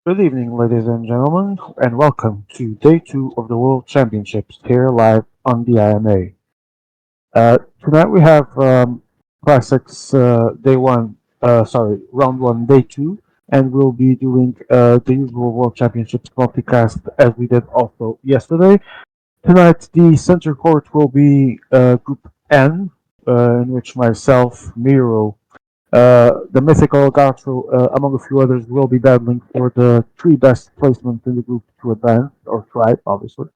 Good evening, ladies and gentlemen, and welcome to day two of the World Championships here live on the IMA. Tonight we have Classics day one, round one, day two, and we'll be doing the usual World Championships multicast as we did also yesterday. Tonight the center court will be Group N, in which myself, Miro, the mythical Gatro, among a few others, will be battling for the three best placements in the group to advance, or try, obviously.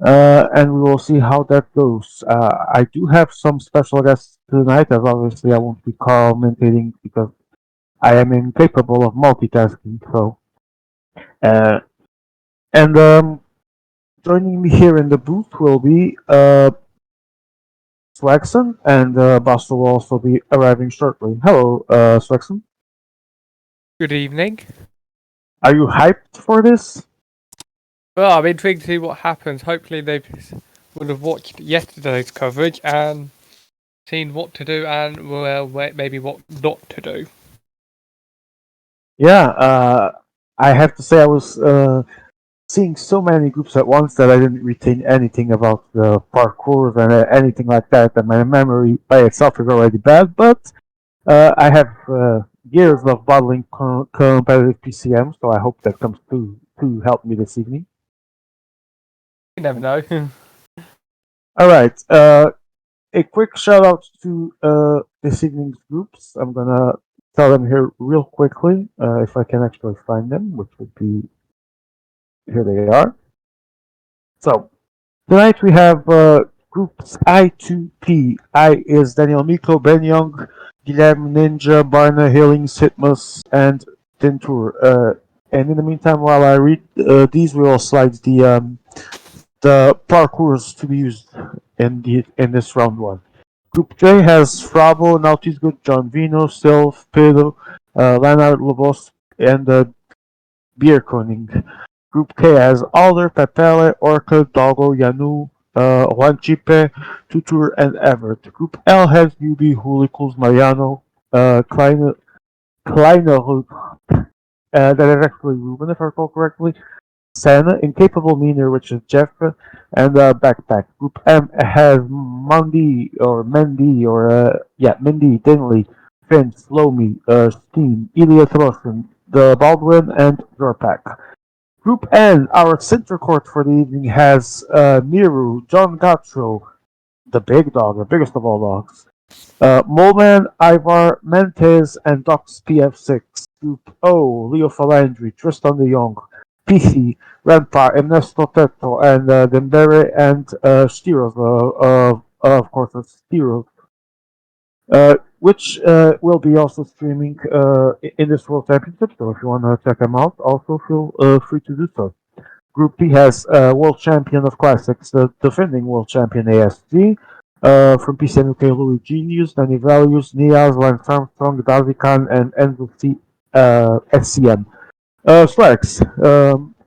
And we will see how that goes. I do have some special guests tonight, as obviously I won't be commentating because I am incapable of multitasking. Uh, and joining me here in the booth will be Swagson, and Buster will also be arriving shortly. Hello, Swagson. Good evening. Are you hyped for this? Well, I'm intrigued to see what happens. Hopefully they would have watched yesterday's coverage and seen what to do and maybe what not to do. Yeah, I have to say I was seeing so many groups at once that I didn't retain anything about the parkour and anything like that, and my memory by itself is already bad, but I have years of battling competitive PCM, so I hope that comes to help me this evening. You never know. Alright, a quick shout out to this evening's groups. I'm gonna tell them here real quickly, if I can actually find them, which would be here they are. So tonight we have groups I2P. I is Daniel Miko, Ben Young, Guilherme Ninja, Barna, Hillings, Hitmus, and Tintur. And in the meantime, while I read these, we will slide the parkours to be used in this round one. Group J has Frabo, Nautisgood, John Vino, Sylv, Pedro, Leonard Lobos, and Bierkoning. Group K has Alder, Pepele, Orca, Doggo, Yanu, Juanchipe, Tutur, and Everett. Group L has Newbie, Hulicles, Mariano, Kleinerud, that is actually Ruben if I recall correctly, Sana, Incapable Meaner, which is Jeff, and Backpack. Group M has Mandy, Mindy, Dinley, Finn, Slomi, Steen, Elias Rosen, the Baldwin, and Zorpak. Group N, our center court for the evening has Miru, John Gatro, the big dog, the biggest of all dogs, Moleman, Ivar, Mentes, and Docs PF6. Group O, Leo Falandri, Tristan de Jong, PC, Rampa, Ernesto Teto, and Dembere, and Stiros, of course, Stiros, which will be also streaming in this World Championship. So if you want to check them out, also feel free to do so. Group B has World Champion of Classics, the defending World Champion ASG, from PCM UK, Louis Genius, Danny Values, Niaz, Lance Armstrong, Davikan, and Enzo C, SCM. Slax,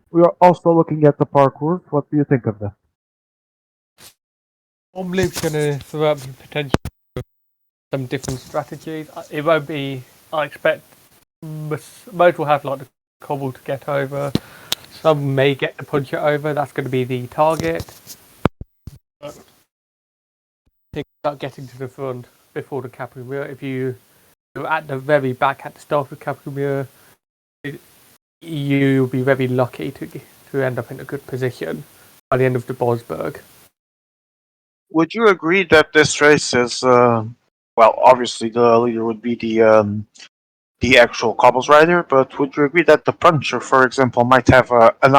we are also looking at the parkour. What do you think of that? I'm going to throw up potential some different strategies. It won't be. I expect most will have like the cobble to get over. Some may get the puncher over. That's going to be the target. Think about getting to the front before the Capricorn. If you're at the very back at the start of Capricorn, you'll be very lucky to end up in a good position by the end of the Bosberg. Would you agree that this race is obviously the leader would be the actual cobbles rider, but would you agree that the puncher, for example, might have an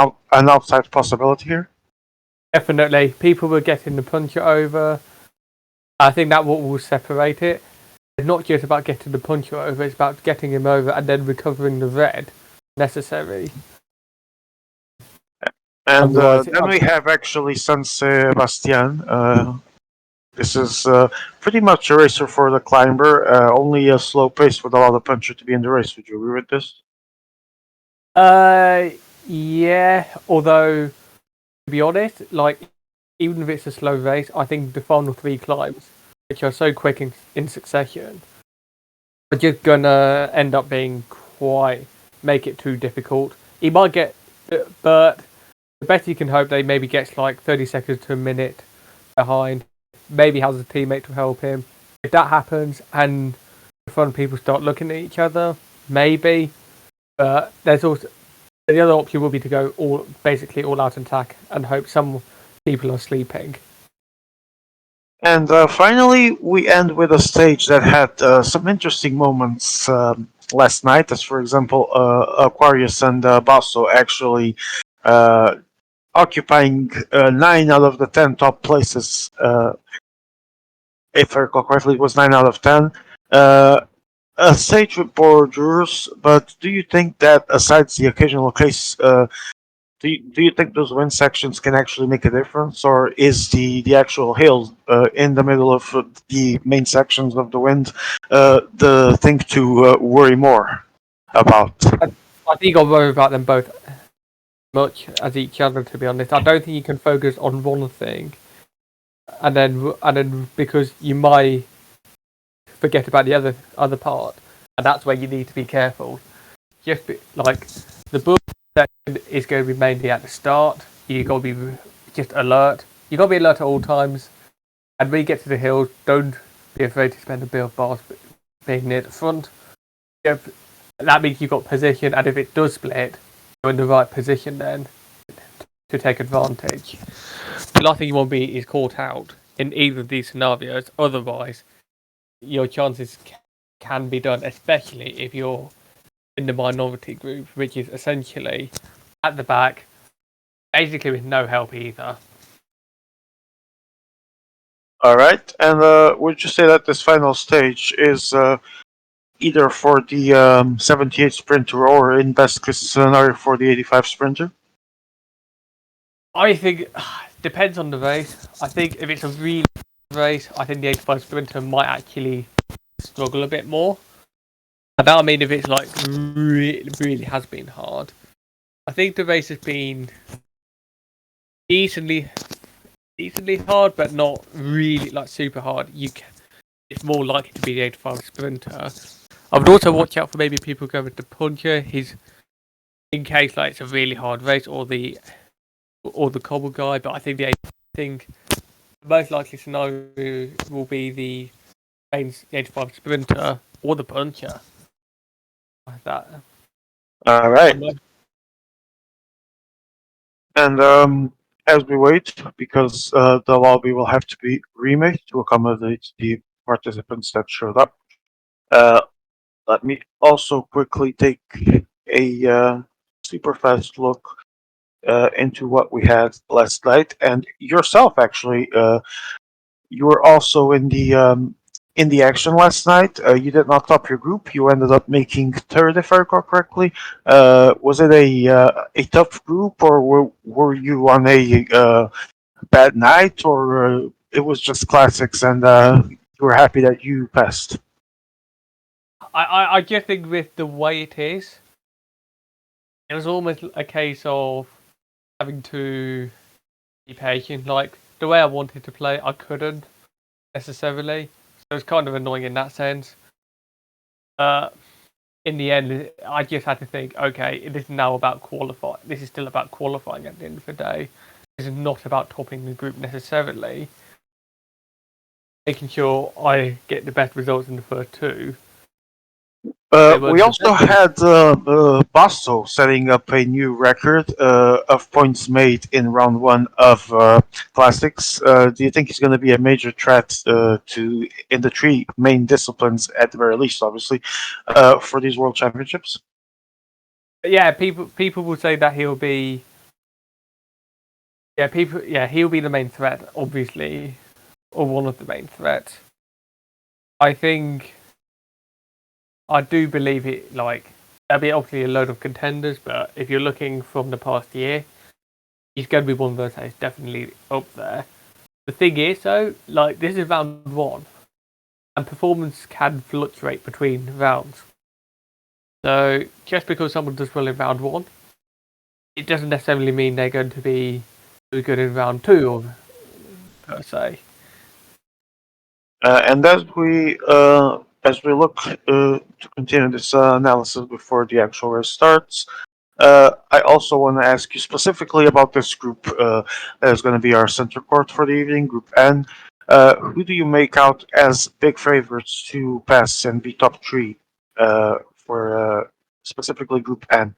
outside possibility here? Definitely, people were getting the puncher over. I think that what will separate it. It's not just about getting the puncher over; it's about getting him over and then recovering the red necessary. And then we have actually San Sebastian. This is pretty much a racer for the climber. Only a slow pace would allow the puncher to be in the race. Would you agree with this? Yeah. Although, to be honest, like even if it's a slow race, I think the final three climbs, which are so quick in succession, are just gonna end up being make it too difficult. he might get, but the best you can hope they maybe gets like 30 seconds to a minute behind. Maybe has a teammate to help him. If that happens and the front people start looking at each other, maybe. But there's also the other option will be to go basically all out attack and hope some people are sleeping. And finally, we end with a stage that had some interesting moments last night, as for example, Aquarius and Basso actually uh, occupying 9 out of the 10 top places. If I recall correctly, it was 9 out of 10. A stage with borders, but do you think that, asides the occasional case, do you think those wind sections can actually make a difference, or is the actual hill in the middle of the main sections of the wind the thing to worry more about? I think I'll worry about them both much as each other. To be honest, I don't think you can focus on one thing and then because you might forget about the other part, and that's where you need to be careful. Like the book section is going to be mainly at the start. You got to be just alert. You got to be alert at all times. And when you get to the hills, don't be afraid to spend a bit of bars being near the front. Yep. That means you've got position, and if it does split, you're in the right position then to take advantage. The last thing you want to be is caught out in either of these scenarios. Otherwise, your chances can be done, especially if you're in the minority group, which is essentially at the back, basically with no help either. All right, and would you say that this final stage is either for the 78 sprinter, or in best case scenario for the 85 sprinter? I think depends on the race. I think if it's a really race, I think the 85 sprinter might actually struggle a bit more. And that I mean if it's like really, really has been hard. I think the race has been decently hard, but not really like super hard. It's more likely to be the 85 sprinter. I would also watch out for maybe people going with the puncher. In case like it's a really hard race, or the cobble guy. But I think the most likely scenario will be the 85 sprinter or the puncher. Like that. All right. And as we wait, because the lobby will have to be remade to accommodate the participants that showed up, uh, let me also quickly take a super fast look into what we had last night. And yourself, actually, you were also in the action last night. You did not top your group. You ended up making third, if I recall correctly. Was it a tough group, or were you on a bad night, or it was just classics and you were happy that you passed? I just think with the way it was almost a case of having to be patient. Like the way I wanted to play, I couldn't necessarily. So it was kind of annoying in that sense. In the end, I just had to think, okay, this is now about qualify. This is still about qualifying at the end of the day. This is not about topping the group necessarily. Making sure I get the best results in the first two. We also had Basso setting up a new record of points made in round one of classics. Do you think he's going to be a major threat to in the three main disciplines, at the very least, obviously, for these world championships? Yeah, people will say that he'll be. He'll be the main threat, obviously, or one of the main threats. I think. I do believe it. Like there'll be obviously a load of contenders, but if you're looking from the past year, he's going to be one of those that's definitely up there. The thing is, though, like this is round one, and performance can fluctuate between rounds. So just because someone does well in round one, it doesn't necessarily mean they're going to be good in round two, or per se. And as we look to continue this analysis before the actual race starts, I also want to ask you specifically about this group that is going to be our center court for the evening, Group N. Who do you make out as big favorites to pass and be top three for specifically Group N?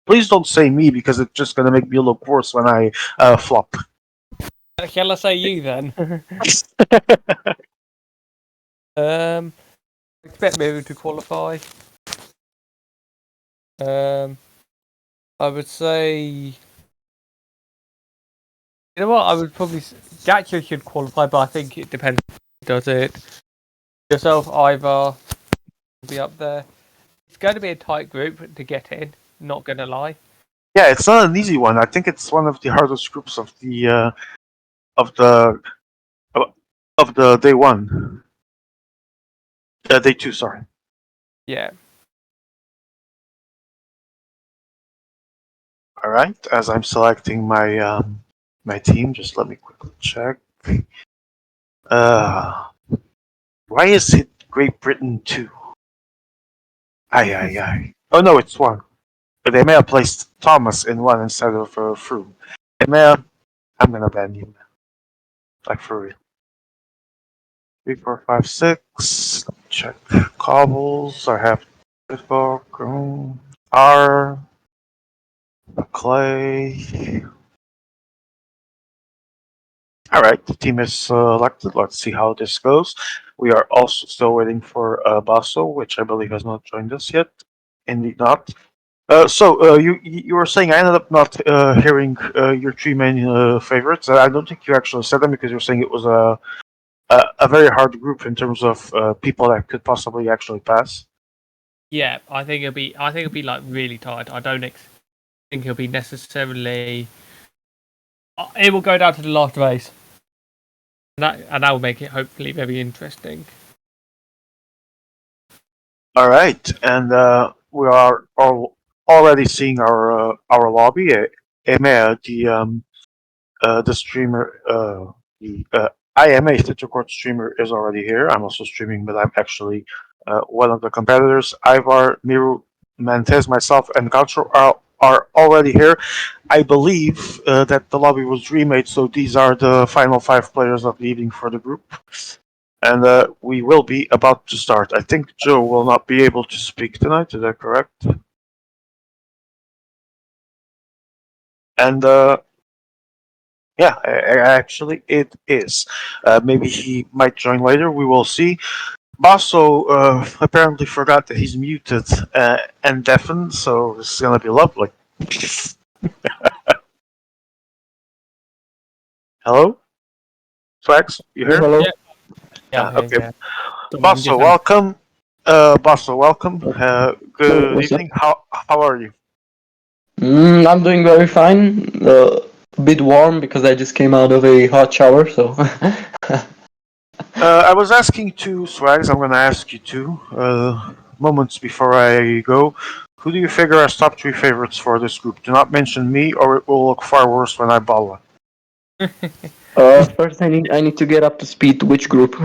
Please don't say me because it's just going to make me look worse when I flop. Shall I say you then? Expect Miru to qualify. I would say, you know what? I would probably Gacho should qualify, but I think it depends. Does it? Yourself, Ivar, will be up there. It's going to be a tight group to get in. Not gonna lie. Yeah, it's not an easy one. I think it's one of the hardest groups of the of the day one. Day two, sorry. Yeah. All right. As I'm selecting my team, just let me quickly check. Uh, why is it Great Britain two? Aye, aye, aye. Oh no, it's one. But they may have placed Thomas in one instead of Froome. They may have. I'm gonna ban you, like for real. 3, 4, 5, 6. Let me check. Cobbles. I have Pitbull, R, Clay. All right, the team is selected. Let's see how this goes. We are also still waiting for Basso, which I believe has not joined us yet. Indeed not. You were saying I ended up not hearing your three main favorites. I don't think you actually said them because you were saying it was a very hard group in terms of people that could possibly actually pass. Yeah, I think it'll be. I think it'll be like really tight. I don't think it'll be necessarily. It will go down to the last race, and that will make it hopefully very interesting. All right, and we are already seeing our lobby. Emea, the streamer, the IMA Stitcher Court streamer is already here. I'm also streaming, but I'm actually one of the competitors. Ivar, Miru, Mantez, myself, and Gaucho are already here. I believe that the lobby was remade, so these are the final 5 players of the evening for the group. And we will be about to start. I think Joe will not be able to speak tonight. Is that correct? And yeah, actually, it is. Maybe he might join later. We will see. Basso apparently forgot that he's muted and deafened, so this is gonna be lovely. Hello, Swags, you here? Hello. Yeah, Okay. yeah. Basso, welcome. Basso, welcome. Good What's up? evening. How are you? I'm doing very fine. A bit warm because I just came out of a hot shower, so. I was asking two Swags. I'm gonna ask you two. Moments before I go, who do you figure as top 3 favorites for this group? Do not mention me, or it will look far worse when I ball one. First I need to get up to speed. Which group?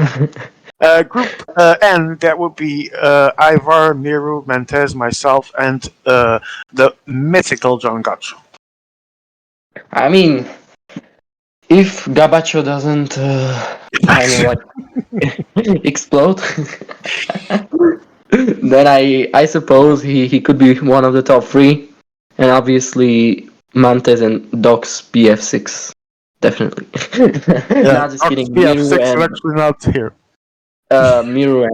Group N, that would be Ivar, Miru, Mantez, myself, and the mythical John Gotcho. I mean, if Gabacho doesn't kind of like explode, then I suppose he could be one of the top 3, and obviously Mantes and Doc's BF6. Definitely. Not just kidding. Miru BF6 is and actually not here. Miru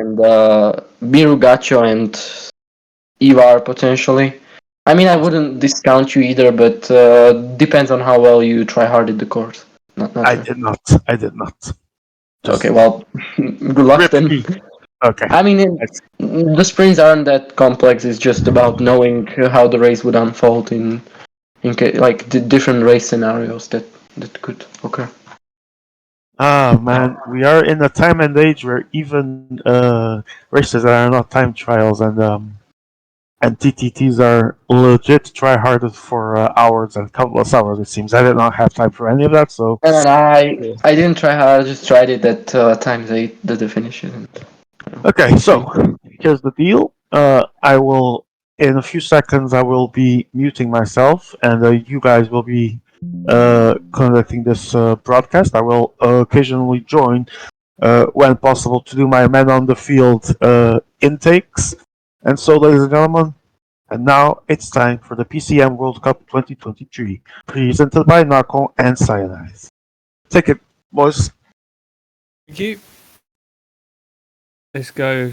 Gacho and Ivar potentially. I mean, I wouldn't discount you either, but depends on how well you try hard at the course. Not I sure. did not. I did not. Okay, well, good luck Rip then. me. Okay. I mean, the sprints aren't that complex. It's just about knowing how the race would unfold like the different race scenarios that could occur. Ah man, we are in a time and age where even races that are not time trials and TTTs are legit try hard for hours and countless hours. It seems I did not have time for any of that. So And I didn't try hard. I just tried it at times 8, the definition. okay, so here's the deal. I will in a few seconds, I will be muting myself, and you guys will be conducting this broadcast. I will occasionally join when possible to do my man on the field intakes. And so, ladies and gentlemen, and now it's time for the PCM World Cup 2023, presented by Narco and Cyanize. Take it, boys. Thank you. Let's go.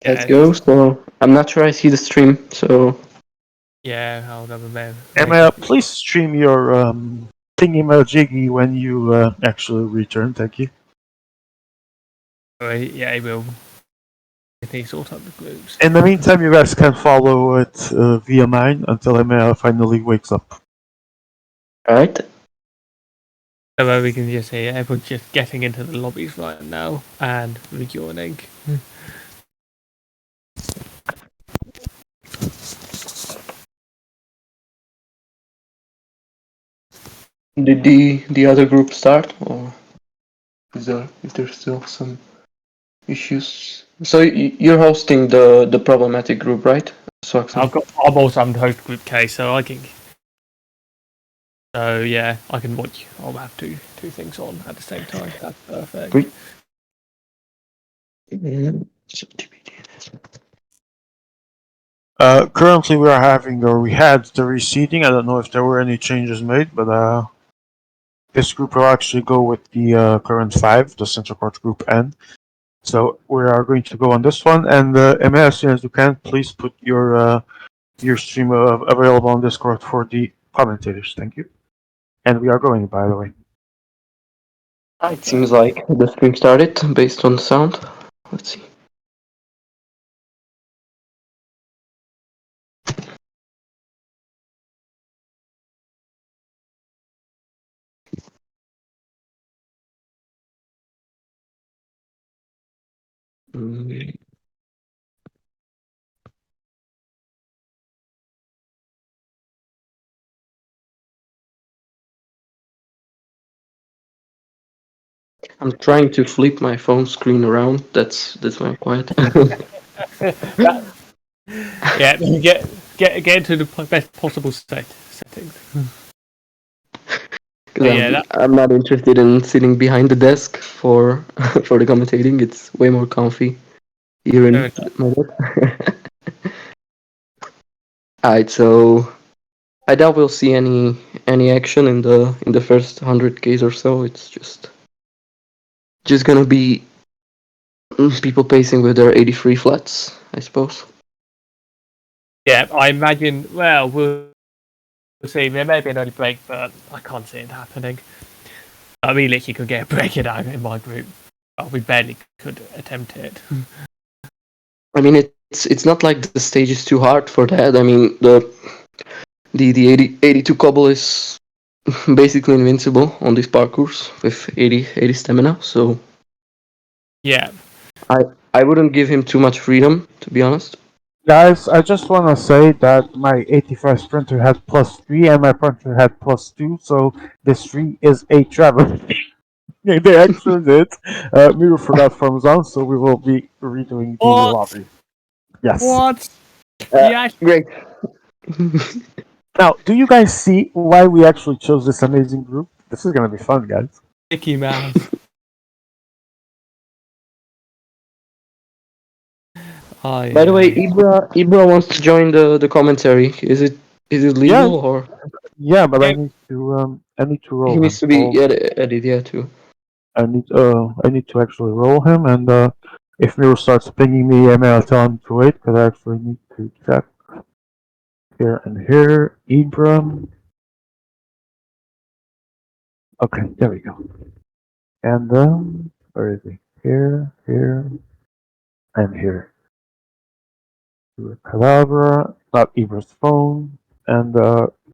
Let's go. So I'm not sure I see the stream. So Yeah, I'll have a man. Emma, please stream your thingy-majiggy when you actually return. Thank you. Yeah, he will. If he sort out the groups. In the meantime, you guys can follow it via mine until Emma finally wakes up. all right. So we can just see everyone just getting into the lobbies right now and rejoining. Did the other group start, or is there still some issues? So you're hosting the problematic group, right? I'm also having to host Group K, so I can. So yeah, I can watch. I'll have two things on at the same time. That's perfect. Great. Currently, we are having, or we had the reseeding. I don't know if there were any changes made, but this group will actually go with the current 5, the Central Court Group N. So we are going to go on this one. And Emma, as soon as you can, please put your stream available on Discord for the commentators. Thank you. And we are going, by the way. It seems like the stream started based on the sound. Let's see. I'm trying to flip my phone screen around. That's why I'm quiet. Yeah, get into the best possible settings. Because I'm not interested in sitting behind the desk for for the commentating. It's way more comfy here in my bed. Alright, so I doubt we'll see any action in the first 100Ks or so. It's just gonna be people pacing with their 83 flats, I suppose. Yeah, I imagine. Well, we'll see. There may be an early break, but I can't see it happening. I mean, literally could get a break it out in my group. But we barely could attempt it. I mean, it's not like the stage is too hard for that. I mean, the 82 cobble is basically invincible on these parkours with 80 stamina. So yeah, I wouldn't give him too much freedom, to be honest. Guys, I just want to say that my 85 sprinter had +3 and my puncher had +2, so this tree is a travel. They actually did. Miro forgot from zone, so we will be redoing the lobby. Yes. What? Yeah. Great. Now, do you guys see why we actually chose this amazing group? This is gonna be fun, guys. Mickey Mouse. By the way, Ibra wants to join the commentary. Is it legal or? Yeah, but I need to roll. He needs to be edited too. I need to actually roll him, and if Miro starts pinging me, I may tell him to wait because I actually need to check here and here. Ibram. Okay, there we go. And where is he? Here, and here. Cadabra, not Ibram's phone, and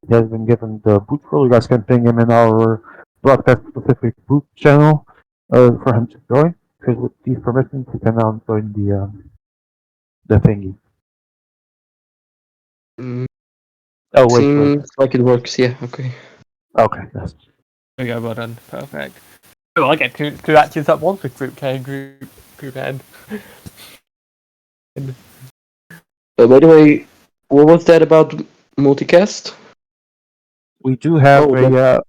he has been given the boot role. You guys can ping him in our broadcast specific boot channel for him to join. Because with these permissions, he can now join the thingy. Oh, wait. Seems like it works. Yeah. Okay. Okay. Yes. There we go. Well done. Perfect. Oh, I get two actions at once with Group K and Group N. By the way, what was that about multicast? We do have Oh, that,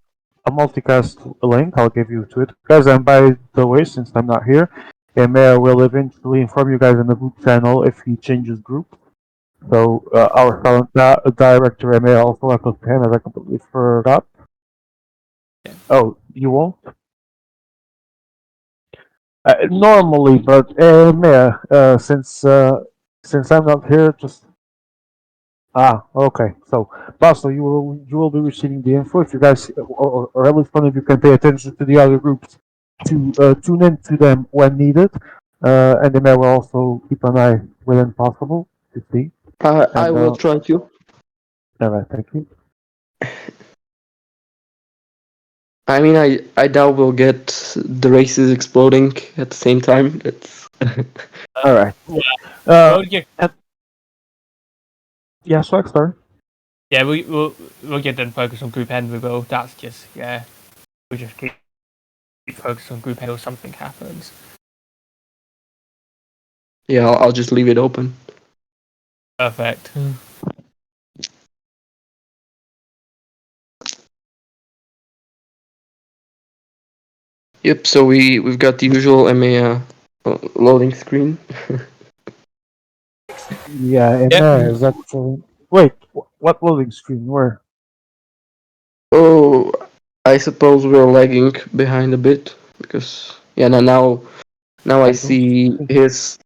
a multicast link. I'll give you to it, guys. And by the way, since I'm not here, Emea will eventually inform you guys in the group channel if he changes group. So our current director Emea also echoes to him, as I completely forgot. Oh, you won't? Normally, but Emea, since I'm not here, just okay. So, Basto, you will be receiving the info. If you guys, or at least one of you, can pay attention to the other groups to tune in to them when needed, and the mayor will also keep an eye within possible to see. I And will try to. all right, thank you. I mean, I doubt we'll get the races exploding at the same time. That's All right. Well, Uh, we'll get, and, yeah, so sorry. yeah, we'll get then focus on Group N. We will. That's just we just keep focused on Group N until something happens. yeah. I'll just leave it open. Perfect. Yep. So we've got the usual MA loading screen. Yeah, and Yep. is actually. Wait, what loading screen? Where? Oh, I suppose we're lagging behind a bit because yeah. Now I I don't see see.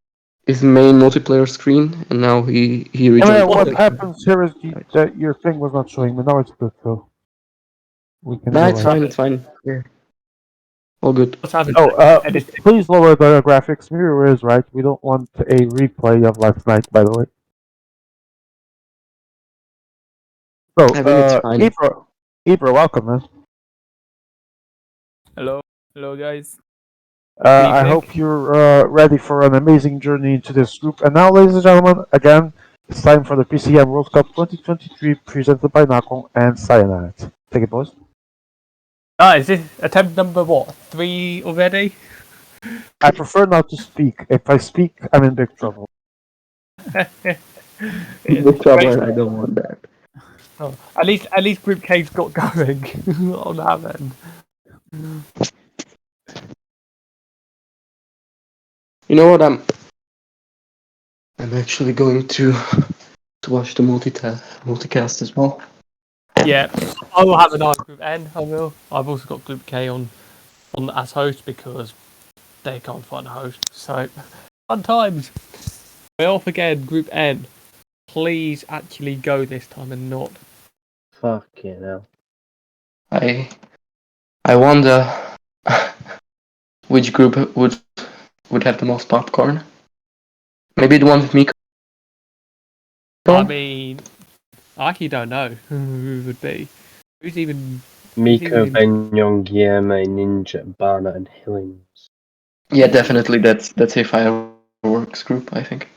his main multiplayer screen, and now he Emea, rejoined the what session. happens here is Right. that your thing was not showing, but now it's good, so we can Nah, go it's ahead. fine. It's fine. Yeah. All good. What's happening? Oh, Edit. please lower the graphics. Mirror is right. We don't want a replay of last night, by the way. So, I think it's fine. Ibra, welcome, man. Hello, hello guys. I Evening. hope you're ready for an amazing journey into this group. And now, ladies and gentlemen, again, it's time for the PCM World Cup 2023 presented by Nakon and Cyanide. Take it, boys. Is this attempt number what? 3 already? I prefer not to speak. If I speak, I'm in big trouble. The Great. trouble, I don't want that. Oh, at least Group K's got going on that end. You know what? I'm actually going to watch the multicast as well. Yeah, I will have an eye on Group N. I will. I've also got Group K on as host because they can't find a host. So fun times. We're off again. Group N. Please actually go this time and not. Fucking hell. I wonder which group would have the most popcorn. Maybe the one with Miko. I mean, I actually don't know who it would be. Who's even? Miko, Benyong, Yeme, Ninja, Bana, and Hillings. Yeah, definitely. That's a fireworks group. I think.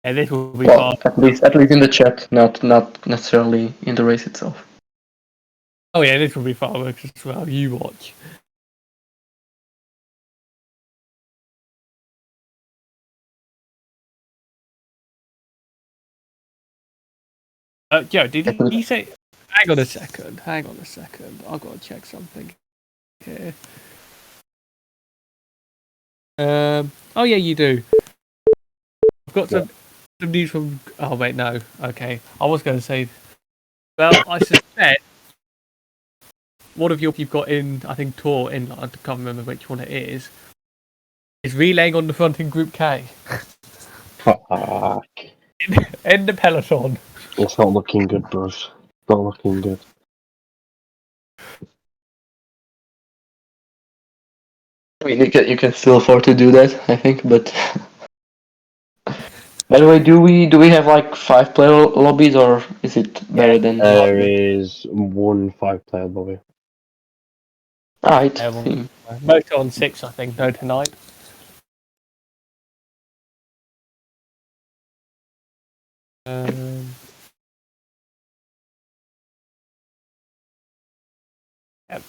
Yeah, this will be Well, fun. at least in the chat, not necessarily in the race itself. Oh yeah, this will be fireworks as well. You watch. Joe, did he say? Hang on a second. Hang on a second. I've got to check something here. Oh yeah, you do. I've got some news from. Oh wait, no. Okay, I was going to say. Well, I suspect one of you've got in. I think Tour in. I can't remember which one it is. Is relaying on the front in Group K Fuck. in the peloton. It's not looking good, bros. Not looking good. I mean, you can still afford to do that, I think. But by the way, do we have like 5-player lobbies, or is it better than? There is 1 5-player lobby. Alright. Most on 6, I think. No, tonight. Yep.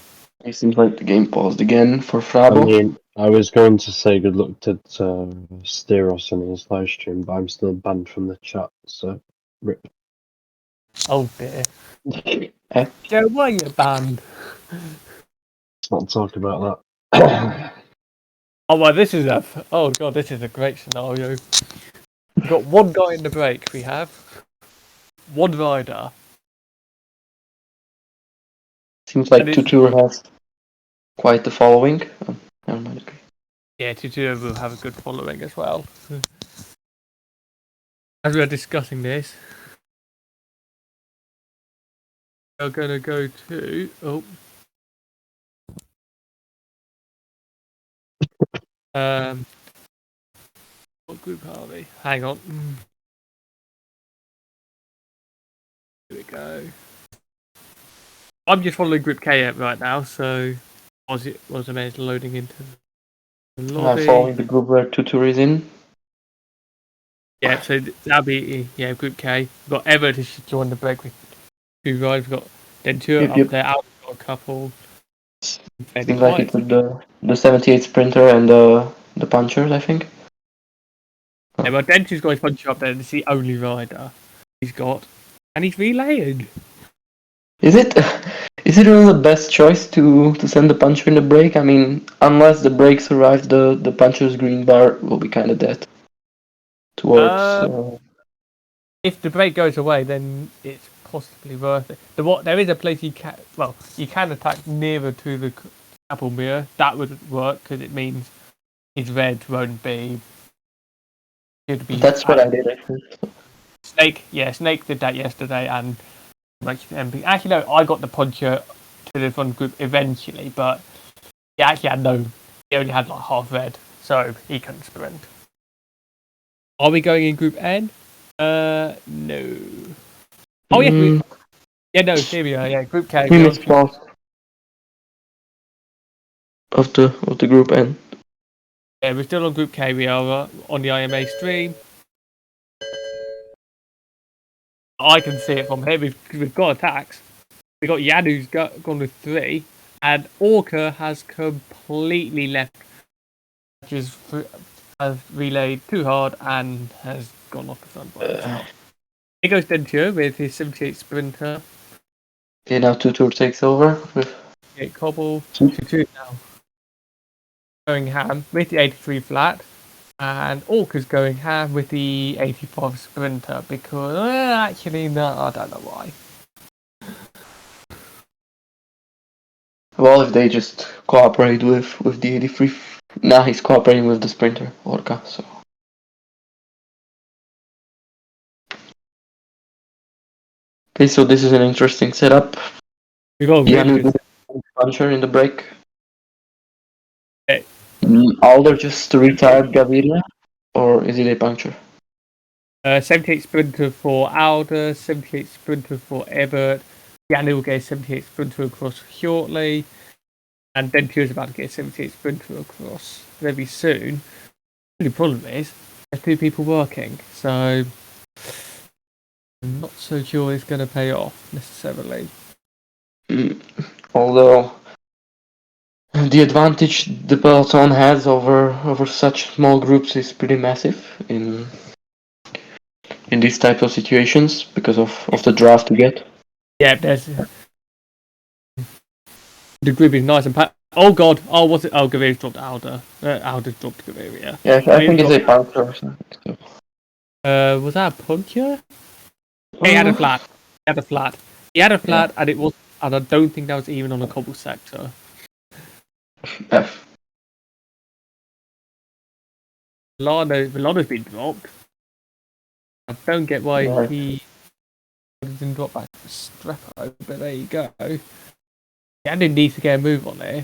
It seems like the game paused again for I Frabo. mean, I was going to say good luck to Steros in his live stream, but I'm still banned from the chat, so rip. Oh dear. Eh? Joe, why are you banned? Let's not talk about that. Oh well, this is a. Oh god, this is a great scenario. We've got one guy in the break. We have one rider. Seems like And it's, Tutur has quite the following. Never mind. Okay. yeah, Tutu will have a good following as well. As we are discussing this, we're gonna go to. Oh. What group are we? Hang on. Here we go. I'm just following Group K right now, so was amazed loading into the I'm lobby. following the group where Tutur is in. Yeah, so that'll be Group K. We've got Everett who should join the break with 2 rides. We've got Denture Yep, up yep. there. Out got a couple. Fairly Seems like quiet. it's with the 78 sprinter and the punchers, I think. Yeah, well, Denture's got his puncher up there. It's the only rider he's got, and he's relaying. Is it is it really the best choice to send the puncher in the break? I mean, unless the break survives, the puncher's green bar will be kind of dead towards. If the break goes away, then it's possibly worth it. There is a place you can. Well, you can attack nearer to the apple mirror. That would work because it means his red won't be. Should be That's what I did, I think. Snake. Yeah, Snake did that yesterday, and MP. Actually, no, I got the puncher to the front group eventually, but he actually had no. He only had like half red, so he couldn't sprint. Are we going in Group N? No. Oh yeah, yeah, no, here we are. Yeah, Group K. We missed both of the group N. Yeah, we're still on Group K. We are on the IMA stream. I can see it from here. We've got attacks. We've got Yanu's gone with 3, and Orca has completely left. Just has relayed too hard and has gone off the front by himself. Here goes Denture with his 78 sprinter. Okay, now Tutur takes over with 8 cobble. Tutu now going ham with the 83 flat. And Orca's going ham with the 85 sprinter because actually no, I don't know why. well, if they just cooperate with the 83. Now he's cooperating with the sprinter Orca. So okay, so this is an interesting setup. We got a Yanu good puncher in the break. set. Alder just retired Gaviria, or is it a puncture? 78 sprinter for Alder, 78 sprinter for Ebert. Yanu will get a 78 sprinter across shortly, and Denture's about to get a 78 sprinter across very soon. The only problem is there's 2 people working, so I'm not so sure it's going to pay off necessarily. Although the advantage the peloton has over such small groups is pretty massive in these types of situations because of the draft to get. Yeah, there's the group is nice and packed. Oh god! Oh, what's it? Oh, Gaviria's dropped Alder. Alder's dropped Gaviria. Yeah, I think it's a puncture or something. So. Was that a puncher? He had a flat. He had a flat. He had a flat, and it was. And I don't think that was even on a cobble sector. F. Milano's been dropped. I don't get why he didn't drop back to Strepo, but there you go. Yeah, I didn't need to get a move on there.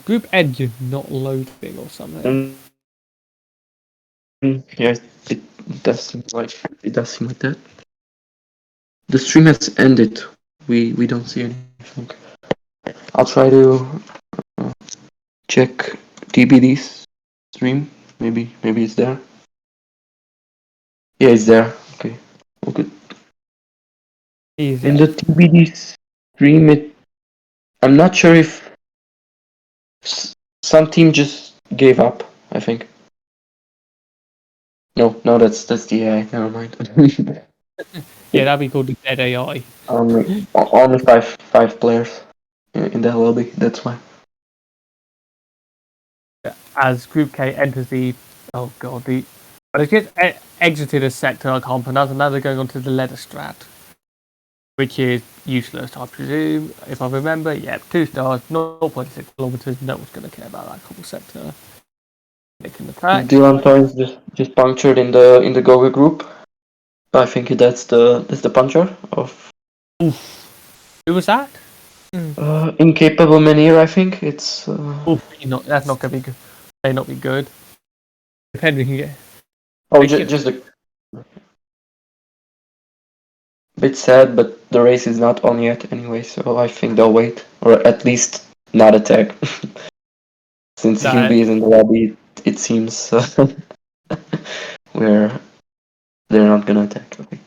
Group Edge is not loading or something. Yeah, it does seem like that. The stream has ended. We don't see anything. I'll try to check TBD's stream. Maybe it's there. Yeah, it's there. Okay, all good. Easy. In the TBD stream, I'm not sure if some team just gave up. I think. No, that's the AI. Never mind. Yeah, that'd be called the dead AI. Only five players in that lobby. That's why. As Group K enters the but it just exited a sector I can't pronounce, and now they're going on to the leather strat, which is useless, I presume. If I remember, yeah, 2 stars, 0.6 kilometers. No one's going to care about that couple sector. They can attack. Dylan Toys just punctured in the Goga group. I think that's the puncher of Who was that? Incapable Menhir. I think it's. That's not going to be good. May not be good. Depending, you get. Oh, just a bit sad, but the race is not on yet anyway, so I think they'll wait, or at least not attack. Since Hilby is in the lobby, it seems where they're not gonna attack. Okay.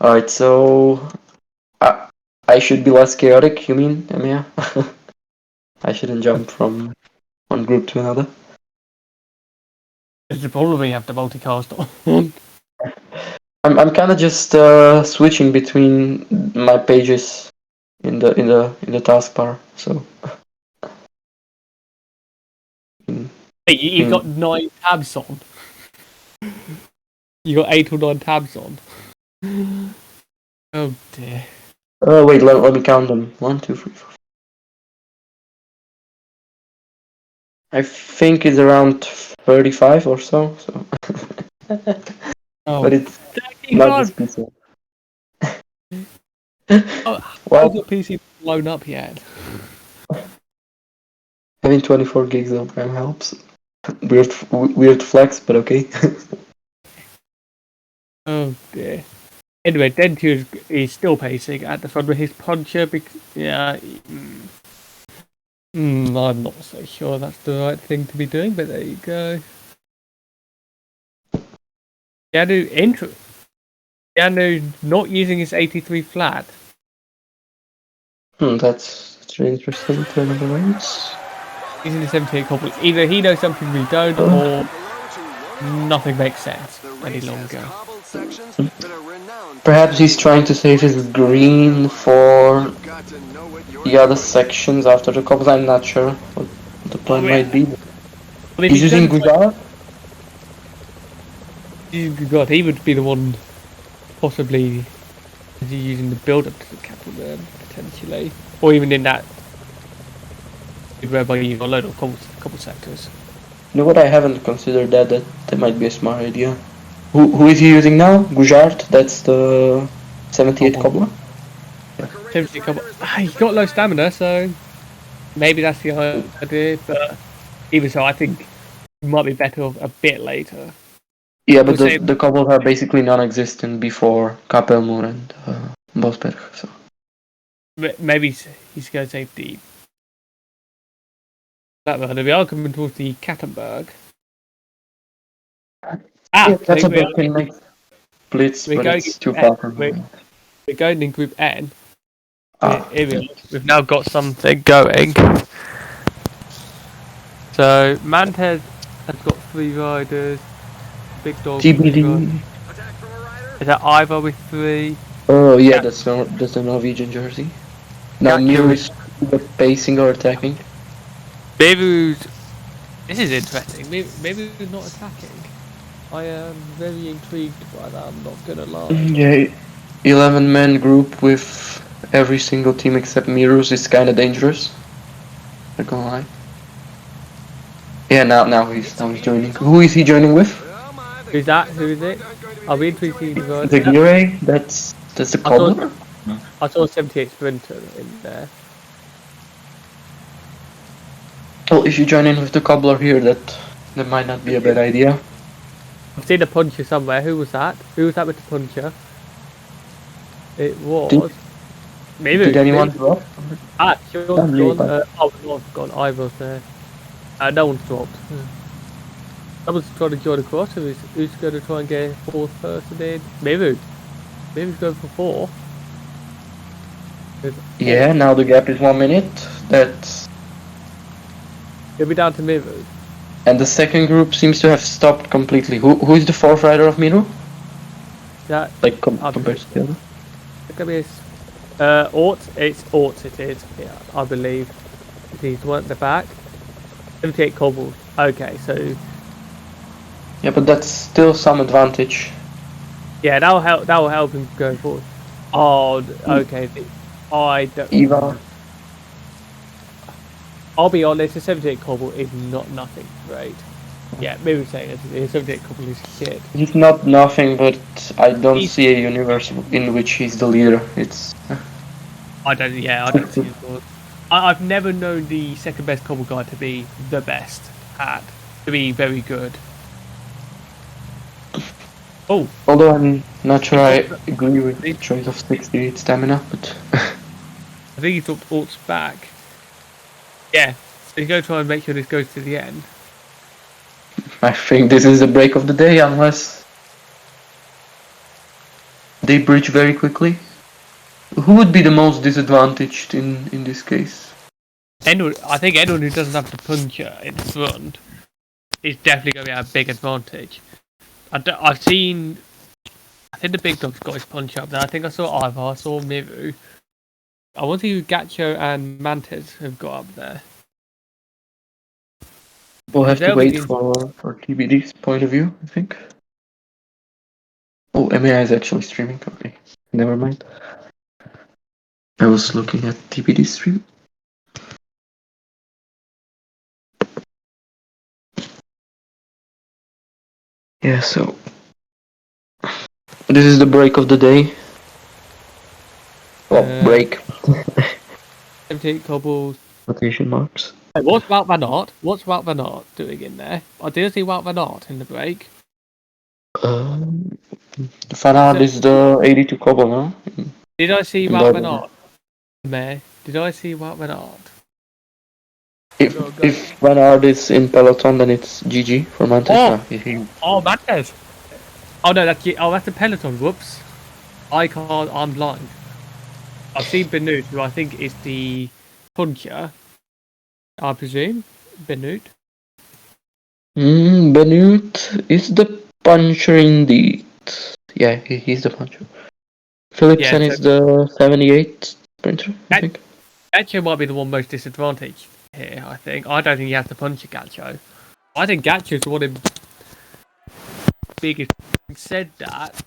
Alright, so I should be less chaotic, you mean, Emiya? I shouldn't jump from one group to another. You probably have the multicast on. I'm kind of just switching between my pages in the taskbar. So Hey, you've got 9 tabs on. You got 8 or 9 tabs on. Oh dear. wait, let me count them. 1, 2, 3, 4. I think it's around 35 or so. But it's not just PCM. How's the PC blown up yet? Having 24 gigs of RAM helps. Weird flex, but okay. Oh dear. Anyway, Dentu is still pacing at the front with his puncher. I'm not so sure that's the right thing to be doing, but there you go. Yanu not using his 83 flat. That's really interesting. Turn of the race. Using the 78 cobble. Either he knows something we don't, or nothing makes sense any longer. Perhaps he's trying to save his green for the other sections after the cobbles. I'm not sure what the plan might be. He's using Gujar? God, he would be the one possibly using the build up to the capital potentially. Or even in that whereby you've got a load of couple sectors. You know what, I haven't considered that might be a smart idea. Who is he using now? Gujart, that's the 78 cobbler? 78 cobbler. He's got low stamina, so maybe that's the idea, but even so, I think it might be better a bit later. Yeah, but the cobbles are basically non-existent before Kapelmur and Bosberg, so. Maybe he's going to save the... We are coming towards the Kattenberg. Kattenberg can make splits, but it's too far from We're going in Group N. We've now got something going. So, Mantez has got 3 riders. Big Dog. TBD. Is that Ivor with 3? Oh yeah, that's the Norwegian jersey. Now Mir is pacing or attacking. Beirut. This is interesting. Maybe he's not attacking. I am very intrigued by that, I'm not gonna lie. Yeah, 11-man group with every single team except Mirus is kinda dangerous. Not gonna lie. Yeah, now he's joining. Who is he joining with? Who's that? Who is it? I'll be intrigued. The Gire? That's the cobbler? I saw a 78 sprinter in there. Well, if you join in with the cobbler here, that might not be a bad idea. I've seen a puncher somewhere. Who was that? Who was that with the puncher? It was... Maybe. Did anyone drop? Sean's gone. Ivor's there. No one's dropped. Someone's trying to join across. Who's going to try and get a 4th person in? Maybe. Miru's going for 4. Yeah, now the gap is 1 minute. That's It'll be down to Miru. and the second group seems to have stopped completely. Who is the fourth rider of Miru? That Like I compared believe. to the other? It's gonna be Ort. It's Ort. It is. Yeah, I believe. He's one at the back. 78 cobbles. Okay, so Yeah, but that's still some advantage. yeah, that will help. That will help him going forward. Oh, okay. I don't. Eva. I'll be honest. A 78 cobble is not nothing. Right. Yeah, maybe saying it. A 78 cobble is shit. He's not nothing, but I don't He's- see a universe in which he's the leader. It's I don't. Yeah, I don't see it. I've never known the second best cobble guy to be the best to be very good. Oh, although I'm not sure I agree with the choice of 68 stamina, but I think he dropped Ort's back. Yeah, he's going to try and make sure this goes to the end. I think this is the break of the day unless they bridge very quickly. Who would be the most disadvantaged in this case? I think anyone who doesn't have the puncher in front is definitely going to have a big advantage. I've seen. I think the big dog's got his punch up there. I think I saw Ivar, I saw Miru. I want to see who Gacho and Mantis have got up there. We'll have to They'll wait be- for TBD's point of view, I think. Oh, MAI is actually streaming. Okay, never mind. I was looking at TBD's stream. Yeah, so this is the break of the day. Well, break. 78 cobbles. Quotation marks. Hey, what's Wout Van Aert? What's Wout Van Aert doing in there? I did see Wout Van Aert in the break. Farad is the 82 cobble now. Did I see In Wout Van Dublin. Aert? Mayor, did I see Wout Van Aert? If Van Aert is in peloton, then it's GG for Mantis. Oh, Mantis! Oh no, that's the peloton. Whoops! I'm blind. I've seen Benut, who I think is the puncher. I presume Benut. Benut is the puncher indeed. Yeah, he's the puncher. Philipsen Yeah, is the 78 sprinter, I think. Gacho might be the one most disadvantaged here. I think. I don't think he has the puncher Gacho. I think Gacho's the one of the biggest. Said that.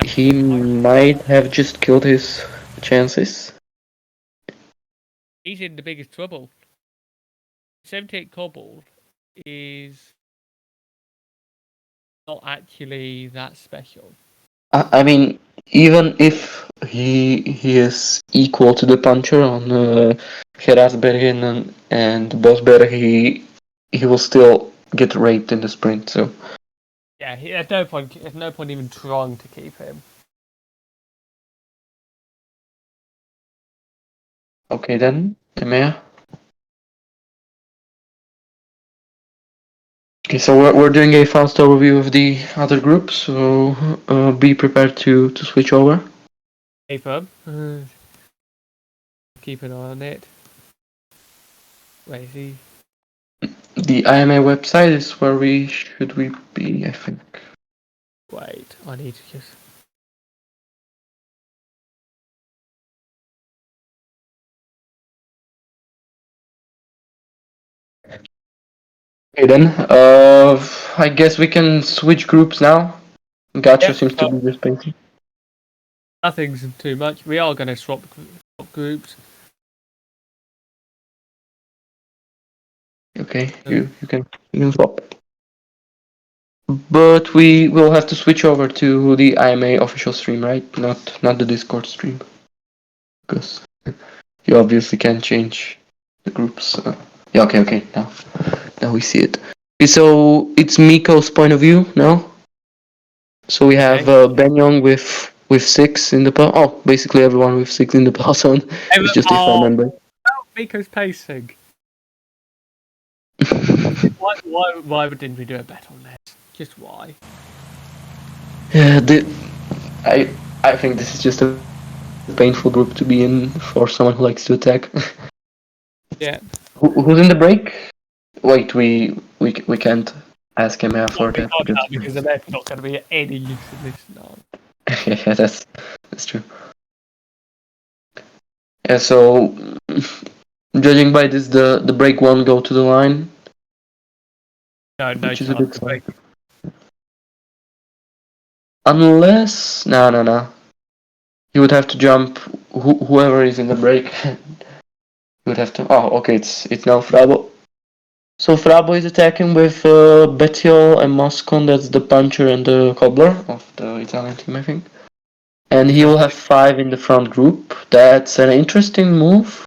He might have just killed his chances. He's in the biggest trouble. 78 cobble is not actually that special. I mean, even if he is equal to the puncher on Gerardsbergen and Bosberg, he will still get raped in the sprint. So Yeah, there's no point. There's no point even trying to keep him. okay then, Emea. Okay, so we're doing a fast overview of the other groups, so be prepared to switch over. Keep him. Keep an eye on it. Where is he? The IMA website is where we should be, I think. Wait, I need to just. Okay then, I guess we can switch groups now. Gacha seems to be just painting. Nothing's too much. We are going to swap groups. Okay, you can swap. But we will have to switch over to the IMA official stream, right? Not the Discord stream. Because you obviously can't change the groups. Yeah, okay, now we see it. Okay, so it's Miko's point of view now. So we have Benyong with 6 in the peloton. Oh, basically everyone with 6 in the peloton. It's just a fan member. Miko's pacing. Why didn't we do a bet on this? Just why? Yeah, I think this is just a painful group to be in for someone who likes to attack. Yeah. Who's in the break? Wait, we can't ask him for We that can't because now because the map's not going to be any use in this now. yeah, that's true. Yeah, so judging by this, the break won't go to the line, No which is a chance. good sign. Unless no, he would have to jump. Whoever is in the break, he would have to. Oh, okay, it's now Frabo. So Frabo is attacking with Betiol and Moscon. That's the puncher and the cobbler of the Italian team, I think. And he will have 5 in the front group. That's an interesting move.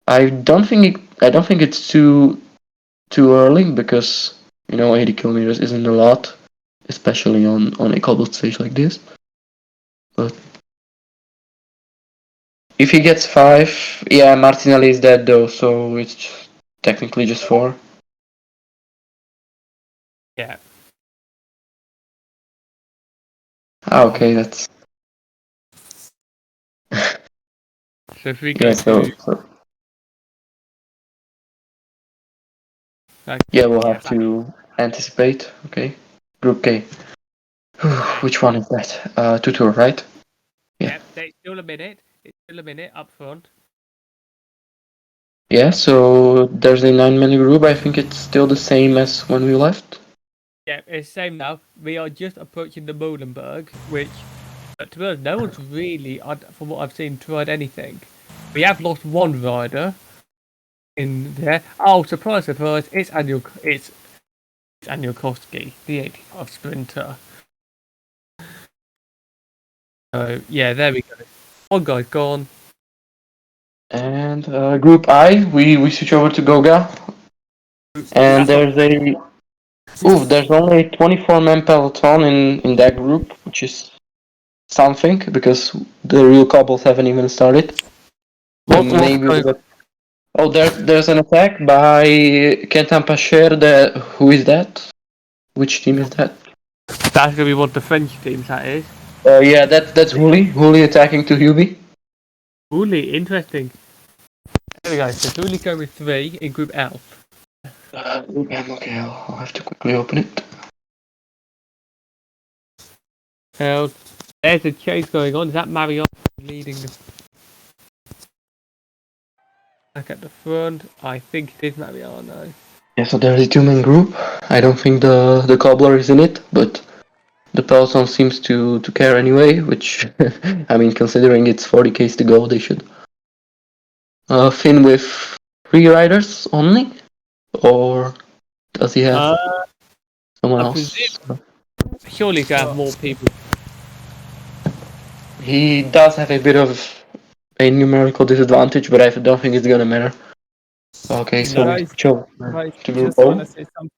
I don't think it's too early because 80 kilometers isn't a lot, especially on a cobbled stage like this. But if he gets 5, yeah, Martinelli is dead though, so it's technically just 4. Yeah. Okay, that's So if we go yeah. to Yeah, we'll have to anticipate. Okay, Group K. Which one is that? Tutor, right? Yeah, it's still a minute. It's still a minute up front. Yeah, so there's a 9-man group. I think it's still the same as when we left. Yeah, it's the same now. We are just approaching the Molenberg, which, to be honest, no one's really, from what I've seen, tried anything. We have lost one rider in there. Oh, surprise, surprise! It's Annual Koski, the 85 sprinter. So yeah, there we go. One guy's gone. And Group I, we switch over to Goga. And there's only a 24-man peloton in that group, which is something because the real couples haven't even started. What's Maybe going? there's an attack by Kentan Pasher. Who is that? Which team is that? That's gonna be one of the French teams. That is. Yeah, that's Huli. Huli attacking to Hubi. Really interesting. There we go. So Huli go with 3 in Group L. Okay, I'll have to quickly open it. Held. There's a chase going on. Is that Marion leading the back at the front? I think it is Mariano. Yeah, so there's a 2-man group. I don't think the cobbler is in it, but the peloton seems to care anyway, which I mean, considering it's 40 k's to go, they should. Finn with 3 riders only, or does he have someone I else? presume surely he's gonna have more people. He does have a bit of a numerical disadvantage, but I don't think it's gonna matter. Okay, so we Guys, switch over guys, to Group just wanna O. say something.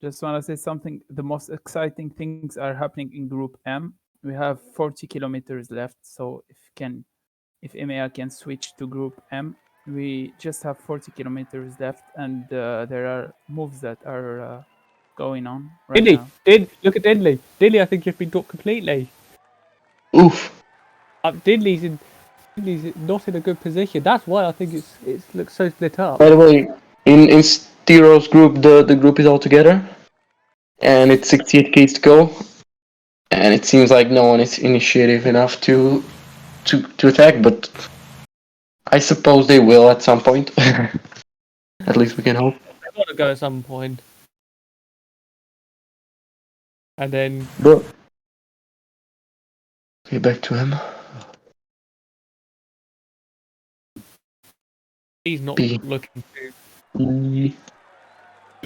Just wanna say something. The most exciting things are happening in Group M. We have 40 kilometers left, so if MAR can switch to Group M, we just have 40 kilometers left, and there are moves that are going on right now. Look at Didley. Didley, I think, has been taught completely. Oof. Didley's not in a good position. That's why I think it looks so split up. By the way, in Stero's group, the group is all together, and it's 68 k's to go, and it seems like no one is initiative enough to attack, but I suppose they will at some point. At least we can hope. They've got to go at some point. And then But okay, back to him. he's not B. looking to. E.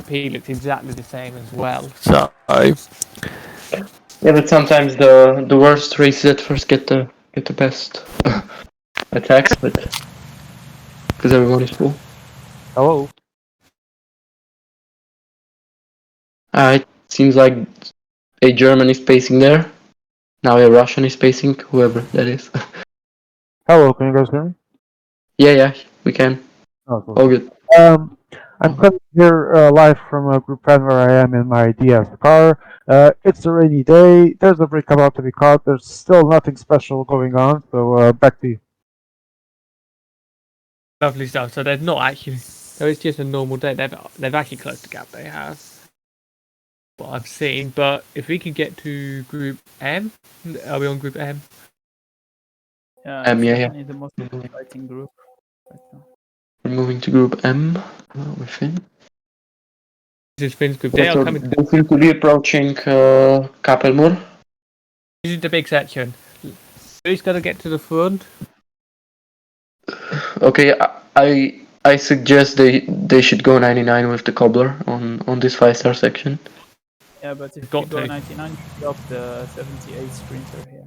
He looks exactly the same as well. So Yeah, but sometimes the worst races at first get the best attacks, but because everyone is full. Hello. It seems like a German is pacing there. Now a Russian is pacing, whoever that is. Hello, can you guys hear me? Yeah, we can. Oh, cool. All good. I'm coming here live from Group 10 where I am in my DS car. It's a rainy day. There's a break about to be caught. There's still nothing special going on, so back to you. Lovely stuff. So they're not actually. So it's just a normal day. They've actually closed the gap. They have. What I've seen, but if we could get to Group M, are we on Group M? It's yeah. definitely the most exciting group right now. We're moving to Group M with Finn. This is Finn's group. They are coming. They seem to be approaching Kapelmur. This is the big section. Who's got to get to the front? Okay, I suggest they should go 99 with the cobbler on this 5-star section. Yeah, but if Got you go to. 99, you drop the 78 sprinter here.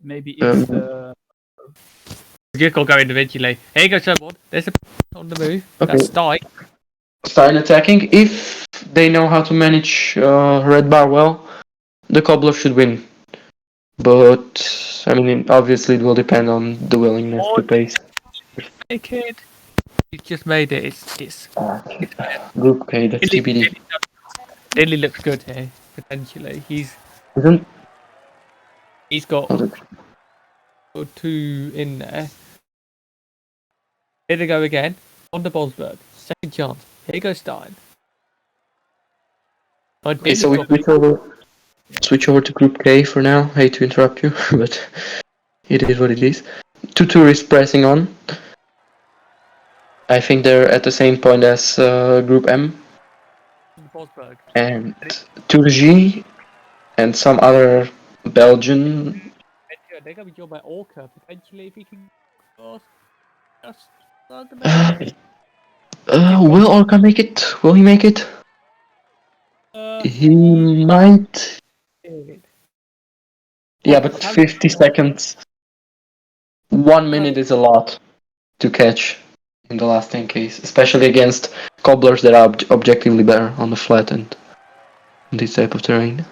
Maybe it's We just got to go individually. Here you go, someone. There's a on the move. Okay. That's Stein. Stein attacking. If they know how to manage red bar well, the cobbler should win. But I mean, obviously, it will depend on the willingness to pace. Hey kid. He's just made it. It's Group K, that's TBD. Italy looks good here, potentially. Isn't He's got 2 in there. Here they go again. On the Bolsberg. Second chance. Here goes Stein. okay? So we switch over to Group K for now. Hate to interrupt you, but it is what it is. 2-2 is pressing on. I think they're at the same point as Group M. Bolsberg. And 2G and some other Belgian. They're going to be joined by Orca, potentially, if he can cross. Just Will Orca make it? Will he make it? He might. Yeah, but 50 seconds. 1 minute is a lot to catch in the last 10Ks, especially against cobblers that are objectively better on the flat and this type of terrain.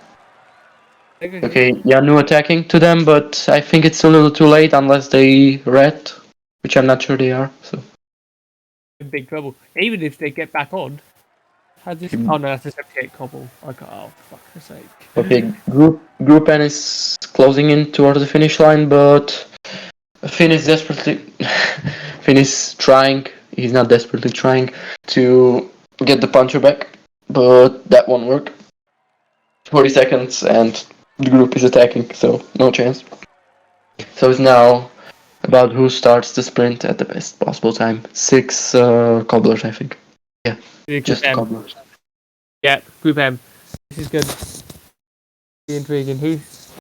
Okay, Yanu attacking to them, but I think it's a little too late unless they red, which I'm not sure they are. So in big trouble. Even if they get back on. Oh no, that's a 78 cobble. Oh, fuck's sake. okay, Group N is closing in towards the finish line, but Finn is desperately Finn is trying. He's not desperately trying to get the puncher back, but that won't work. 40 seconds and the group is attacking, so no chance. So it's now about who starts the sprint at the best possible time. 6 cobblers, I think. Yeah, just cobblers. Yeah, Group M. This is good. Be intriguing. Who's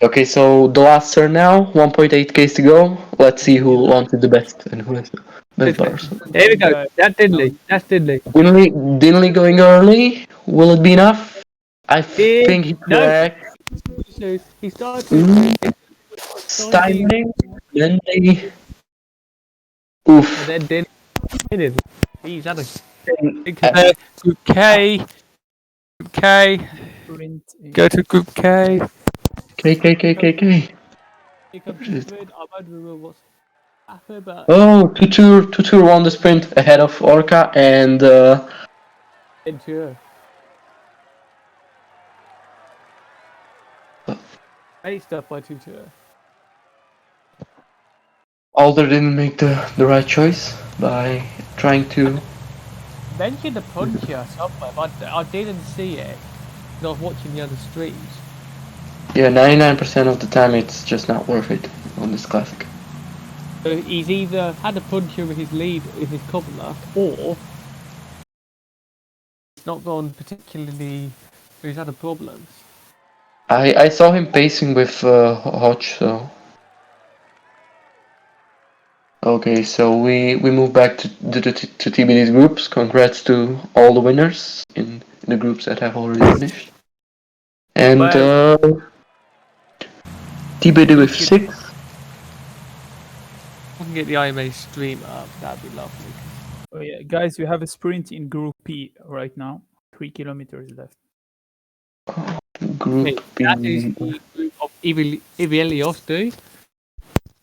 Okay, so the last turn now, 1.8Ks to go. Let's see who wanted the best and who has the best bars. Here we go. That's Dinley. Dinley going early. Will it be enough? I think he's correct. He started. Stein, then they. Oof. And then Dinley. He's had a Group K. Group K. Go to Group K. K. What's happened, but Oh, 2-2 won the sprint ahead of Orca and Ventura. Great stuff by Tutor. Alder didn't make the right choice by trying to. Mentioned the puncher somewhere, but I didn't see it. I was watching the other streams. Yeah, 99% of the time it's just not worth it on this classic. So he's either had a puncher with his lead in his cobbler, or it's not gone particularly. He's had a problem. I saw him pacing with Hodge, so. Okay, so we move back to TBD's groups. Congrats to all the winners in the groups that have already finished. And TBD with 6. I can get the IMA stream up, that'd be lovely. Oh yeah, guys, we have a sprint in Group P right now. 3 kilometers left. Group B. That is the group of Ivelios, do?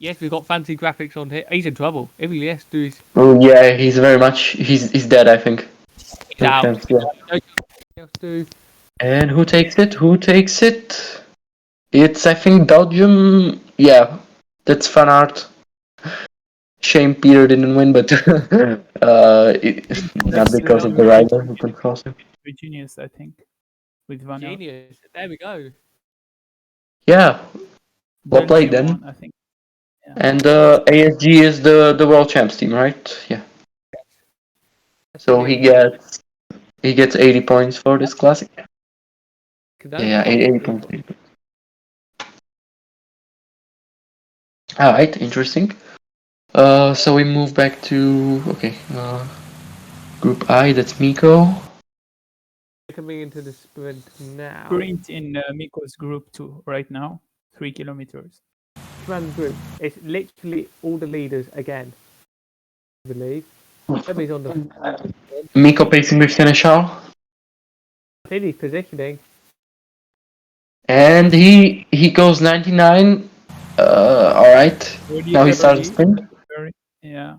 Yes, we've got fancy graphics on here. He's in trouble. If he has to do his Oh yeah, he's very much. He's dead, I think. he's out. chance, yeah. No chance he has to. And who takes it? Who takes it? It's, I think, Belgium. Yeah, that's fan art. Shame Peter didn't win, but not because of the rider who could cross him. Genius, I think, with Van Aert. Genius. There we go. Yeah, well played Belgium then. won, I think. Yeah. And ASG is the world champs team, right? Yeah. So he gets 80 points for this classic. Yeah, 80 points. Alright, interesting. So we move back to Group I. That's Miko. Coming into the sprint now. Sprint in Miko's group 2 right now, 3 kilometers. Random group. It's literally all the leaders again. I believe. Everybody's on the. Miko pacing with Seneschal. I think he's positioning. And he goes 99. Alright. Now he starts the sprint. Yeah.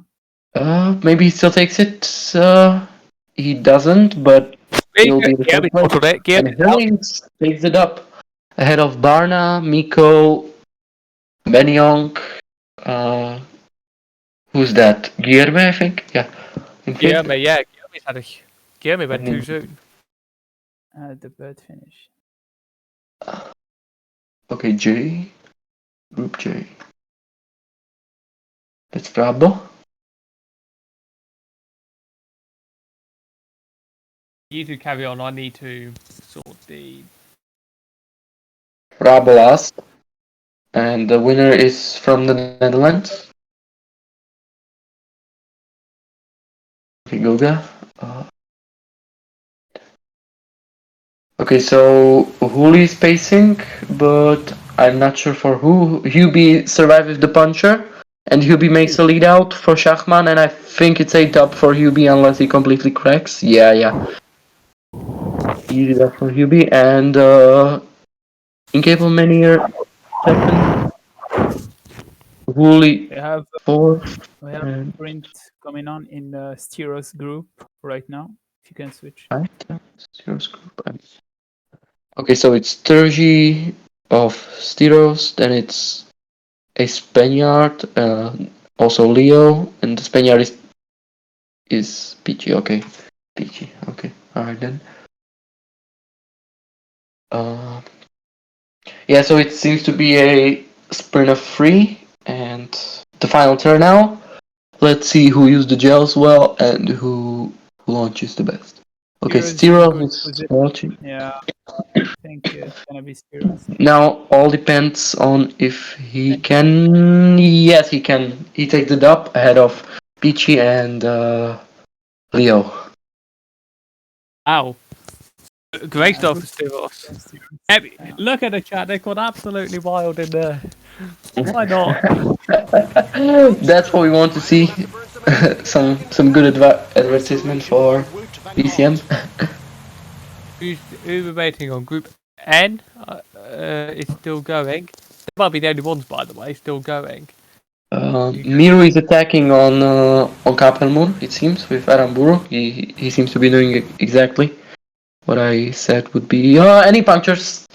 Maybe he still takes it. He doesn't, but he'll be the first place. And Hillings takes it up ahead of Barna, Miko, Benyoung. Who's that? Guilherme, I think. Yeah. Guilherme went too soon. The bird finish. Okay, J. Group J. That's Brabo. You two carry on. I need to sort the. Brabo last. And the winner is from the Netherlands. Okay, Goga. Okay, so Huli is pacing, but I'm not sure for who. Hubie survives the puncher, and Hubie makes a lead out for Schachman, and I think it's 8 up for Hubie unless he completely cracks. Yeah. Easy up for Hubie, and Incapable Manier, second. Huli, We have 4th. we have a sprint coming on in Stiros group right now. If you can switch. Stiros group. Okay, so it's Terji of Stiros, then it's a Spaniard, also Leo, and the Spaniard is PG. Okay, PG. Okay, all right then. Yeah, so it seems to be a sprint of 3, and the final turn now. Let's see who used the gels well and who launches the best. Okay, Stiros is launching. Yeah, I think it's gonna be Stiros. Now all depends on if he can. Yes, he can. He takes it up ahead of Peachy and Leo. Ow. Great stuff for Stiros. Look at the chat. They've gone absolutely wild in there. Why not? That's what we want to see. some good advertisement for PCM. Who we're waiting on? Group N is still going. They might be the only ones, by the way, still going. Miru is attacking on Kapelmur, it seems, with Aramburu. He seems to be doing exactly what I said would be. Any punctures?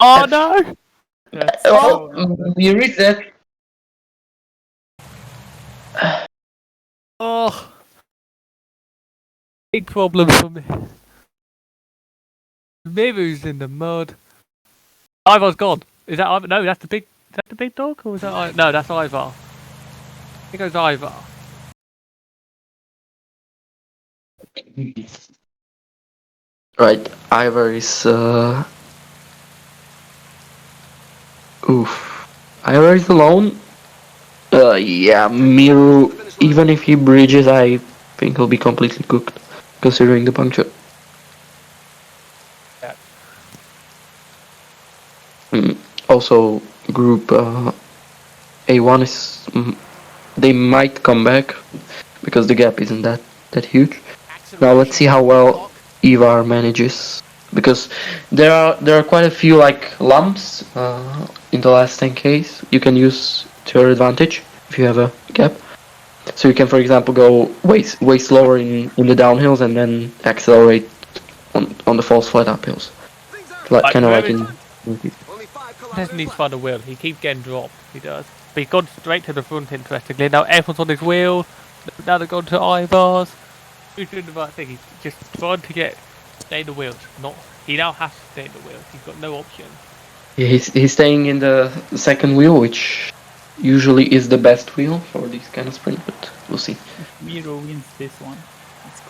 Oh no! Miru is dead. Oh, big problem for me. Miru's in the mud. Ivar's gone. Is that Ivar? No, that's the big. Is that the big dog, or is that Ivar? No, that's Ivar. Here goes Ivar. Right, Ivar is. Ivar is alone. Yeah, Miru. Even if he bridges, I think he'll be completely cooked, considering the puncture. Yeah. Also, group A1 is. They might come back because the gap isn't that huge. Now let's see how well Ivar manages, because there are quite a few like lumps in the last 10Ks you can use to your advantage if you have a gap. So you can, for example, go way slower in the downhills and then accelerate on the false flat uphills. Kind of like in. Doesn't need to find a wheel. He keeps getting dropped. He does. But he's gone straight to the front, interestingly. Now everyone's on his wheel. Now they've gone to I-bars. He's doing the right thing. He's just trying to stay in the wheels. He now has to stay in the wheels. He's got no option. Yeah, he's staying in the second wheel, which usually is the best wheel for these kind of sprint, but we'll see. Miro wins this one. It's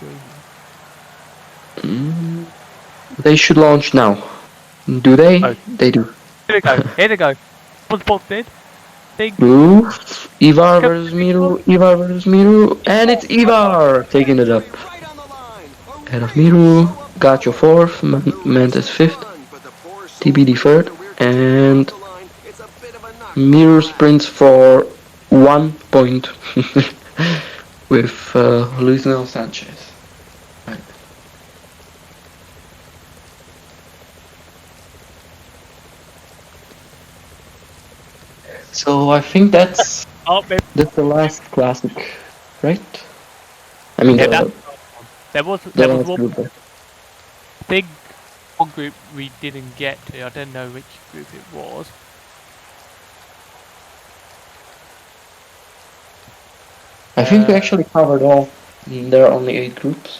crazy. They should launch now. Do they? Oh. They do. Here they go. Here they go. What's Bob did? Big. Ooh, Ivar versus Miru, and it's Ivar taking it up. Ahead of Miru, Gacho fourth, Mantis fifth, TBD third, and Miru sprints for 1 point with Luis Mel Sanchez. Right. So I think that's the last classic, right? I mean, Yeah, there was one group. big one group we didn't get to. I don't know which group it was. I think we actually covered all. There are only 8 groups.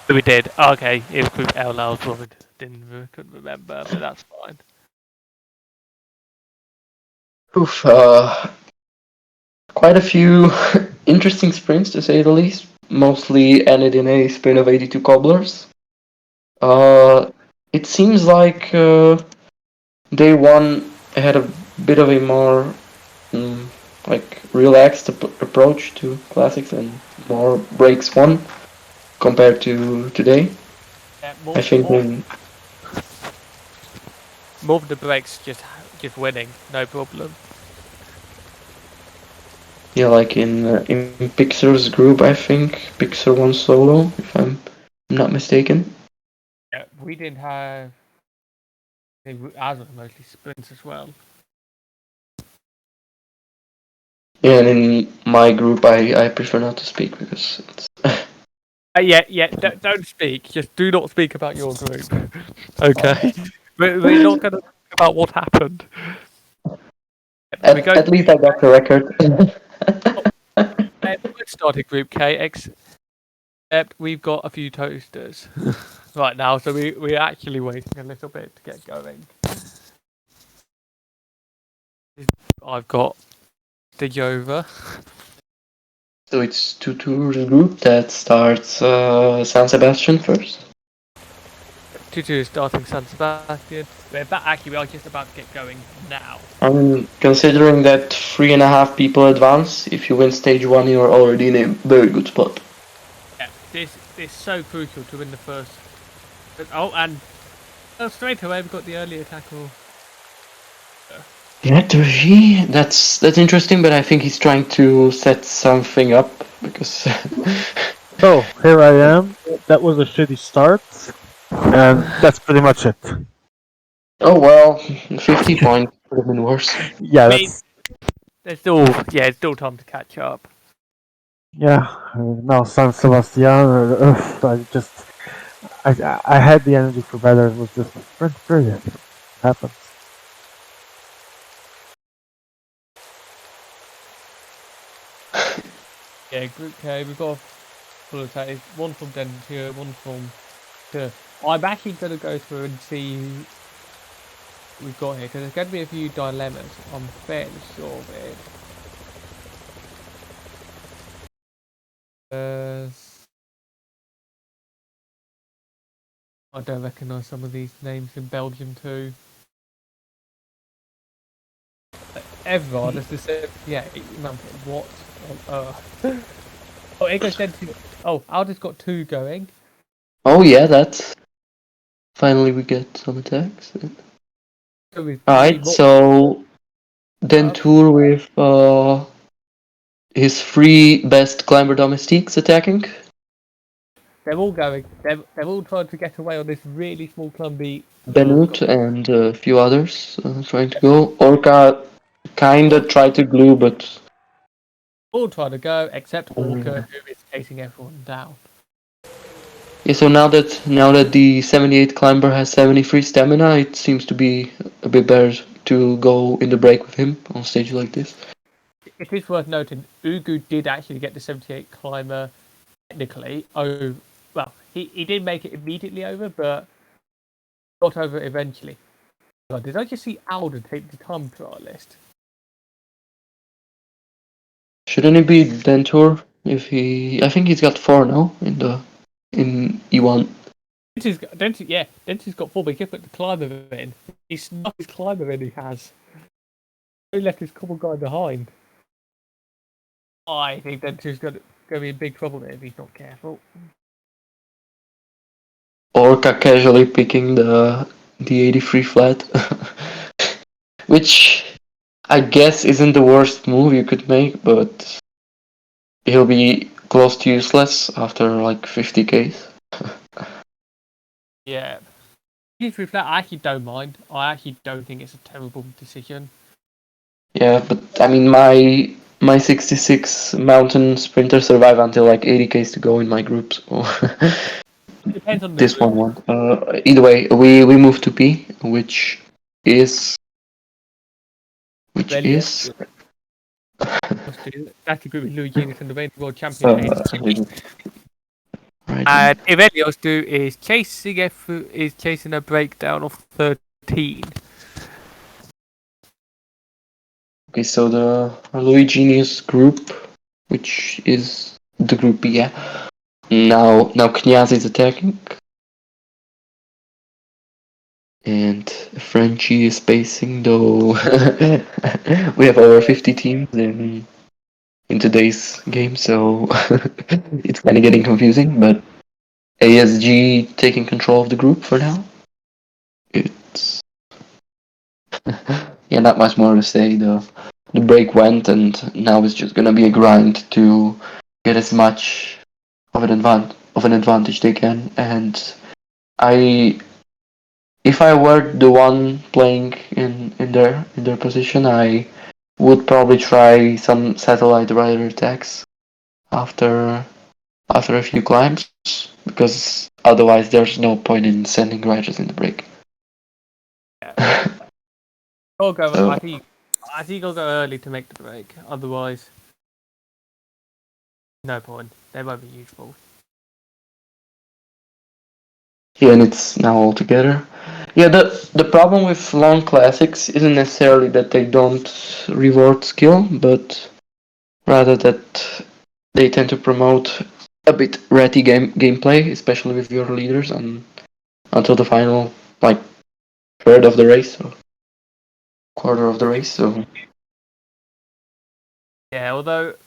We did. Okay, it was group L. I was worried. Couldn't remember, but that's fine. Oof, quite a few interesting sprints to say the least. Mostly ended in a sprint of 82 cobblers. It seems like day one had a bit of a more relaxed approach to classics and more breaks won compared to today. Yeah, I think more of the breaks just winning, no problem. Yeah, like in Pixar's group, I think Pixar won solo, if I'm not mistaken. Yeah, we didn't have. Ours were mostly sprints as well. Yeah, and in my group, I prefer not to speak because it's. Yeah. Don't speak. Just do not speak about your group. Okay. We're not going to talk about what happened. At least I got the record. Let's start a group K. Except we've got a few toasters right now, so we're actually waiting a little bit to get going. I've got the Jova. So it's 2 tours group that starts San Sebastian first. 2-2 starting San Sebastian. We are just about to get going now. Considering that 3.5 people advance, if you win stage 1, you're already in a very good spot. Yeah, this is so crucial to win the first. And straight away we've got the early tackle. Yeah, Turgi, that's interesting, but I think he's trying to set something up because. So here I am. That was a shitty start, and that's pretty much it. Oh well, 50 points could have been worse. Yeah, that's There's still time to catch up. yeah. Now San Sebastian. I had the energy for better. It was just a sprint period. It happens. Yeah, Group K, we've got full of tatties. One from Denver, one from. I'm actually going to go through and see who we've got here because there's going to be a few dilemmas. I'm fairly sure of it. I don't recognise some of these names in Belgium too. Everard is the 78. What on earth? Oh, Ego Sentinel. Oh, Alda's got 2 going. Oh yeah, that's. Finally we get some attacks. Alright, so Dentour with his 3 best climber domestiques attacking. They're all going. They're all trying to get away on this really small clumsy. Benut and a few others trying to go. Orca kinda tried to glue, but All trying to go except Orca, who is chasing everyone down. yeah. So now that the 78 climber has 73 stamina, it seems to be a bit better to go in the break with him on stage like this. It is worth noting, Ugu did actually get the 78 climber technically. Oh, well, he did make it immediately over, but got over it eventually. Oh, did I just see Alden take the time trial list? Shouldn't it be Dentur if he? I think he's got 4 now in E1. Denty's got 4, but he can put the climber in. He's not his climber in, he has. He left his common guy behind. I think Denty's going to be in big trouble there if he's not careful. Orca casually picking the 83 flat, which I guess isn't the worst move you could make, but he'll be close to useless after like 50 Ks. Yeah. I actually don't mind. I actually don't think it's a terrible decision. Yeah, but I mean my 66 mountain sprinter survived until like 80 Ks to go in my group, so Depends on the this one group. won't. Either way, we move to P, which is Velios. That's the group with Louis Genius and the main world champion. Right. And Evelios do is chasing a breakdown of 13. Okay, so the Louis Genius group, which is the group B, yeah. Now Knyaz is attacking. And Frenchie is spacing, though we have over 50 teams in today's game, so it's kind of getting confusing, but ASG taking control of the group for now. It's yeah, not much more to say. The break went, and now it's just gonna be a grind to get as much of an advantage they can. And if I were the one playing in their position, I would probably try some satellite rider attacks after a few climbs, because otherwise there's no point in sending riders in the break. I'll go. So, I think I'll go early to make the break. Otherwise, no point. They won't be useful. yeah, and it's now all together. Yeah, the problem with long classics isn't necessarily that they don't reward skill, but rather that they tend to promote a bit ratty gameplay, especially with your leaders, and until the final like third of the race or quarter of the race. So Yeah, although to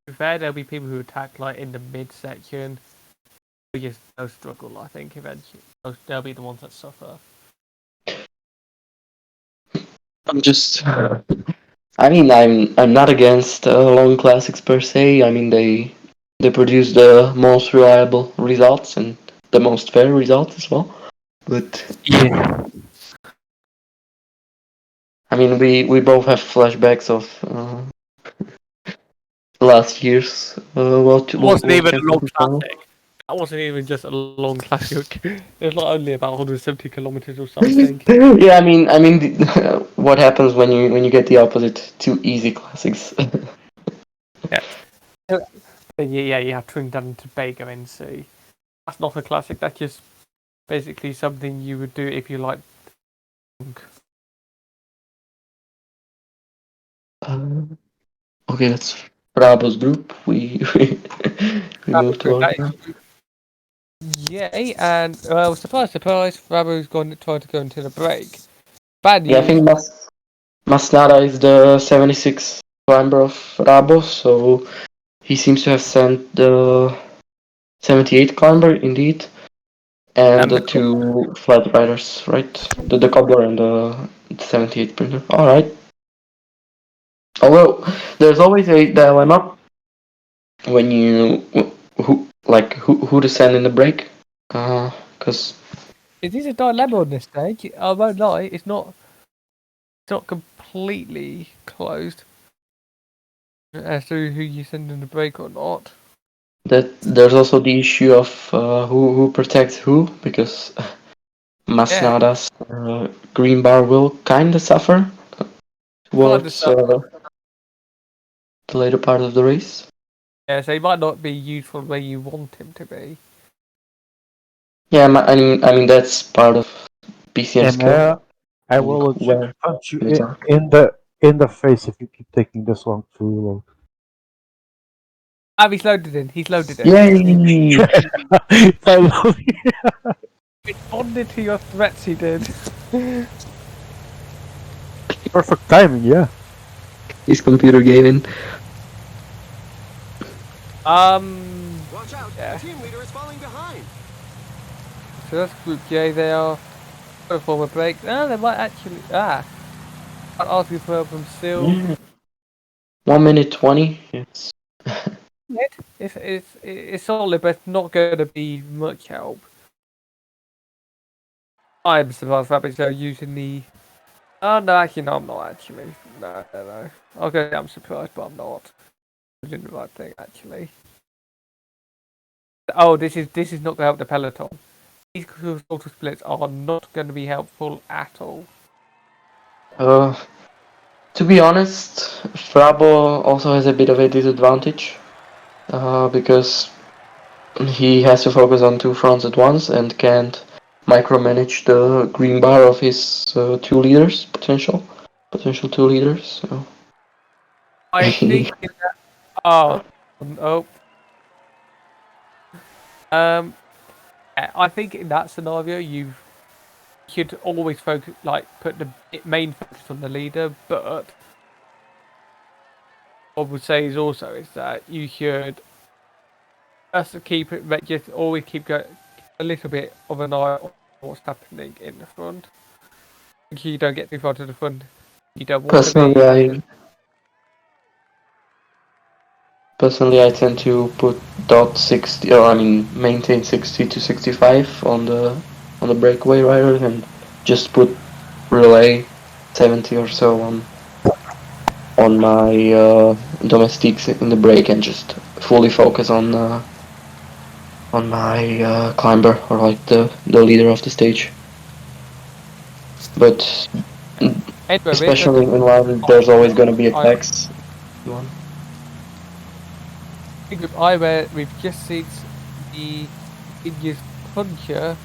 be fair, there'll be people who attack like in the mid section. They'll struggle. I think eventually they'll be the ones that suffer. I'm just. I mean, I'm not against long classics per se. I mean, they produce the most reliable results and the most fair results as well. But Yeah. I mean, we both have flashbacks of last year's It wasn't World even a long Championship final. classic. That wasn't even just a long classic. It was like only about 170 kilometers or something. Yeah, what happens when you get the opposite, two easy classics? Yeah. Yeah, you have Trinidad and Tobago NC. That's not a classic. That's just basically something you would do if you like. Okay, that's Brabo's group. We move to our group. Yay, and surprise, surprise, Rabo's going to try to go into the break. Bad Yeah, I news. think Masnada is the 76 climber of Rabo, so he seems to have sent the 78 climber indeed, and the two flat riders, right? The cobbler and the 78 printer. All right. Although there's always a dilemma when you who to send in the break, because It is a dilemma on this stage. I won't lie. It's not not completely closed as to who you send in the break or not. That there's also the issue of who protects who, because Masnada's green bar will kind of suffer towards the later part of the race. Yeah, so he might not be useful the way you want him to be. Yeah, I mean that's part of PCM skill. I will legit Where punch you you talk. in the face if you keep taking this long to reload. Ah, he's loaded in. He's loaded in. Yay! Finally. Responded to your threats, he did. Perfect timing, yeah. His computer gave in. Watch out! Yeah. The team leader is falling behind. So that's Group J. They are going to form a break. Oh, they might actually. I'll ask you for them still. Yeah. 1 minute 20. Yes. It's solid, but it's not going to be much help. I'm surprised that they're using the. Oh no, actually no, I'm not actually. No. Okay, I'm surprised, but I'm not. I'm doing the right thing actually. Oh, this is not going to help the peloton. These auto splits are not going to be helpful at all. To be honest, Frabo also has a bit of a disadvantage because he has to focus on two fronts at once and can't micromanage the green bar of his two leaders, potential two leaders. So. I think. I think in that scenario, you should always focus, put the main focus on the leader. But what I would say is that you should just keep it, just always keep going a little bit of an eye on what's happening in the front. You don't get too far to the front. You don't want to be. Personally, I tend to put dot 60, or I mean maintain 60 to 65 on the breakaway rider, and just put relay 70 or so on my domestiques in the break, and just fully focus on my climber, or like the leader of the stage. But Anyway, especially in line, there's always going to be attacks. Group I, where we've just seen the India's punctured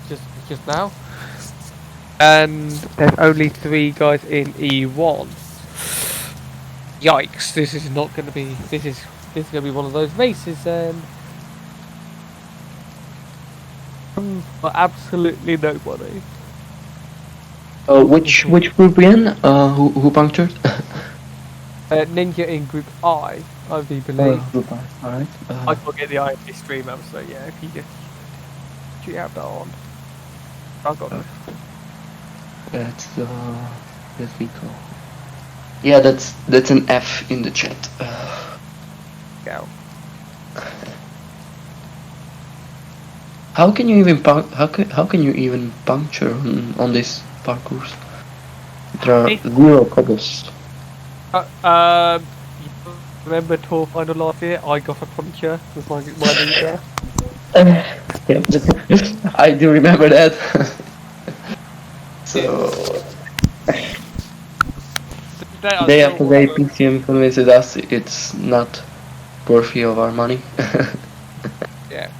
just now, and there's only 3 guys in E1. Yikes! This is not going to be. This is going to be one of those races, then. For absolutely nobody. Which group again? Who punctured? Ninja in Group I believe. Group I. Alright. I can't get the IMD stream up, so yeah, if you just you have that on. I've got it. That's let me go. Yeah, that's an F in the chat. Go. How can you even how can you even puncture on this parcours? There are 0 cobbles. Remember Tour Final last year? I got a puncture with my leader. Yeah, I do remember that. So day after day, PCM convinces us it's not worthy of our money. Yeah.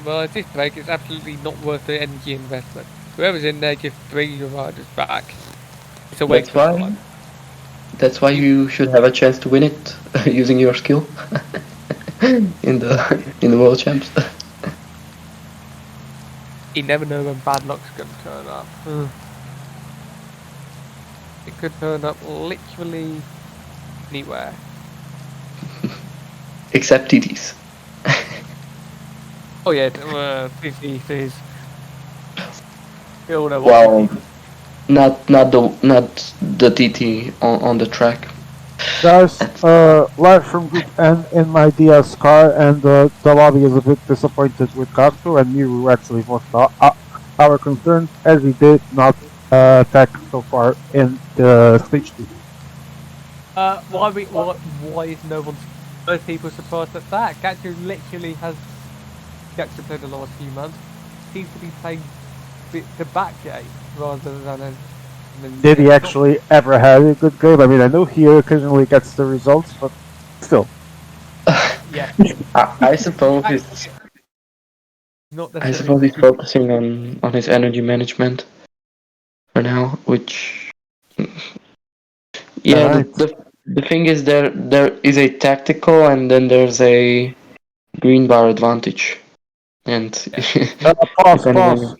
Well, this break is absolutely not worth the energy investment. Whoever's in there, just bring your riders back. It's a waste of time. That's why you should have a chance to win it using your skill in the World Champs. You never know when bad luck's going to turn up. It could turn up literally anywhere. Except TTs. Oh yeah, TTs. You all know what Well, not the TT on the track. Guys, live from Group N in my DS car, and the lobby is a bit disappointed with Katsu and Miru actually our concerns as we did not attack so far in the stage 2. Why is no one? Most people surprised at that. Gatsu literally has Gatsu played the last few months. Seems to be playing the back game rather than. Did he actually ever have a good game? I mean, I know he occasionally gets the results, but still. Yeah. I suppose it's. Not I necessarily. suppose he's focusing on his energy management for now, which. Yeah, Alright. the thing is there is a tactical and then there's a green bar advantage, and Pause, depending pause.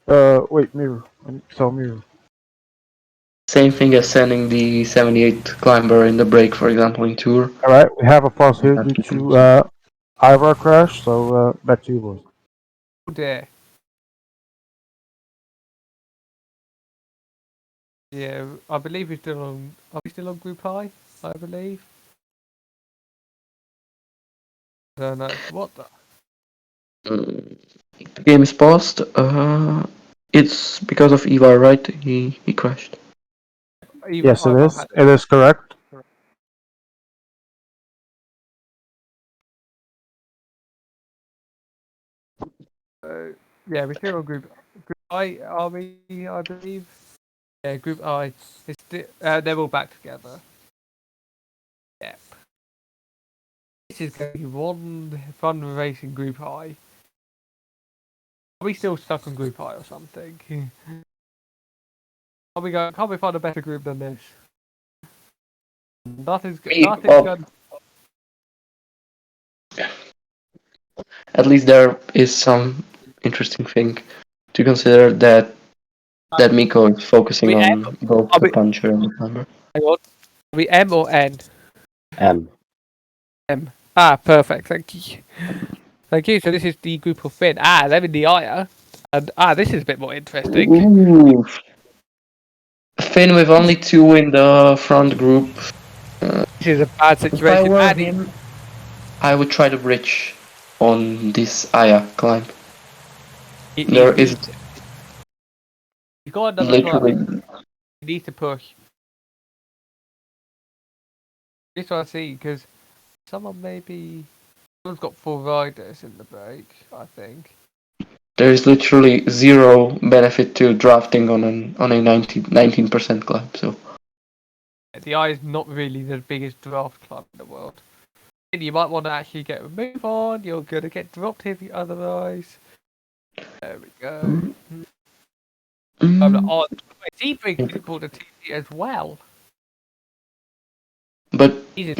on Wait, mirror. So mirror. same thing as sending the 78 climber in the break, for example, in tour. Alright, we have a pause here due to Ivar crash, so back to you boys. Oh dear. Yeah, I believe we're still on. Are we still on Group High? I believe. I don't know. What the? The game is paused. It's because of Ivar, right? He crashed. Even Yes, it Ivar is. had. It is correct. Yeah, we're still on Group I. Are we? I believe. Yeah, Group I. It's they're all back together. Yep. This is going to be one fun race in Group I. Are we still stuck on Group I or something? Can't we go? Can't we find a better group than this? Nothing's good. At least there is some interesting thing to consider that Miko is focusing We M. on both Are the we, puncher and the climber. hang on. Are we M or N? M. M. Ah, perfect. Thank you. Thank you. So this is the group of Finn. Ah, them in the Aya. And this is a bit more interesting. Ooh, Finn with only two in the front group. This is a bad If I situation. were And him, I would try to bridge on this Aya climb. There is you got another literally climb. You need to push. This what I see because someone's got 4 riders in the break. I think. there is literally zero benefit to drafting on a 19% climb. So The Eye is not really the biggest draft club in the world. And you might want to actually get a move on. You're gonna get dropped if you otherwise. There we go. mm, Oh, is he bringing people to TC as well? but He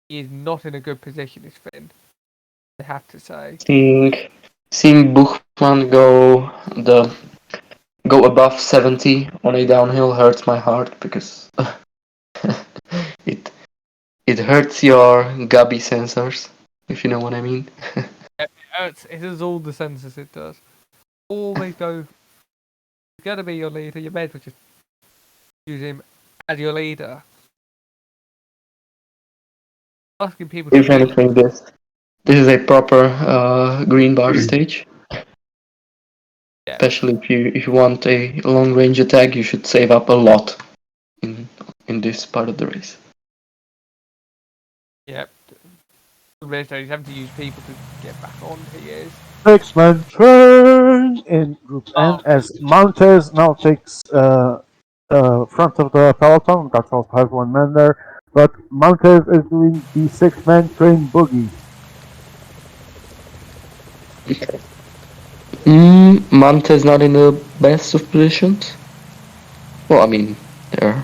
is not in a good position, this Finn. I have to say. seeing Buchmann go above 70 on a downhill hurts my heart because it it hurts your Gabi sensors, if you know what I mean. It is all the senses it does. Always go. It's gonna be your leader. You may as well just use him as your leader. Asking people to If lead. anything, this is a proper green bar stage. Yeah. Especially if you want a long range attack, you should save up a lot in this part of the race. Yep. He's having to use people to get back on. He is. 6-man train in Group N Oh. as Montes now takes front of the peloton. Got also has 1 man there, but Montes is doing the 6-man train boogie. Mante's not in the best of positions. Well, I mean, there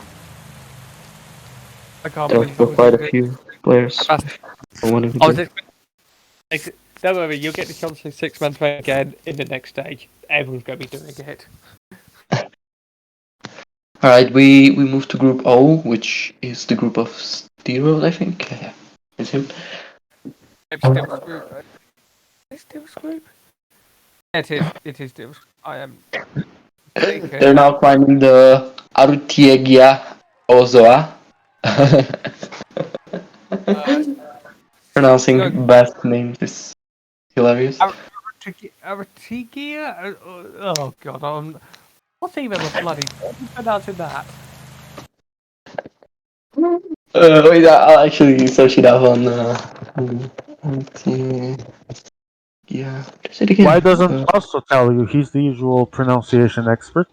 I can't are believe still quite a few players wanting to I was do. Don't worry, you'll get the chance to 6-man train again in the next stage. Everyone's going to be doing it. All right, we move to Group O, which is the group of Steros, I think. Yeah, it's him. It's still screwed, right? It's still screwed. It is. It is still. I am. They're now climbing the Arutiegia Ozoa. Pronouncing best names is hilarious. Aratigia? Oh god, what's even a bloody pronouncing that? Wait, I'll actually search it up on. Yeah, just it again. Why doesn't also tell you? He's the usual pronunciation expert.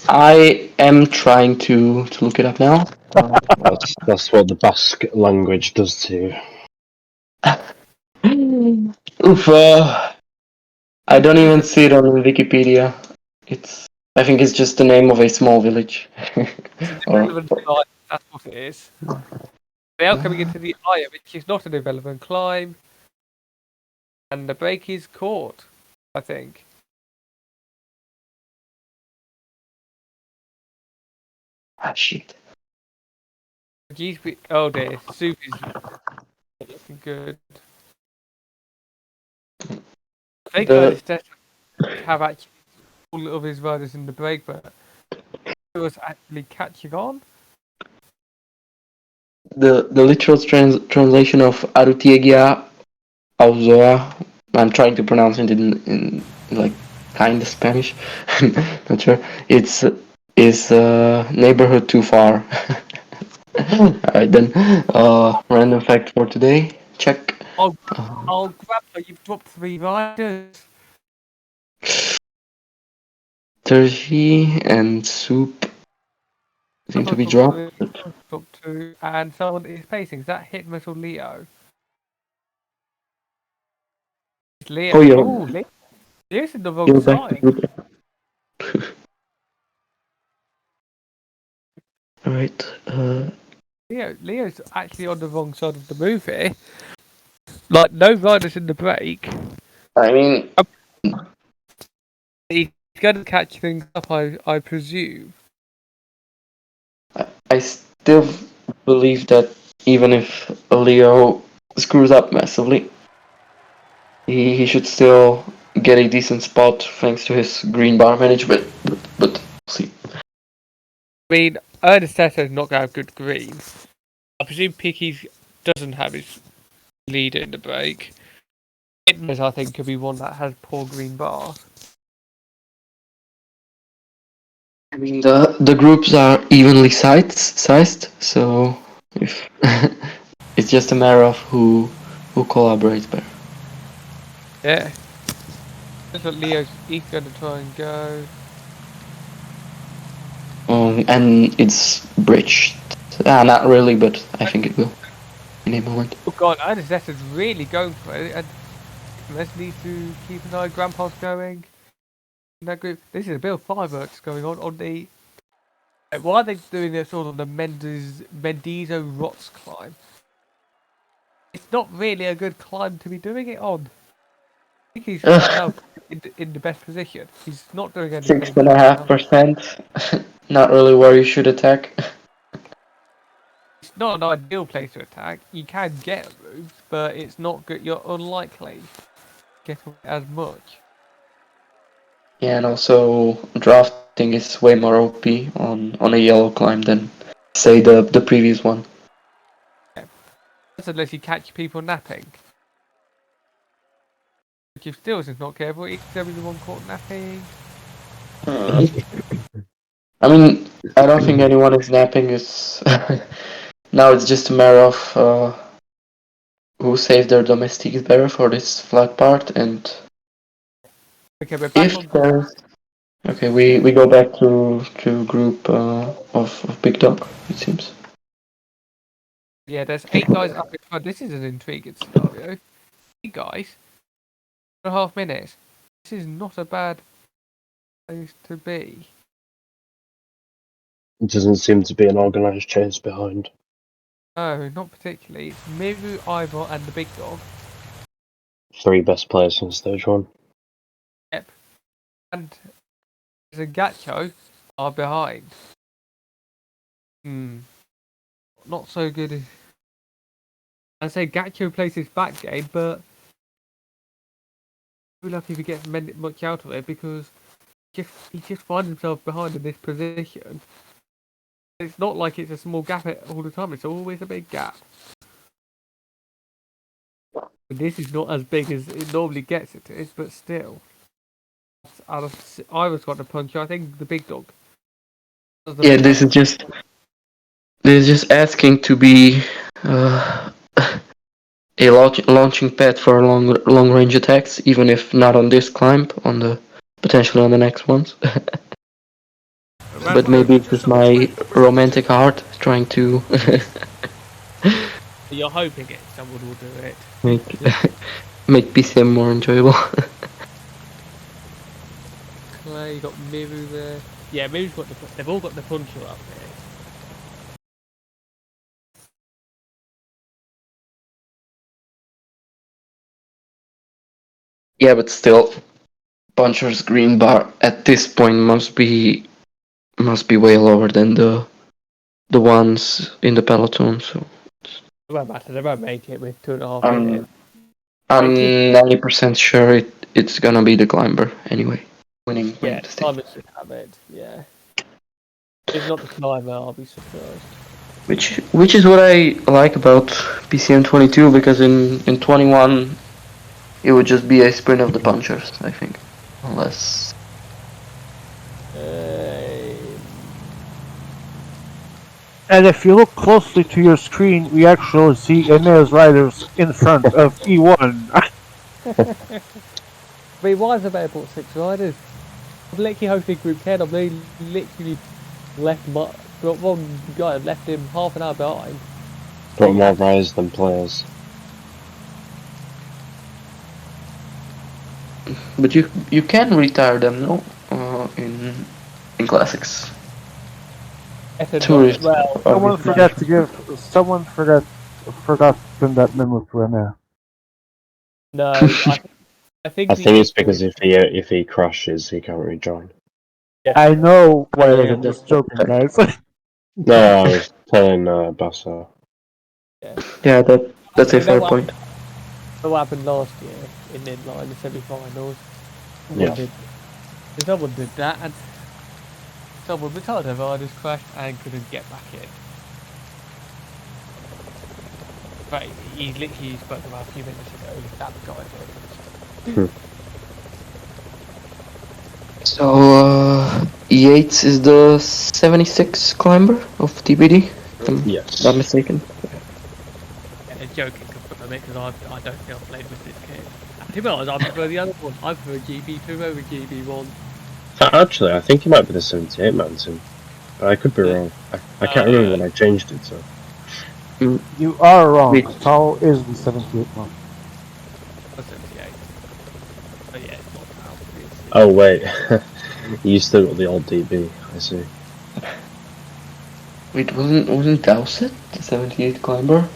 I am trying to look it up now. That's what the Basque language does to you. Oof, I don't even see it on Wikipedia. I think it's just the name of a small village. Irrelevant climb, that's what it is. They are coming into the eye, which is not an irrelevant climb. And the break is caught, I think. Ah, shit. Oh dear, Soup is looking good. I think Ernest have actually all of his riders in the break, but it was actually catching on. The literal translation of Arutiegia Auzoa, I'm trying to pronounce it in like kind of Spanish. Not sure. Is neighborhood too far. Alright then. Random fact for today. Check. Oh, Grandpa, you've dropped 3 riders. Terji and Soup seem to be dropped. Dropped 2, and someone is pacing. Is that Hit Metal Leo? It's Leo. Oh, Oh, Leo's in the wrong you're back to side. group. Alright. Leo's actually on the wrong side of the movie. Like, no riders in the break. I mean, He's going to catch things up, I presume. I still believe that even if Leo screws up massively, he should still get a decent spot thanks to his green bar management. But we'll see. I mean, Ernest is not going to have good green. I presume Picky's doesn't have his leader in the break. Hitmers, I think, could be one that has poor green bars. I mean, the groups are evenly sized, so if it's just a matter of who collaborates better. Yeah. That's what he's going to try and go. And it's bridged. Not really, but I think it will in a moment. Oh god, Ernest is really going for it. And let's need to keep an eye on Grandpa's going. In that group. This is a bit of fireworks going on the. Why are they doing this sort of the Mendizo Rots climb? It's not really a good climb to be doing it on. I think he's right now in the best position. He's not doing anything. 6.5%. Not really where you should attack. It's not an ideal place to attack. You can get moves, but it's not good. You're unlikely to get away as much. Yeah, and also drafting is way more OP on a yellow climb than say the previous one. That's unless you catch people napping. Which if Stills is not careful, he's going to be the one caught napping. I mean, I don't think anyone is napping. Is now it's just a matter of who saved their domestics better for this flat part, and Okay, we're back if on. there's okay, we go back to group of Big Dog. It seems. Yeah, there's 8 guys up in front. This is an intriguing scenario. 8 guys, 2.5 minutes. This is not a bad place to be. It doesn't seem to be an organised chase behind. No, not particularly. It's Miru, Ivor, and the big dog. 3 best players in stage 1. Yep. And Zagacho are behind. Not so good. I'd say Gacho plays his back game, but we're lucky if he gets much out of it because he just finds himself behind in this position. It's not like it's a small gap all the time, it's always a big gap. This is not as big as it normally gets it is, but still. I was got the puncher. I think the big dog. Yeah, this is just asking to be a launching pad for long range attacks, even if not on this climb, on the potentially on the next ones. But maybe it's just my romantic heart trying to You're hoping someone will do it. make make PCM more enjoyable. Clay, you got Miru there. Yeah, Miru's got they've all got the puncher up there. Yeah, but still, Puncher's green bar at this point must be way lower than the ones in the peloton. So It won't matter. They won't make it with 2.5 minutes. I'm 90% sure it's gonna be the climber anyway. Winning Yeah, the stage. climber should have it. Yeah. If not the climber, I'll be surprised. Which is what I like about PCM 22, because in 21 it would just be a sprint of the punchers, I think, unless. And if you look closely to your screen, we actually see Enea's riders in front of E1. I mean, why is there bought 6 riders? I'm literally hosting Group 10. I've literally left one guy. I've left him half an hour behind. Got more riders than players. But you can retire them, no? In classics. Tourist. Well, Someone forgot to send that memo to Enea. no, I think it's because if he crashes, he can't rejoin. I know why Yeah, I'm just joking, guys. No, I was telling Bassa. Yeah, that's a fair point. What happened last year in inline, the semi-finals? Yeah. Someone did that, and someone retired their riders, crashed, and couldn't get back in. But he literally spoke about a few minutes ago. That guy did. So Yates is the 76 climber of TBD, if I'm Yes. not mistaken. Yeah, joking from it because I don't think I've played with this kid. To be honest, I prefer the other one. I prefer GB2 over GB1. Actually, I think it might be the 78 mountain. But I could be wrong. I can't remember when I changed it, so. You are wrong. Tau is the 78 one. Or 78. But yeah, it's not Tau, obviously. Oh, wait. You still got the old DB, I see. Wait, wasn't Dowsett the 78 climber?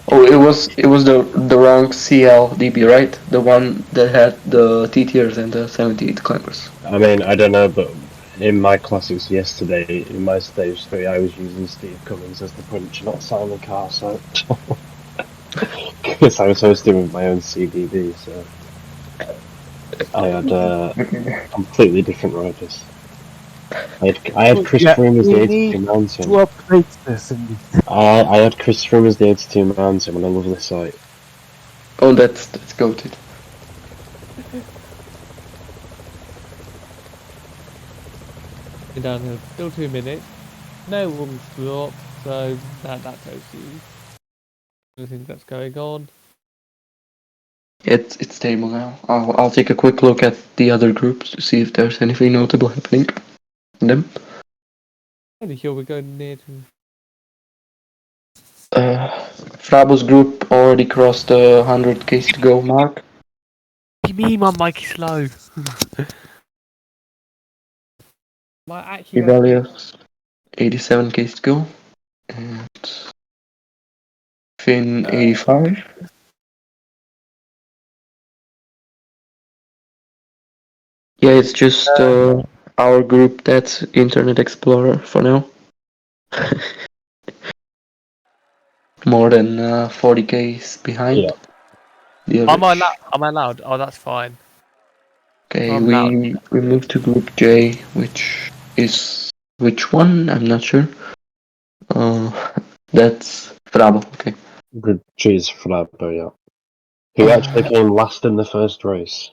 Oh, it was the wrong CL DB, right? The one that had the T tiers and the 78 climbers. I mean, I don't know, but in my classics yesterday, in my stage 3, I was using Steve Cummins as the punch, not Simon Carso. Because I was hosting with my own CDB, so I had completely different riders. I had Chris Froome as the 82 mountain. To update this indeed. I had Chris Froome as the 82 mountain on a lovely site. Oh, that's goated. Downhill, still 2 minutes. No one's dropped, so that's OC. Everything that's going on. It's stable now. I'll take a quick look at the other groups to see if there's anything notable happening in them. Pretty sure we're going near to. Frabo's group already crossed the 100 Ks to go mark. What do you mean my mic is slow? Ivalios, 87 Ks to go. And Finn, 85. Yeah, it's just our group that's Internet Explorer for now. More than 40 Ks behind. Yeah. Am I allowed? Oh, that's fine. Okay, we move to group J, which is which one? I'm not sure. That's Frabo. Okay. Good cheese Flapper, yeah. He actually came last in the first race.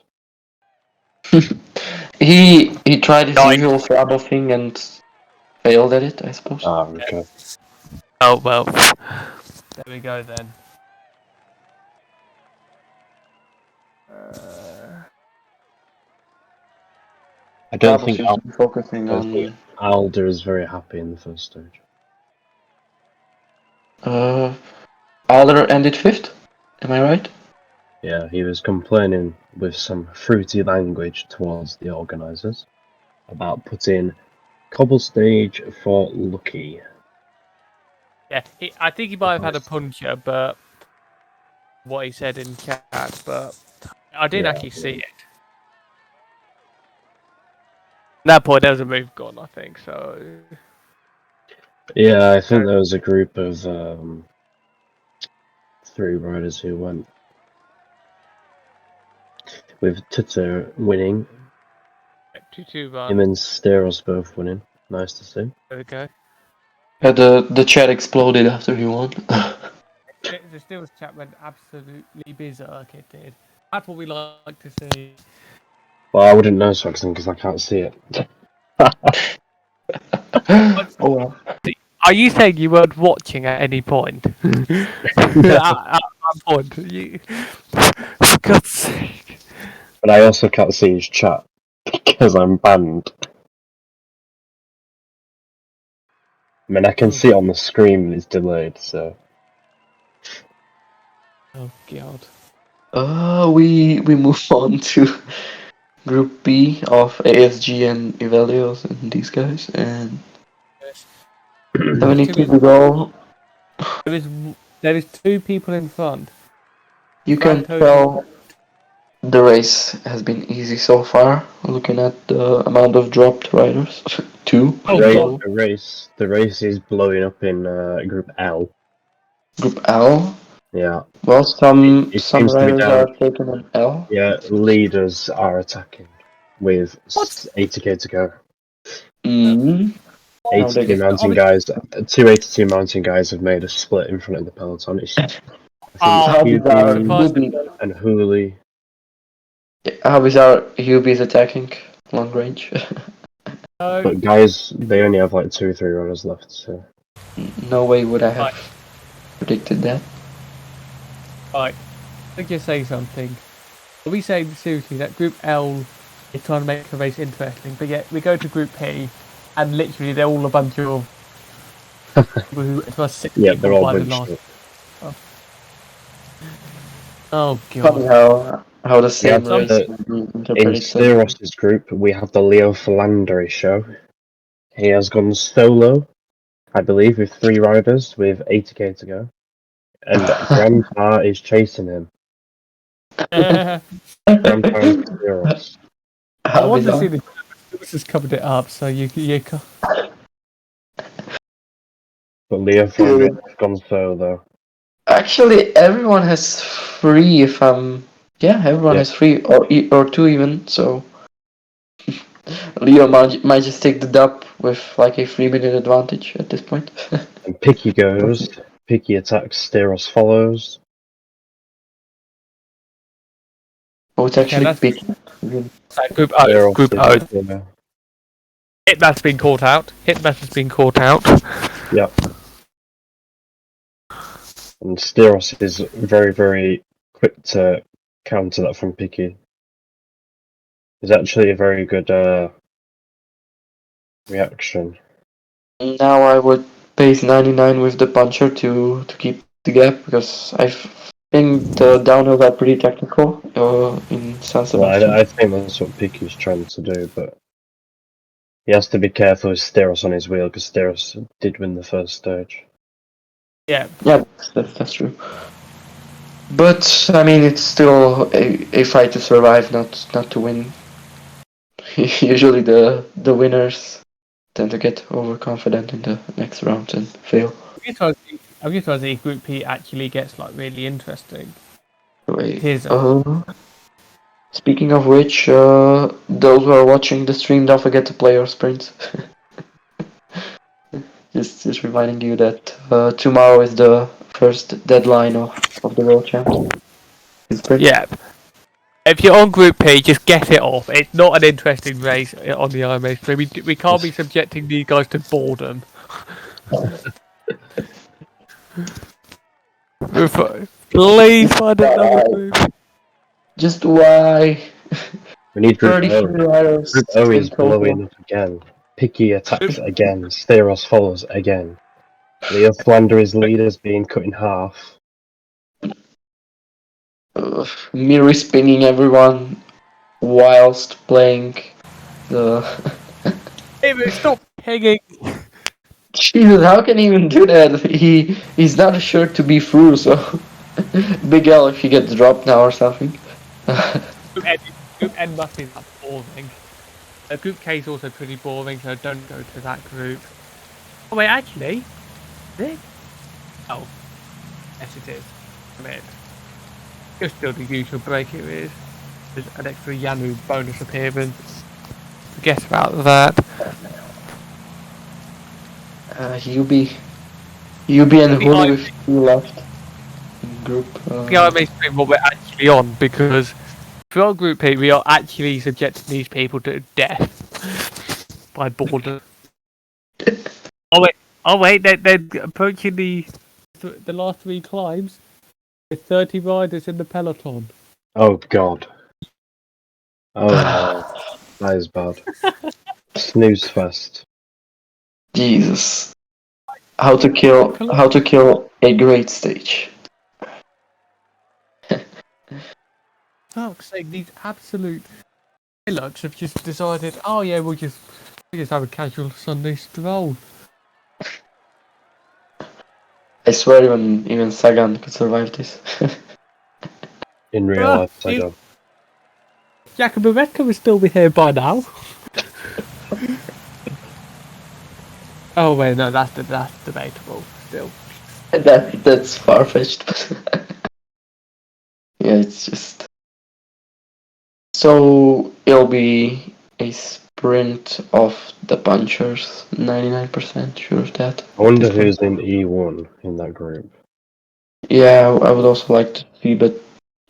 He tried his usual Frabo thing and failed at it, I suppose. Ah, okay. Oh well. There we go then. I don't Frabo think seems to be focusing on. Alder is very happy in the first stage. Alder ended 5th. Am I right? Yeah, he was complaining with some fruity language towards the organisers about putting cobble stage for Lucky. Yeah, I think he might have had a puncher, but what he said in chat, but I didn't actually see it. At that point, there was a move gone, I think. So Yeah, I think there was a group of 3 riders who went with Tutu winning, 2-2-1. him and Steros both winning. Nice to see. There we go. Yeah, the chat exploded after he won. The Steelers chat went absolutely berserk. It did. That's what we like to see. Well, I wouldn't know, Swaxton, because I can't see it. Oh well. Are you saying you weren't watching at any point? at that point, for God's sake. But I also can't see his chat because I'm banned. I mean, I can see it on the screen, but it's delayed, so. Oh God. We move on to Group B of ASG and Evelios and these guys, and 72 to go. There is 2 people in front. You can Grand total. tell the race has been easy so far. Looking at the amount of dropped riders, 2. Oh, God. The race is blowing up in Group L. Group L. Yeah. Well, some It seems to be riders down. are taking an L. Yeah, leaders are attacking with What? 80k to go. Mm. 82 mountain guys, 282 mountain guys have made a split in front of the peloton. I think How it's bizarre. Hubie and Hooley. How bizarre Hubie's attacking long range. But guys, they only have like 2 or 3 runners left, so. No way would I have predicted that. Right. Let me just say something. Are we saying seriously that Group L is trying to make the race interesting, but yet we go to Group P and literally they're all a bunch of people who it was 6 Yeah, people they're all by the bunched last. up. Oh Funny God. how the same Yeah, race can be in interpreted so differently. Steros' group, we have the Leo Philanderi show. He has gone solo, I believe, with 3 riders with 80k to go. And Grandpa is chasing him. Grandpa and Steros. I How want to bizarre. see the Lewis has covered it up, so you But Leo Philanderi has gone solo. Actually, everyone has 3. If I'm, yeah, everyone has 3 or 2 even. So Leo might just take the dub with like a 3-minute advantage at this point. And Picky goes. Picky attacks, Steros follows. Oh, it's actually that's big. Group O. Steros Group O. is, Hitman's been caught out. Hitman has been caught out. Yep. And Steros is very, very quick to counter that from Picky. It's actually a very good reaction. Now I would pace 99 with the puncher to keep the gap because I think the downhills are pretty technical in San Sebastian. Well, I think that's what Picky's trying to do, but he has to be careful with Steros on his wheel because Steros did win the first stage. Yeah. Yeah, that's true. But I mean, it's still a fight to survive, not to win. Usually the winners tend to get overconfident in the next round and fail. I'm just trying to see if Group P actually gets like really interesting. Wait, Here's speaking of which, those who are watching the stream, don't forget to play your sprints. just reminding you that tomorrow is the first deadline of the World Champs. It's great. Yeah. If you're on Group P, just get it off. It's not an interesting race on the IMA. So we can't be subjecting these guys to boredom. Please find another group. Just why? We need Group 33 O. riders Group O in is blowing total. up again. Picky attacks again. Steros follows again. Leo Flanders leaders being cut in half. Miri spinning everyone whilst playing the. Hey, stop hanging. Jesus, how can he even do that? He's not sure to be through, so Big L if he gets dropped now or something. Group N must be that boring. Group K is also pretty boring, so don't go to that group. Oh wait, actually, is it? Oh, yes it is. Come in. Just still the usual break it is. There's an extra Yanu bonus appearance. Forget about that. UB and The Hulu with 2 left in group. I may explain what we're actually on, because if we're on Group P, we are actually subjecting these people to death by boredom. Oh wait, they're approaching the last 3 climbs with 30 riders in the peloton. Oh god. Oh no. That is bad. Snooze fest. Jesus. How to kill a great stage. Fuck's sake, these absolute pillocks have just decided, oh yeah, we'll just have a casual Sunday stroll. I swear even Sagan could survive this. In real life, I don't. Jacob would still be here by now. Oh wait, no, that's debatable still. That's far fetched. Yeah, it's just. So it'll be a sprint of the punchers. 99% sure of that. I wonder who's in E1 in that group. Yeah, I would also like to see, but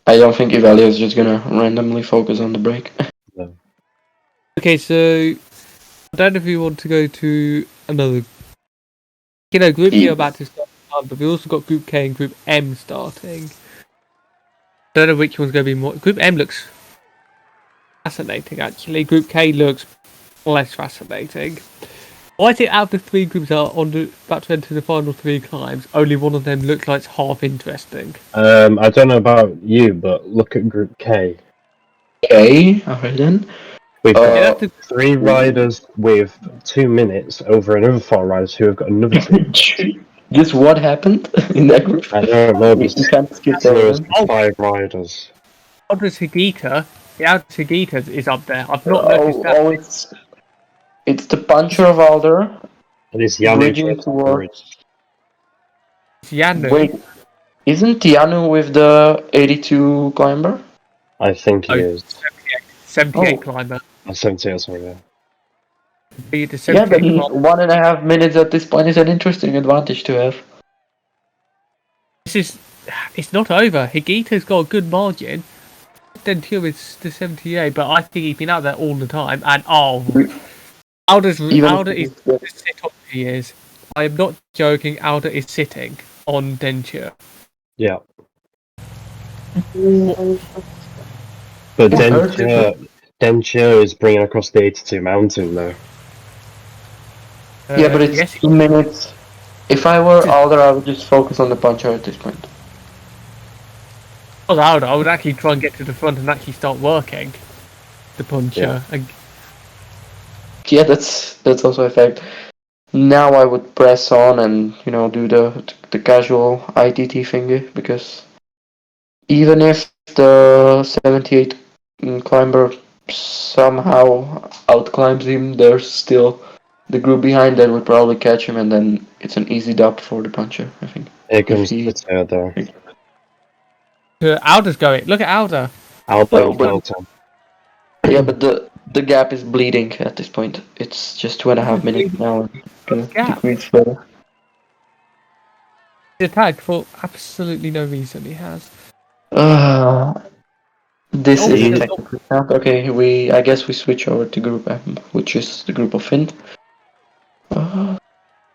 I don't think Evalia is just gonna randomly focus on the break. No. Okay, so I don't know if you want to go to another. You know, Group D are about to start, but we also got Group K and Group M starting. Don't know which one's going to be more. Group M looks fascinating, actually. Group K looks less fascinating. I think out of the 3 groups that are about to enter the final 3 climbs, only one of them looks like it's half interesting. I don't know about you, but look at Group K. Okay, alright then. We've Yeah, got 3 riders with 2 minutes over another 4 riders who have got another 2 minutes. Just what happened in that group? I don't know, We but can't skip there's that. 5 riders. Aldous Higita, the Aldous Higita is up there. I've not noticed that. It's the puncher of Alder And it's Yanu bridging towards. It's Yanu. Wait, isn't Yanu with the 82 climber? I think he Oh, is. 78 Oh. climber. 70 or something, yeah. The Yeah, 78 but climber. 1.5 minutes at this point is an interesting advantage to have. It's not over. Higita's got a good margin. Then two is the 78, but I think he's been out there all the time. And Alder is the sit on he is. I am not joking. Alder is sitting on Denture. Yeah. But Denture is bringing across the 82 mountain though. Yeah, but it's 2 minutes. If I were Alder, I would just focus on the puncher at this point. I was Alder, I would actually try and get to the front and actually start working the puncher. Yeah. Yeah, that's also a fact. Now I would press on and do the casual ITT thingy, because even if the 78 climber somehow outclimbs him, there's still the group behind that would probably catch him, and then it's an easy dub for the puncher, I think. Here comes the there. Alder's going. Look at Alder. Alton. Yeah, but the gap is bleeding at this point. It's just 2.5 minutes now. Decrease further. He's attacked for absolutely no reason. He has. This Oh, is a shit. technical count. Okay, I guess we switch over to Group M, which is the group of Finn.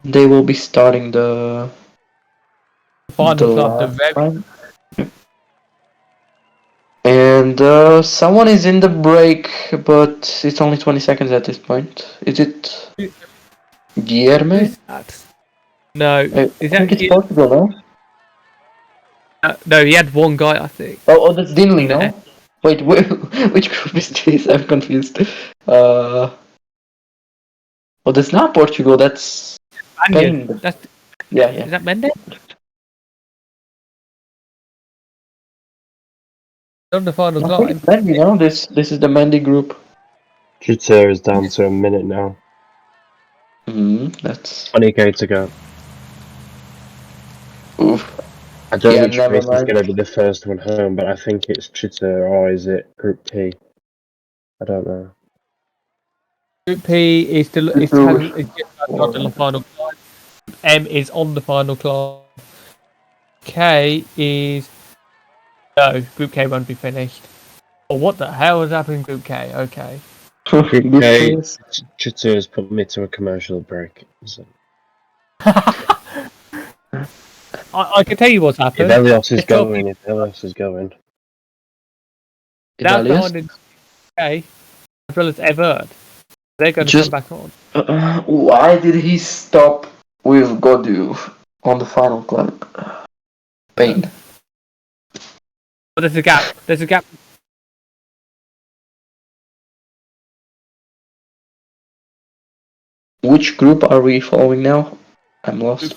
They will be starting the Final club, the last very time. And someone is in the break, but it's only 20 seconds at this point. Is it Guilherme? Who's that? No, I is think that it's Portugal, no? no? He had one guy, I think. Oh, that's Dinley, No. no? Wait, which group is this? I'm confused. Oh, that's not Portugal. That's Spaniard. Spain. That's Yeah. is that Mendes? On the final I think climb. it's Mendy, no? This is the Mendy group. Twitter is down to a minute now. That's 20k to go. oof. I don't Yeah, know which never race is mind. going to be the first one home, but I think it's Twitter or is it Group P? I don't know. Group P is still is Group- just on the final climb. M is on the final climb. K is no. Group K won't be finished. Oh, what the hell is happening in Group K? Okay. Group Group K, phase. Twitter has put me to a commercial break. So I can tell you what's if happened. Elios is It's 12 going, if Elios is going, That's Idalius? behind in K as well as Everett. They're going to Just come back on. why did he stop with Godu on the final club? Pain. But there's a gap. There's a gap. Which group are we following now? I'm lost.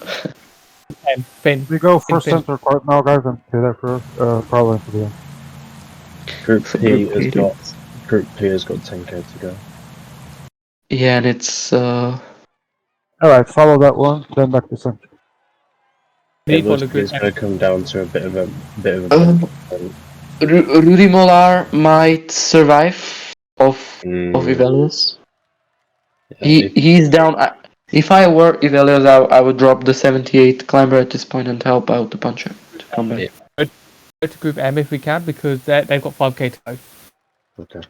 Finn. We go for Finn. center court now, guys, and stay there for probably to the end. Group So P Group has P. got 10k to go. Yeah, and it's All right, follow that one, then back to center. It Need looks follow like Group it's going to come down to a bit of a Um, Rudy Molar might survive of Ivelios. He's down. If I were Ivelios, I would drop the 78 climber at this point and help out the puncher to come back. Go to Group M if we can because they've got 5k to go. Okay.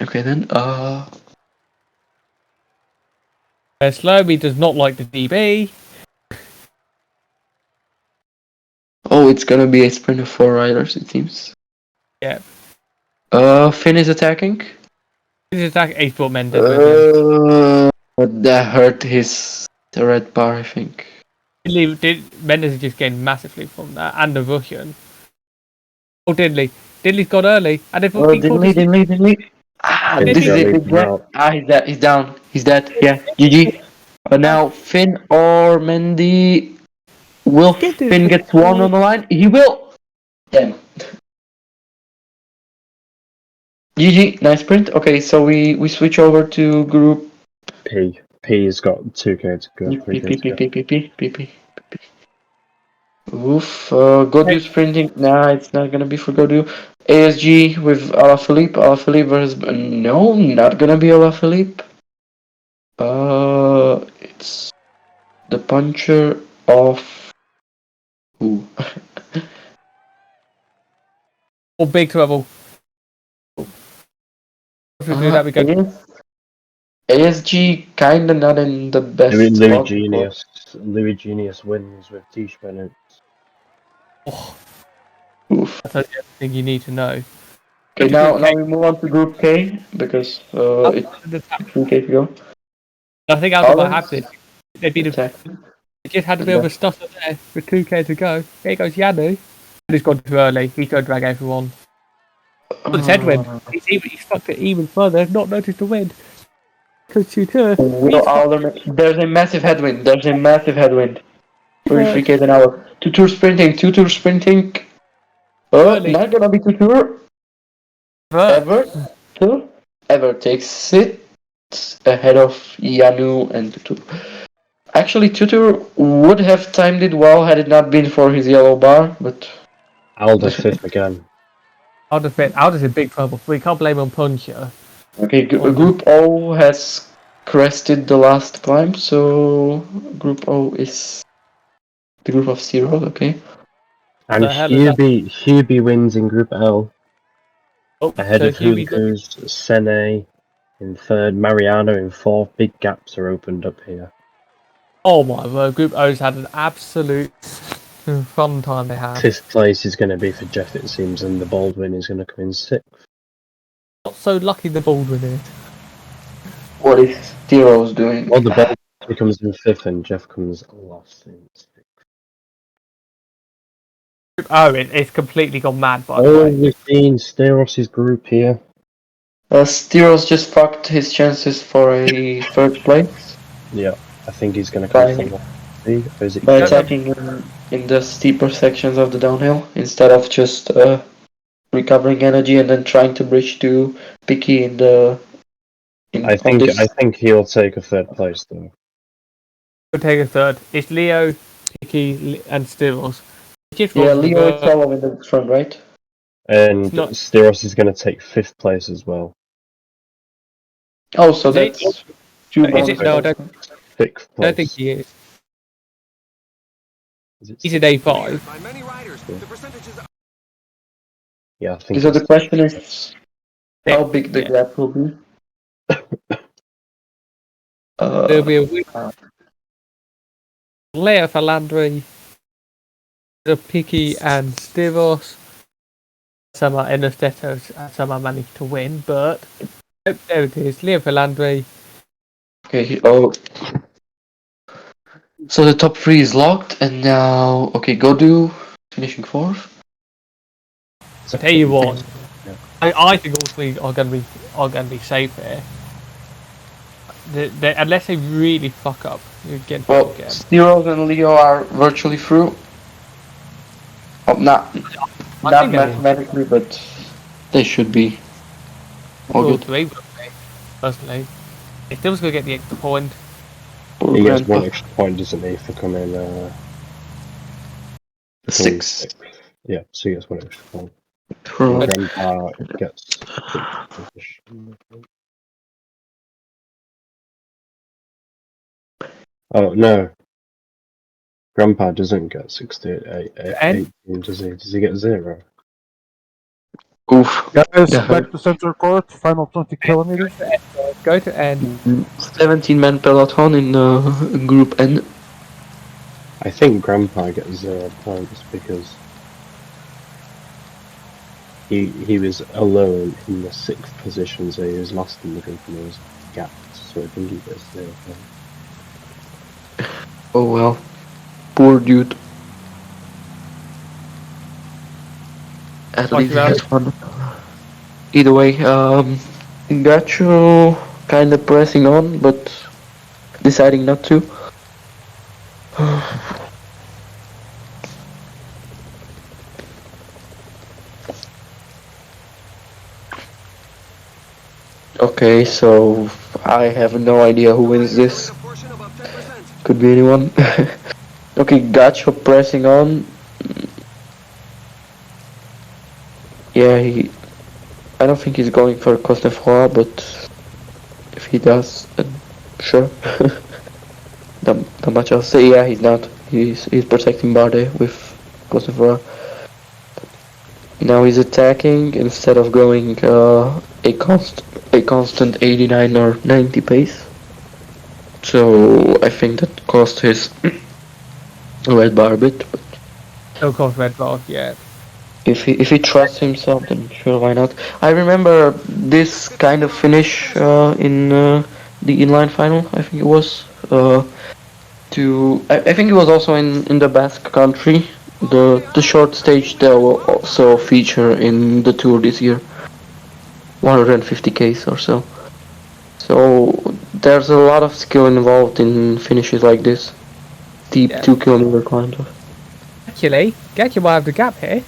Okay then. Slowly does not like the DB. Oh, it's gonna be a sprint of 4 riders. It seems. Yeah. Finn is attacking. He's attacking Ace brought Mendes with him. That hurt his red bar, I think. Mendes is just gained massively from that and the Russian. Oh, Didley. Didley's got early. And they've Didn't. Ah, Finn's this is gonna a leave big him break. out. He's down. He's dead. Yeah, GG. Now Finn or Mendy. Will Finn get one on the line? He will. Damn. GG. Nice sprint. Okay, so we switch over to group P. P's got 2k to go. 3k to go. P. Oof. Godu sprinting. Nah, it's not gonna be for Godu. ASG with Alaphilippe. Alaphilippe versus. No, not gonna be Alaphilippe. It's the puncher of who? Oh, big trouble. If we do that, we go. ASG kinda not in the best Louis spot. Genius. Louis Genius wins with Tish Bennett. Oof. That's everything you need to know. Okay, now we move on to Group K because it's 3K to go. Nothing else might happen. They just had a bit of a Exactly. stutter there with 2k to go. Here goes Yanu. He's gone too early. He's going to drag everyone. But it's Edwin. He's fucked it even further. Not noticed the wind. Because Tutor. There's a massive headwind. 33k an hour. Two-tour sprinting. Early. Not gonna be two-tour. Ever takes it ahead of Yanu and Tutu. Actually, Tutu would have timed it well had it not been for his yellow bar, but Alder 5th again. Alder's in big trouble. We can't blame on Puncher. okay. Group O has crested the last climb, so Group O is the group of 0. Okay. And the hell is that? Hubie wins in Group L. Oh, Ahead so of Huey's Hooligas, Sene in third, Mariano in fourth. Big gaps are opened up here. Oh my word, Group O's had an absolute fun time they had. Fifth place is going to be for Jeff, it seems, and the Baldwin is going to come in sixth. Not so lucky the Baldwin is. What is Stero's doing? Well, the Baldwin comes in fifth, and Jeff comes last in sixth. Group O, it's completely gone mad by the Oh, way. we've seen Steros' group here. Stero's just fucked his chances for a third place Yeah, I think he's going to come from last. Or is it by No, no. attacking in the steeper sections of the downhill instead of just recovering energy and then trying to bridge to Picky in the I on think this. he'll take a third place though. We'll take a third. It's Leo, Picky, and Stills. Yeah, Leo is solo in the front, right? And It's not- Steros is going to take fifth place as well. Oh, so Is it- that's two Is bonus it? No, I points. Sixth don't think place. he is. Is it He's in sixth? A5. By many riders, the percentages are Yeah, I think. So the it's- question is how big the Yeah. gap will be. There'll be a win. Leo Falandri, the Picky and Stivos. Some are Enostetos and some are managed to win, but there it is. Leo Falandri. Okay, oh. So the top three is locked, and now, okay, Godu finishing fourth. I tell you what, Yeah. I think all three are going to be safe here. Unless they really fuck up, you get Well, again. Steros and Leo are virtually through. Oh, not I think mathematically, but they should be. All all good. three will be, personally. They still going to get the extra point. Poor He gets Grandpa. one extra point, doesn't he, for coming Six. Yeah, so he gets one extra point. True. Grandpa gets sixth position. Oh no. Grandpa doesn't get 68, And 18, does he? Does he get 0? Oof. Guys, Yeah. back to center court. Final 20 kilometers. go to end. 17-man peloton in Group N. I think Grandpa gets 0 points because he was alone in the 6th position, so he was lost in the group and he was gapped, so I think he gets 0 points. Oh well. Poor dude. At Talk least he about has it. fun. Either way, Gacho kind of pressing on, but deciding not to. Okay, so I have no idea who wins this. a portion above 10%. Could be anyone. Okay, Gacho pressing on. Yeah, I don't think he's going for Cosnefroid, but if he does, then sure. Not much else. So yeah, he's not. He's protecting Bardet with Cosnefroid. Now he's attacking instead of going a constant 89 or 90 pace. So I think that cost his red bar a bit. But No cost red bar yet. if he trusts himself, then sure, why not? I remember this kind of finish in the inline final. I think it was. I think it was also in the Basque country. The short stage that will also feature in the tour this year. 150 Ks or so. So there's a lot of skill involved in finishes like this. Deep Yeah. 2-kilometer climbs. Actually, Gacho might have the gap here.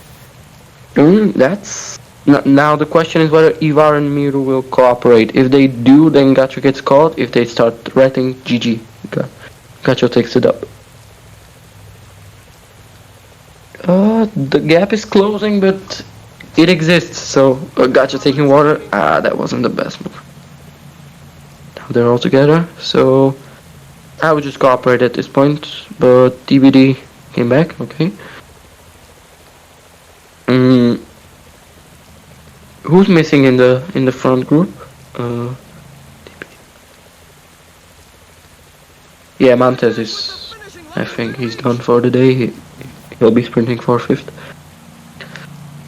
That's now the question is whether Ivar and Miru will cooperate. If they do, then Gacho gets caught. If they start writing, GG. Gacho takes it up. The gap is closing, but it exists. So Gacho taking water. That wasn't the best move. Now they're all together. So I would just cooperate at this point. But TBD came back. Okay. Mm, who's missing in the front group? Uh, yeah, Mantes is. I think he's done for the day. He'll be sprinting for fifth.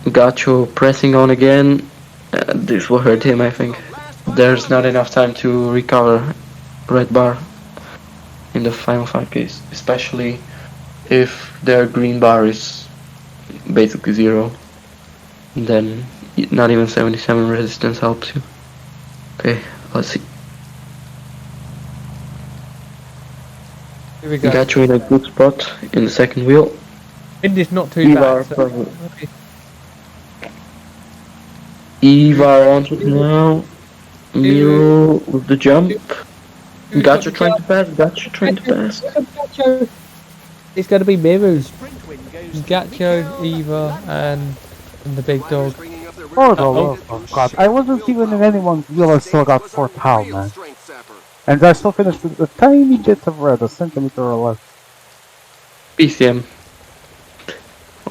Gacho pressing on again. This will hurt him, I think. There's not enough time to recover red bar in the final 5Ks, especially if their green bar is basically zero. Then not even 77 resistance helps you. Okay, let's see. Here we go. Gacho in a good spot in the second wheel. Wind is not too Ivar, bad. So, Ivar on it now. Miro with the jump. Gacho trying to pass. Gacho trying to pass. Gacho. It's going to be mirrors. Gacho, Eva, and the big dog. Oh, the love of God. I wasn't even in anyone's wheel, I still got 4th how, man. And I still finished with a tiny bit of red, a centimeter or less. PCM.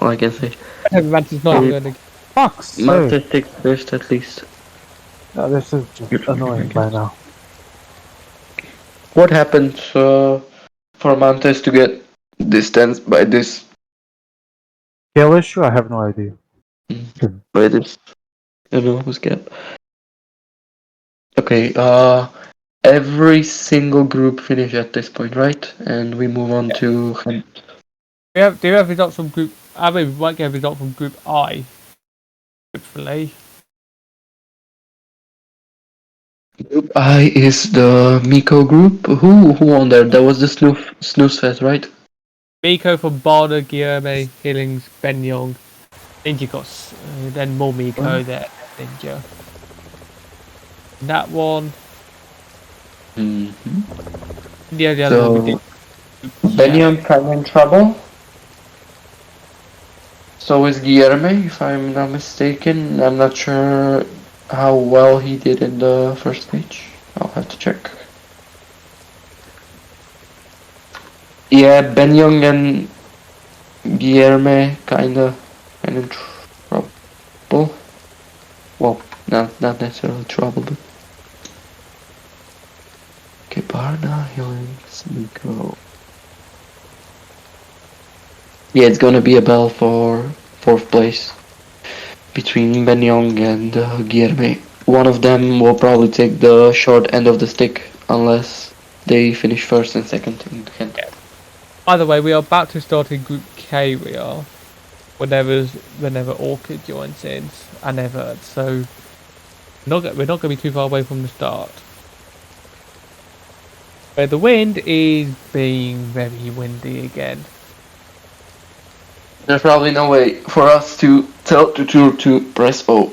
All I can say. Everyone's not going to. Fuck's sake. Marta takes first at least. No, this is just annoying by now. What happened for Mantes to get distanced by this? Kill issue? I have no idea. By this enormous gap. Okay, every single group finish at this point, right? And we move on to Do you have results from group? I mean, we might get a result from group I. Hopefully. Group I is the Miko group. Who won there? That was the Snooze Fest, right? Miko from Barda, Guillerme, Hillings, Ben Young. Then you got then more Miko there. Ninja. That one. Mm-hmm. Yeah, the other one we did. Benyon kind of in trouble. So is Guillerme, if I'm not mistaken. I'm not sure how well he did in the first stage. I'll have to check. Yeah, Benyon and Guillerme kinda in trouble. Well, not necessarily trouble, but okay, Barna, Hillings, Miko. Yeah, it's gonna be a battle for 4th place between Ben Young and Guillerme. One of them will probably take the short end of the stick unless they finish first and second in the end. By the way, we are about to start in Group K. We are whenever Orchid joins in and Everett, so we're not going to be too far away from the start. Where the wind is being very windy again. There's probably no way for us to tell to press O.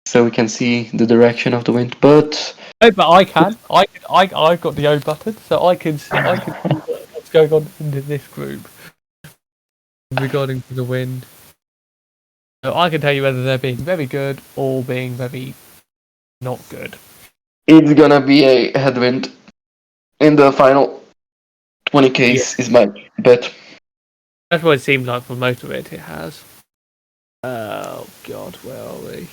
So we can see the direction of the wind, but Oh, but I can. I've got the O button, so I can see what's going on in this group regarding to the wind. So I can tell you whether they're being very good or being very not good. it's gonna be a headwind in the final 20Ks is my bet. That's what it seemed like for most of it. It has. Oh God, where are we?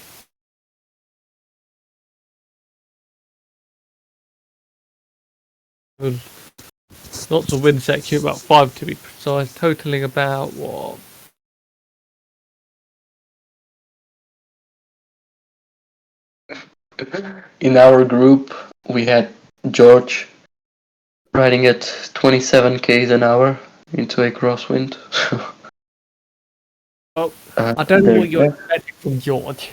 Lots of wind section, about 5 to be precise, totaling about what? In our group, we had George riding at 27 k's an hour into a crosswind. Oh, I don't know what you're expecting from George.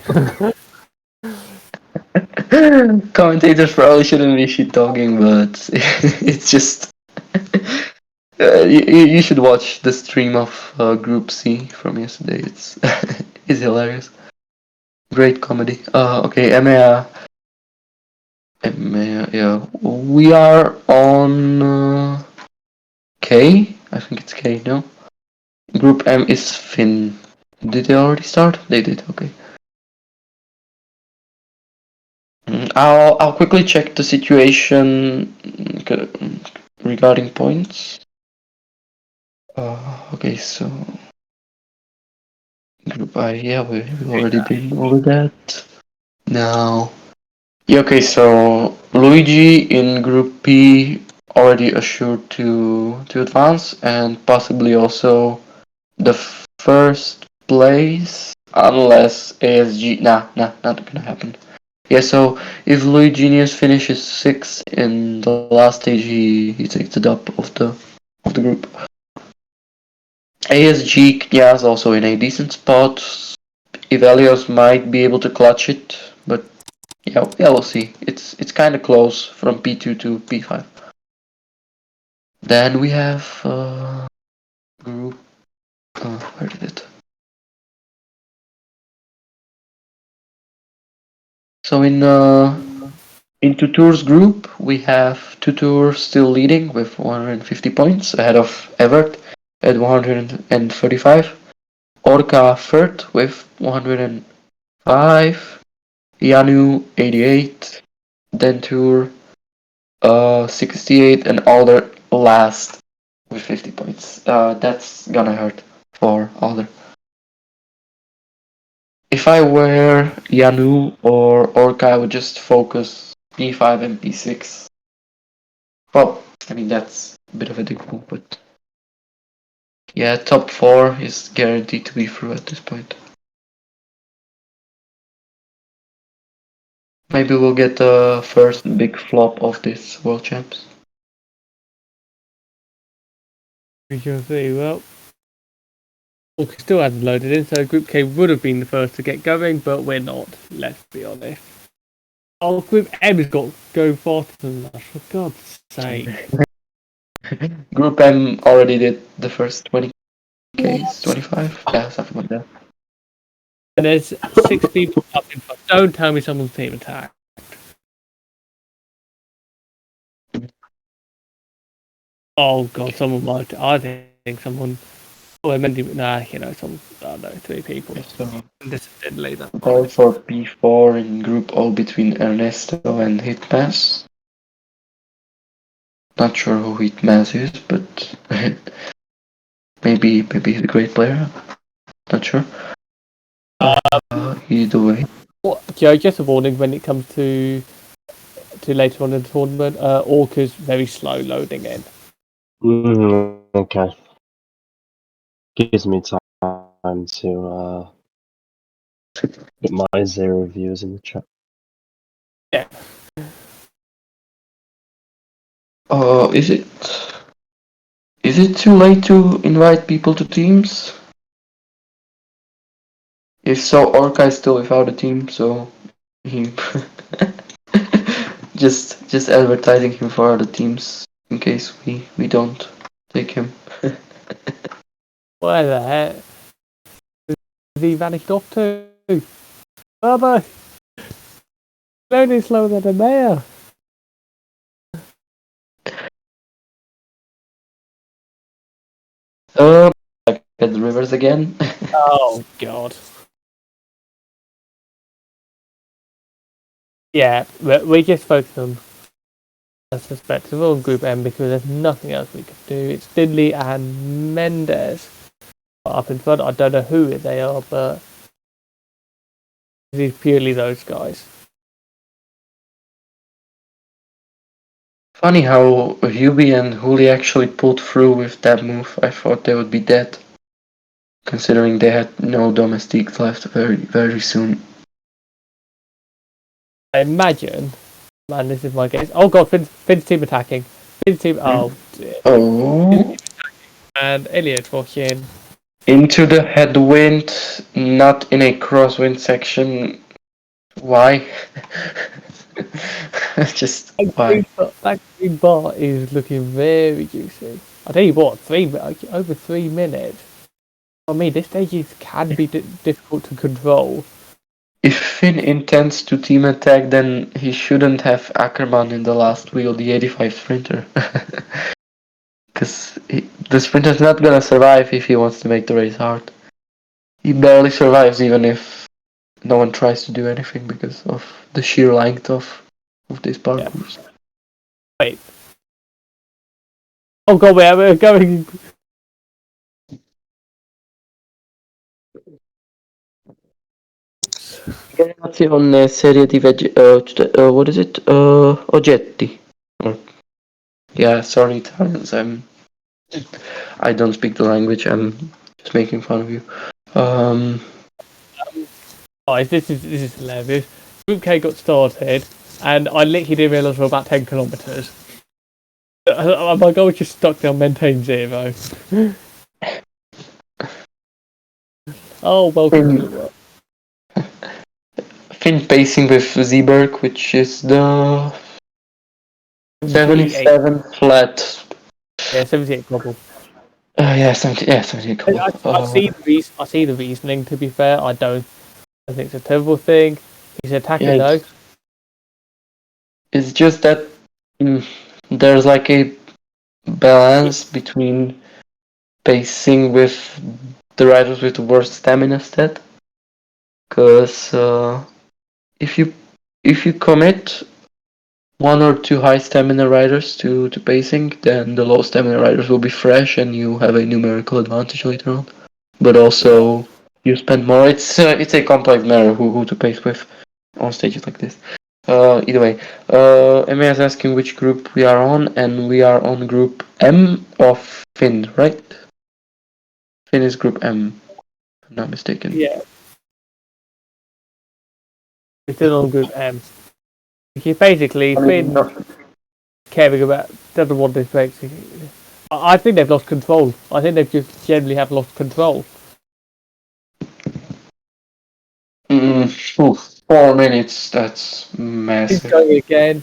Commentators probably shouldn't be shit talking, but it's just you should watch the stream of Group C from yesterday. It's it's hilarious, great comedy. Okay, EMEA, yeah, we are on K. I think it's K. No, Group M is Finn. Did they already start? They did. Okay. I'll quickly check the situation regarding points. Okay, so Group I, yeah, we've already been over that. Now, yeah, okay, so Luigi in Group P already assured to advance, and possibly also the first place, unless ASG. Nah, not gonna happen. Yeah, so if Louis Genius finishes sixth in the last stage, he takes the top of the group. ASG Knya is also in a decent spot. Ivelios might be able to clutch it, but yeah, we'll see. It's kind of close from P2 to P5. Then we have group. Where did it? So in Tutur's group, we have Tutur still leading with 150 points ahead of Evert at 135. Orca third with 105. Yanu 88. Dentur 68, and Alder last with 50 points. That's gonna hurt for Alder. If I were Yanu or Orca, I would just focus P5 and P6. Well, I mean, that's a bit of a dick move, but yeah, top 4 is guaranteed to be through at this point. Maybe we'll get the first big flop of this World Champs. We shall see. Well, Orca still hasn't loaded in, so Group K would have been the first to get going, but we're not, let's be honest. Oh, Group M's got go faster than us, for God's sake. Group M already did the first 20Ks, 25? Yeah, something like that. And there's 6 people up in front. Don't tell me someone's team attack. Oh god, someone might. I think someone. Oh, maybe some. I don't know, 3 people. So, This didn't leave that prepare far. for P4 in Group O between Ernesto and Hitmass. Not sure who Hitmass is, but maybe he's a great player. Not sure. Either way. Well, Joe, just a warning when it comes to later on in the tournament. Orca's very slow loading in. Okay. Gives me time to get my 0 viewers in the chat. Yeah. Is it too late to invite people to teams? If so, Orca is still without a team, so he just advertising him for other teams in case we don't take him. Where the heck? Has he vanished off to? Bye-bye. Loading slower than a mayor. Back at the rivers again. Oh god. Yeah, we just focus on I suspect we're on Group M because there's nothing else we can do. It's Diddley and Mendes up in front. I don't know who they are, but it's purely those guys. Funny how Hubie and Hooli actually pulled through with that move. I thought they would be dead, considering they had no domestiques left very soon. I imagine, man, this is my guess. Oh god, Finn's team attacking. Finn's team, oh dear. Oh, And Elliot watching. into the headwind, not in a crosswind section. Why? Just why? That green bar is looking very juicy. I tell you what, over 3 minutes. I mean, this stage can be difficult to control. If Finn intends to team attack, then he shouldn't have Ackerman in the last wheel, the 85 sprinter. Because the sprinter's not gonna survive if he wants to make the race hard. He barely survives even if no one tries to do anything because of the sheer length of this parcours. Yeah. Wait. Oh god, we're going. Generazione serie di what is it? Oggetti. Yeah, sorry Italians, I don't speak the language, I'm just making fun of you. Guys, this is hilarious. Group K got started, and I literally didn't realise we were about 10 kilometres. My goal was just stuck down maintain 0. Oh, welcome to the world. Finn pacing with Zeeberg, which is the 77 flat. Yeah, 78 global. Yeah, 78 couple. I see the reasoning. To be fair, I think it's a terrible thing. He's attacking Yeah, though. it's just that there's like a balance between pacing with the riders with the worst stamina stat. Because if you commit one or two high stamina riders to pacing, then the low stamina riders will be fresh and you have a numerical advantage later on. But also you spend more. It's a complex matter who to pace with on stages like this. Either way, Emma is asking which group we are on, and we are on group M of Finn, right? Finn is group M, if I'm not mistaken. Yeah. It's still on group M. He basically Finn caring about doesn't want this race. I think they've lost control. I think they've just generally have lost control. 4 minutes. That's He's massive. going again.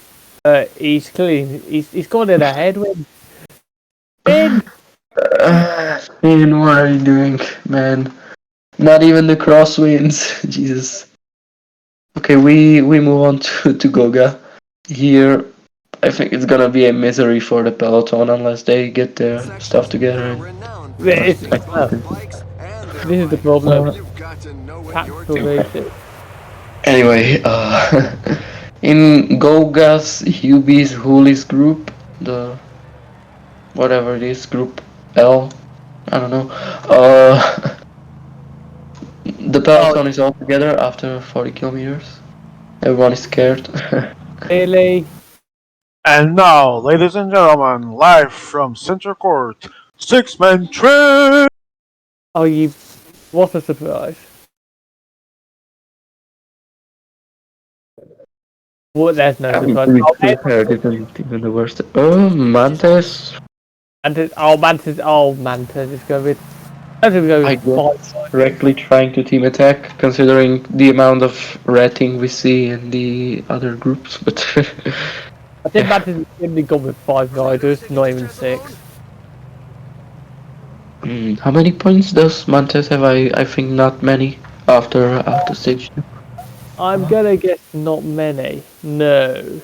He's clean. He's gone in a headwind. Finn! Finn, what are you doing, man? Not even the crosswinds. Jesus. Okay, we move on to Goga. Here, I think it's gonna be a misery for the peloton unless they get their stuff together. This is the problem. You've got to know what Tactical you're doing. racing. Anyway, in Goga's, Hubie's, Hooli's group, the whatever it is, group L, I don't know. The peloton is all together after 40 kilometers. Everyone is scared. Really? And now, ladies and gentlemen, live from Center Court, six-man train. Oh, what a surprise. What? There's no surprise. Prepared, even the worst. Oh, Mantis. Mantis is going to be. That's going I to be guess fine. correctly trying to team attack, considering the amount of ratting we see in the other groups. But I think Mantis has only gone with 5 riders, not even 6. how many points does Mantis have? I think not many after stage 2. I'm gonna guess not many. No.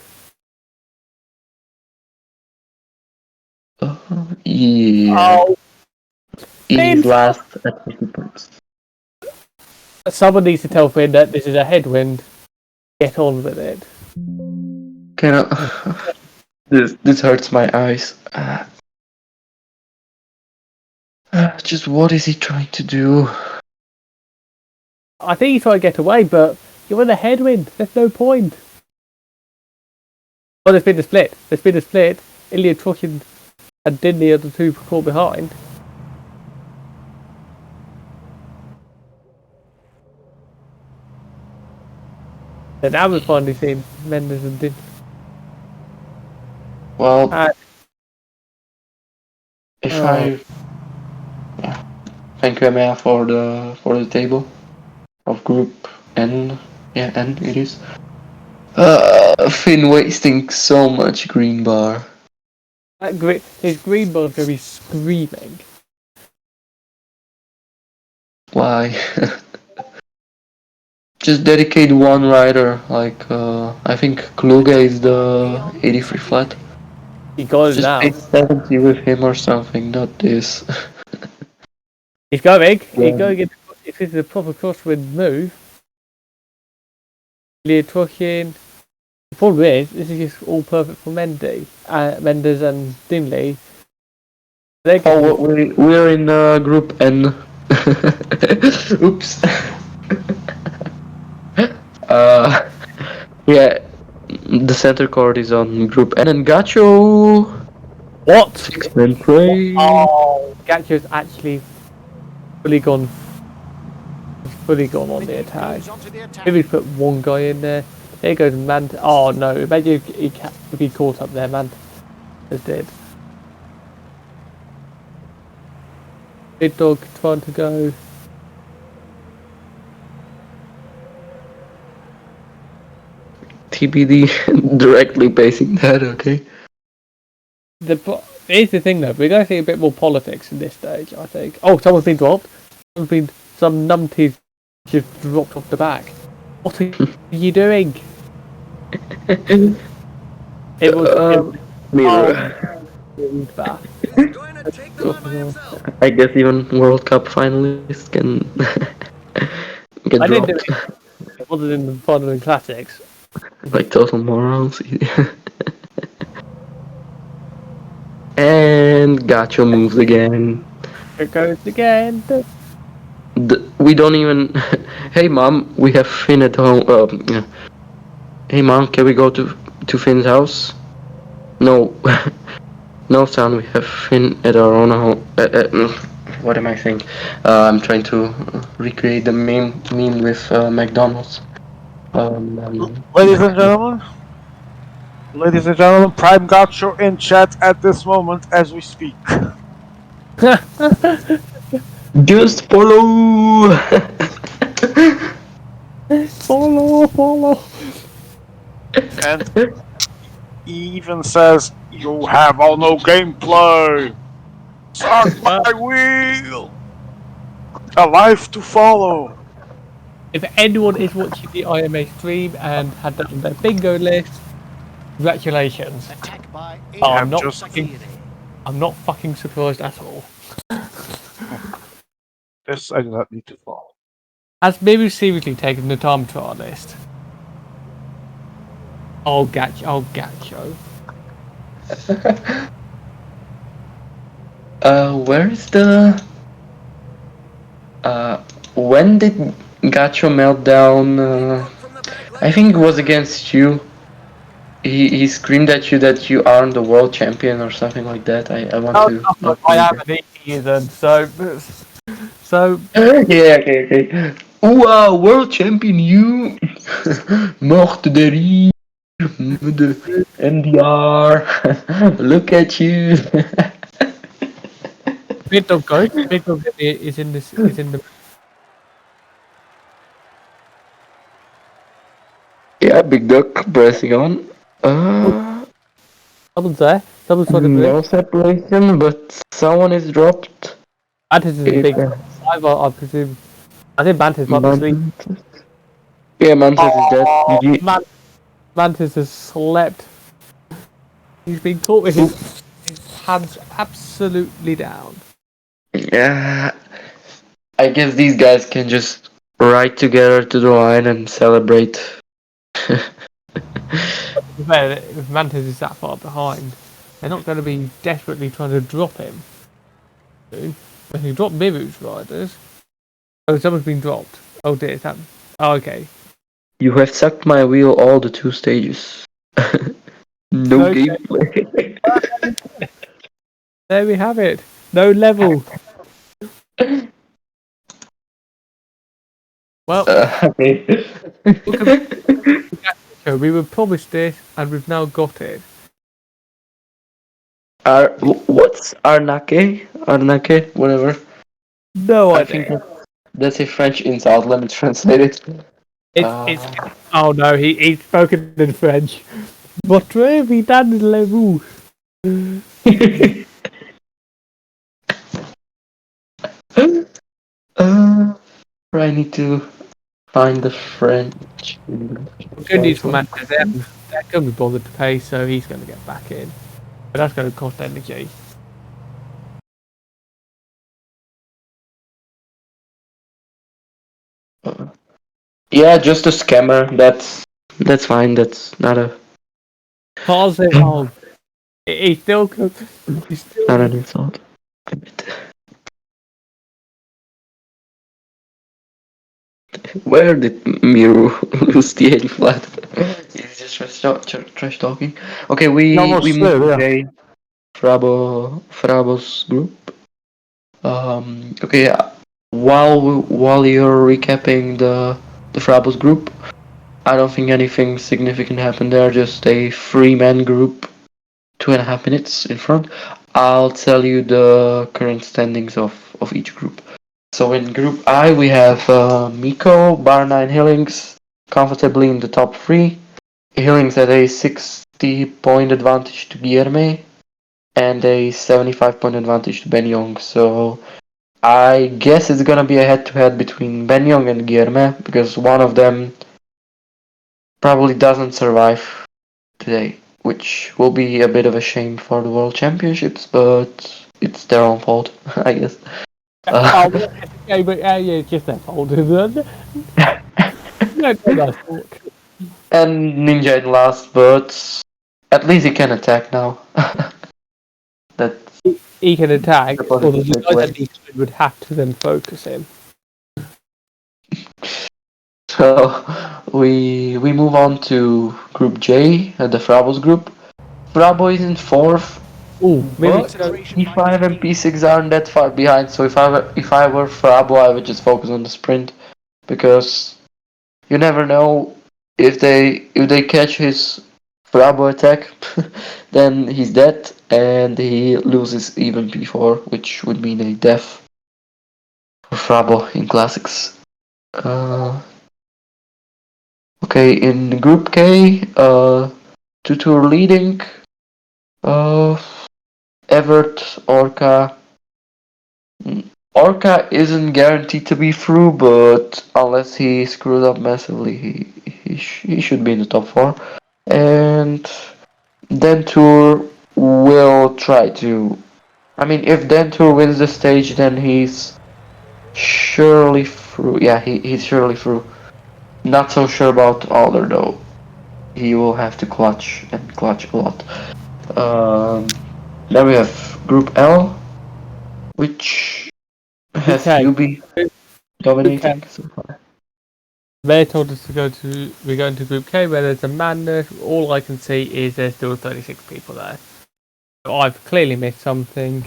Yeah. Oh, He's last at 50 points. someone needs to tell Finn that this is a headwind. Get on with it. This hurts my eyes. Just what is he trying to do? I think he's trying to get away, but you're in a headwind. There's no point. Oh, there's been a split. Ilya Trochin and Dinley are the two caught behind. And now we're finally seeing Mendes and Dinley. Well, thank you, Emma, for the table of group N. Yeah, N it is. Finn wasting so much green bar. His green bar's gonna be screaming. Why? Just dedicate one rider. Like I think Kluge is the 83 flat. He got it Just now. pay 70 with him or something. Not this. He's going. Yeah. He's going. If this is a proper crosswind move, Ilya Trochin. The problem is, this is just all perfect for Mendes and Dinley. We're in group N. Oops. Uh, yeah, the center court is on Group N, and Gacho What? 6-man play. Oh, Gacho's actually fully gone, fully gone on the attack. Teams onto the attack. Maybe put one guy in there. There goes Mant. Oh no! Imagine if he caught up there, Mant is dead. Big dog trying to go. TBD directly pacing that. Okay. Here's the thing though, we're going to see a bit more politics in this stage, I think. Oh, someone's been dropped. Some numpties just dropped off the back. What are you doing? It was Mirror. bad. He's going to take them on by himself. I guess even World Cup finalists can get I didn't do dropped. it. It wasn't in the final and classics. Like total morons. And Gacho moves again. Here it goes again. We don't even. Hey mom, we have Finn at home. Yeah. Hey mom, can we go to Finn's house? No, no son, we have Finn at our own home. What am I saying? I'm trying to recreate the meme with McDonald's. Ladies and gentlemen, Prime Gotcho in chat at this moment as we speak. Just follow. Follow. And he even says, "You have all no gameplay. Suck my wheel. A life to follow." If anyone is watching the IMA stream and had that on their bingo list, congratulations. Attack by Oh, have I'm not just- fucking surprised at all. This I do not need to follow. Has Miru seriously taken the time to our list? Oh, Gacho. Where is the? When did Gacho melt down? I think it was against you. He screamed at you that you aren't the world champion or something like that. I want to. I haven't either, so Yeah, okay. Wow, world champion you! Mort de rire, de MDR. Look at you. Big Dog goes. Big Dog is in the. Yeah, big duck pressing on. Someone's there. Someone's trying to do No it. separation, but someone is dropped. Mantis is a big five, I presume. I think Mantis might be asleep. Yeah, Mantis is dead. Oh, GG. Mantis has slept. He's been caught with his hands absolutely down. Yeah, I guess these guys can just ride together to the line and celebrate. Well, if Mantis is that far behind, they're not going to be desperately trying to drop him. Soon. When you drop Miru's riders. Oh, someone's been dropped. Oh dear, is that? Oh, okay. You have sucked my wheel all the 2 stages. No Okay. gameplay. There we have it. No level. Well, Okay. so we were promised it, and we've now got it. What's Arnaque? Arnaque? Whatever. No I idea. think that's a French insult. Let me translate it. It's. Oh no, he's spoken in French. Votre vida de la rue. I need to find the French. Good news for Manchester. They're going to be bothered to pay, so he's going to get back in. But that's going to cost energy. Yeah, just a scammer. That's fine. That's not a Positive. Oh, he's still. He's still. not an insult. Where did Miru lose the 80 flat? He's just trash talking. Okay, we Almost move there, to yeah. J. Frabo's group. Okay, while you're recapping the Frabo's group, I don't think anything significant happened there. Just a 3-man group, 2.5 minutes in front. I'll tell you the current standings of each group. So in Group I, we have Miko, bar 9 Hillings, comfortably in the top 3. Hillings at a 60-point advantage to Guilherme and a 75-point advantage to Ben Young. So I guess it's gonna be a head-to-head between Ben Young and Guilherme because one of them probably doesn't survive today, which will be a bit of a shame for the World Championships, but it's their own fault, I guess. Oh, okay, but yeah, it's just their fault, isn't it? No, that's fault. And Ninja in last, but at least he can attack now. That's He can attack, the although positive the guy that takeaway. needs would have to then focus him. So we move on to Group J, the Frabos group. Frabo is in fourth, Oh, maybe but P5 and P6 aren't that far behind. So if I were Frabo, I would just focus on the sprint because you never know if they catch his Frabo attack, then he's dead and he loses even P4, which would mean a death for Frabo in classics. Okay, in Group K, Tutor leading, uh, Evert, Orca. Orca isn't guaranteed to be through, but unless he screwed up massively, he should be in the top 4. And Dentur will try to. I mean, if Dentur wins the stage, then he's surely through. Yeah, he's surely through. Not so sure about Alder though. He will have to clutch and clutch a lot. Um, then we have Group L, which has okay. Yubi dominating so far. They told us we're going to Group K where there's a madness. All I can see is there's still 36 people there. So I've clearly missed something.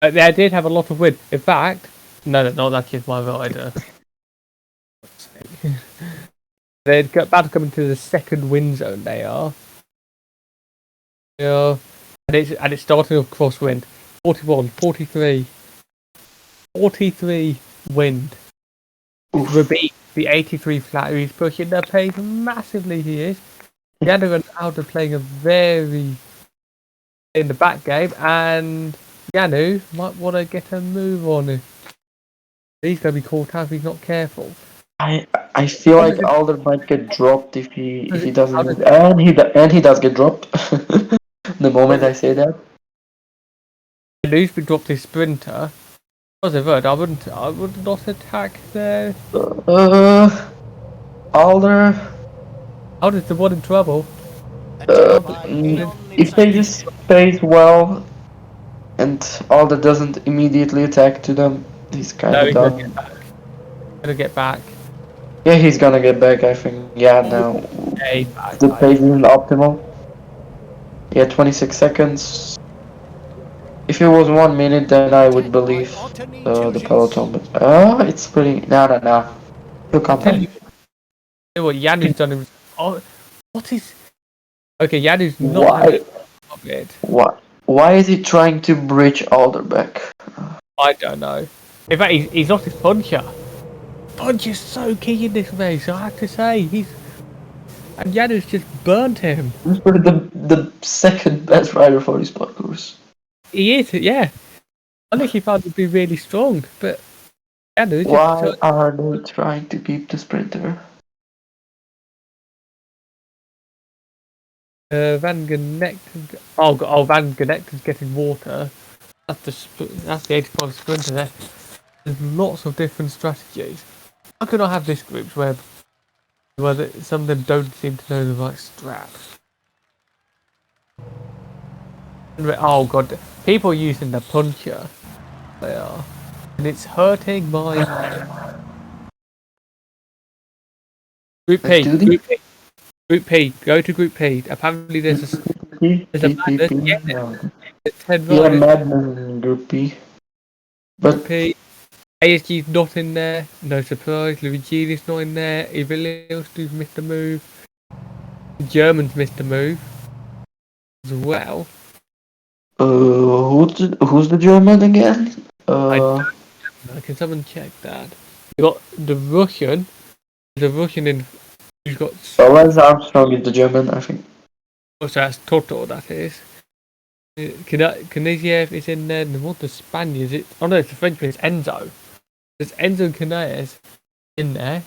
They did have a lot of wind. In fact, no, that's just my rider. They're about to come into the second wind zone. They are. Yeah, and it's starting off crosswind. 41, 43, 43 wind. Oof. Repeat, the 83 flat. He's pushing their pace massively. He is. Yano and Aldo playing a very in the back game, and Yanu might want to get a move on him. He's going to be caught out if he's not careful. I feel How like does it- Alder might get dropped if he doesn't how move, does- and he does get dropped. The moment I say that. Yanu's been dropped his sprinter. As a word, I would not attack there. Alder. How does the one in trouble? If they just pace well and Alder doesn't immediately attack to them, he's kind No, of he's going done. to get back. Yeah, he's gonna get back, I think. Yeah, now Yeah, he's back. the pace isn't optimal. Yeah, 26 seconds. If it was 1 minute, then I would believe the peloton, but it's pretty. No. He'll come Tell back. you what, Yanu's done him. Oh, what is? Okay, Yanu's not having it. Why is he trying to bridge Alder back? I don't know. In fact, he's lost his puncher. Punch is so key in this race. I have to say, and Yanu's just burnt him. He's the second best rider for this parcours. He is, yeah. I think he found it to be really strong, but Yanu Why just are they trying to keep the sprinter? Van Geneck. Oh, Van Geneck is getting water. That's the 85 sprinter there. There's lots of different strategies. How could I have this group where some of them don't seem to know the right strap? Oh god, people using the puncher. They are. and it's hurting my mind. Group Let's P, do this. Group P, Group P. Go to Group P. Apparently, there's a madness. Yeah, there's 10 Yeah, riders. Madness in Group B. But Group P. ASG's not in there. No surprise. Luigi's not in there. Evilio's missed a move. The German's missed a move as well. who's the German again? I don't know. Can someone check that? You got the Russian. The Russian in. You've got. Lance Armstrong is the German, I think. Oh, so that's Toto. That is. Caniziev is in there. And what the Spaniards? Oh no, it's the Frenchman. It's Enzo. There's Enzo Canales in there.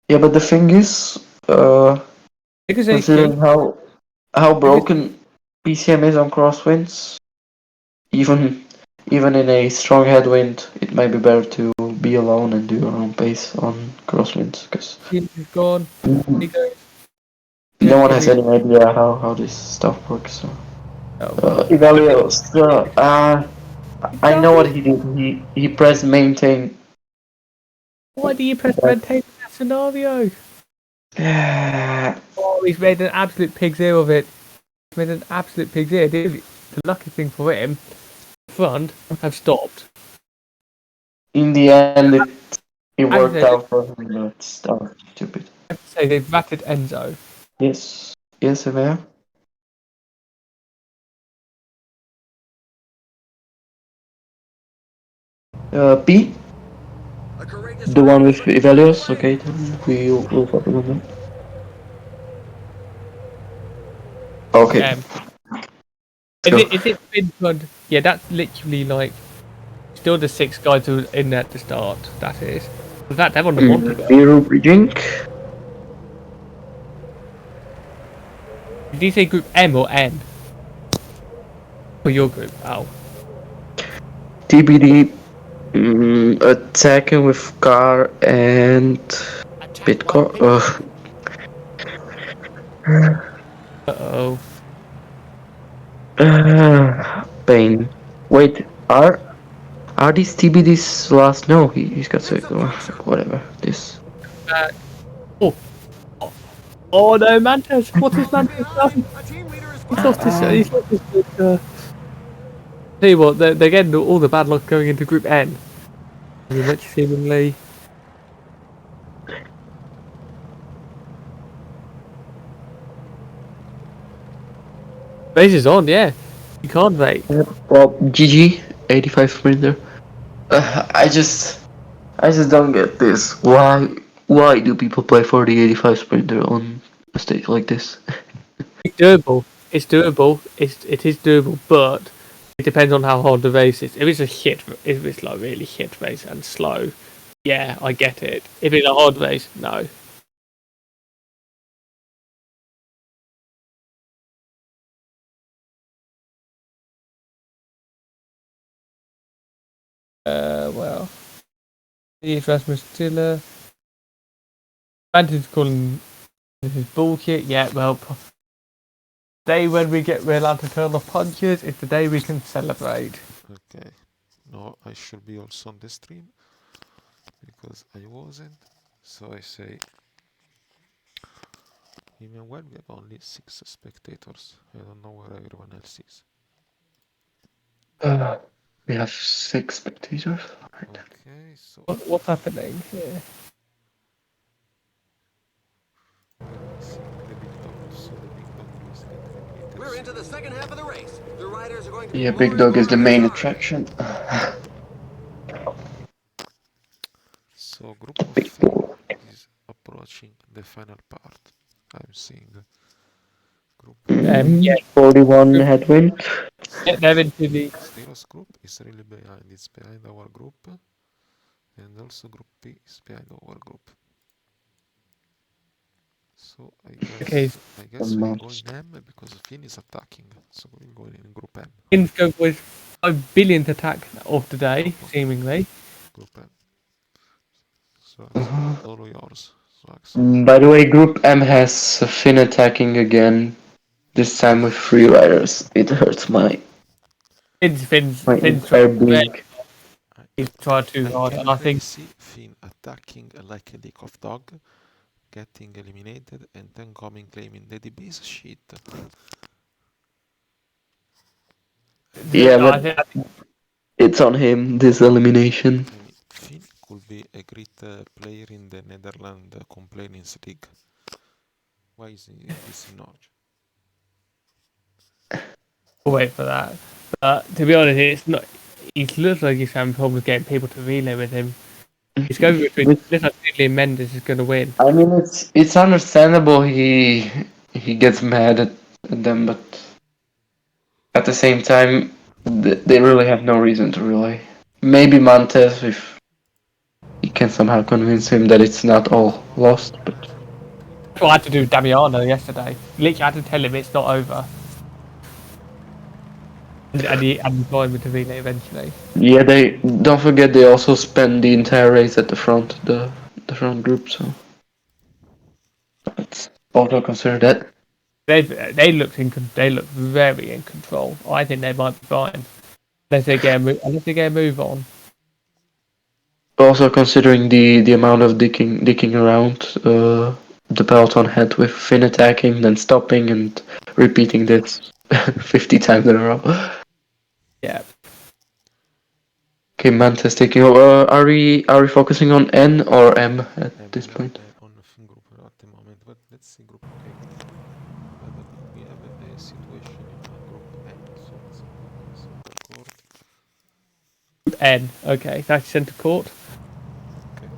Yeah, but the thing is, Because considering how broken PCM is on crosswinds, even in a strong headwind, it might be better to be alone and do your own pace on crosswinds, because he's gone. He goes. no one has any idea how this stuff works. So. Oh, well. Ivalios, I know what he did. He pressed maintain. Why do you press maintain in that scenario? Oh, he's made an absolute pig's ear of it. He's made an absolute pig's ear. The lucky thing for him, the front have stopped. In the end, it worked out for him, but that was stupid. I have to say, they've ratted Enzo. Yes, Emea. P? The one with Ivalios, okay, we'll focus on that. Okay. If it's been front, yeah, that's literally like still the 6 guys who were in there at the start. That is. In fact, they're on the Monticast. Zero bridging. Did you say group M or N? For your group? Oh. TBD. Attacking with car and Bitcoin. Uh-oh. Pain. Wait, are these TBDs last? No, he's got sick. Whatever. This. Oh no, Mantis! What has Mantis done? He's lost his. Tell you what, they're getting all the bad luck going into Group N. Very much seemingly. Base is on, yeah. You can't wait. Well, GG, 85 sprinter. I just don't get this. Why do people play for the 85 sprinter on a stage like this? It's doable. It's doable. It is doable, but it depends on how hard the race is. If it's like really shit race and slow, yeah, I get it. If it's a hard race, no. Well, here's Rasmus Tiller. Vantage calling this is bullshit. Yeah, well, day when we get real out to turn off punches is the day we can celebrate. Okay, now I should be also on the stream because I wasn't. So I say, even when we have only 6 spectators, I don't know where everyone else is. We have 6 spectators. Okay, so What's happening here? the big dog. So the big dog is at 10 meters. We're into the second half of the race. The riders are going to be Yeah, Big Dog is the main attraction. So group of 3 is approaching the final part. I'm seeing group Yeah. 41 headwind. Get them into the. Stiros group is really behind. It's behind our group, and also group P is behind our group. So I guess we'll go in M because Finn is attacking. So we'll go in group M. Finn's go with 5 billionth attack of the day, seemingly. Group M. So all yours. So By the way, Group M has Finn attacking again. This time with 3 riders. It hurts my Finn's My Finn's entire trying very being. he's trying too hard. can And I already think see Finn attacking like a lick of dog, getting eliminated, and then coming claiming the DB's shit. Yeah, I but think it's on him, this elimination. I mean, Finn could be a great player in the Netherlands Complainings League. Why is he not? we'll wait for that. But to be honest, it's not. He looks like he's having problems getting people to relay with him. He's going between. Looks like Ridley and Mendes is going to win. I mean, it's understandable he gets mad at them, but at the same time, they really have no reason to relay. Maybe Montez, if he can somehow convince him that it's not all lost, but That's what I had to do with Damiano yesterday. Literally, I had to tell him it's not over. And he joined with the relay eventually. yeah, they don't forget they also spend the entire race at the front, the front group, so let's also consider that. They looked very in control. I think they might be fine unless they get a move on. Also considering the amount of dicking around the peloton had with Finn attacking, then stopping and repeating this 50 times in a row. Yeah. Okay, Mantis taking over. Are we focusing on N or M at this We are point? on the Finn group at the moment, but let's see group A. We have a situation in group N, so let's center court. N. Okay, that's centre court. Okay.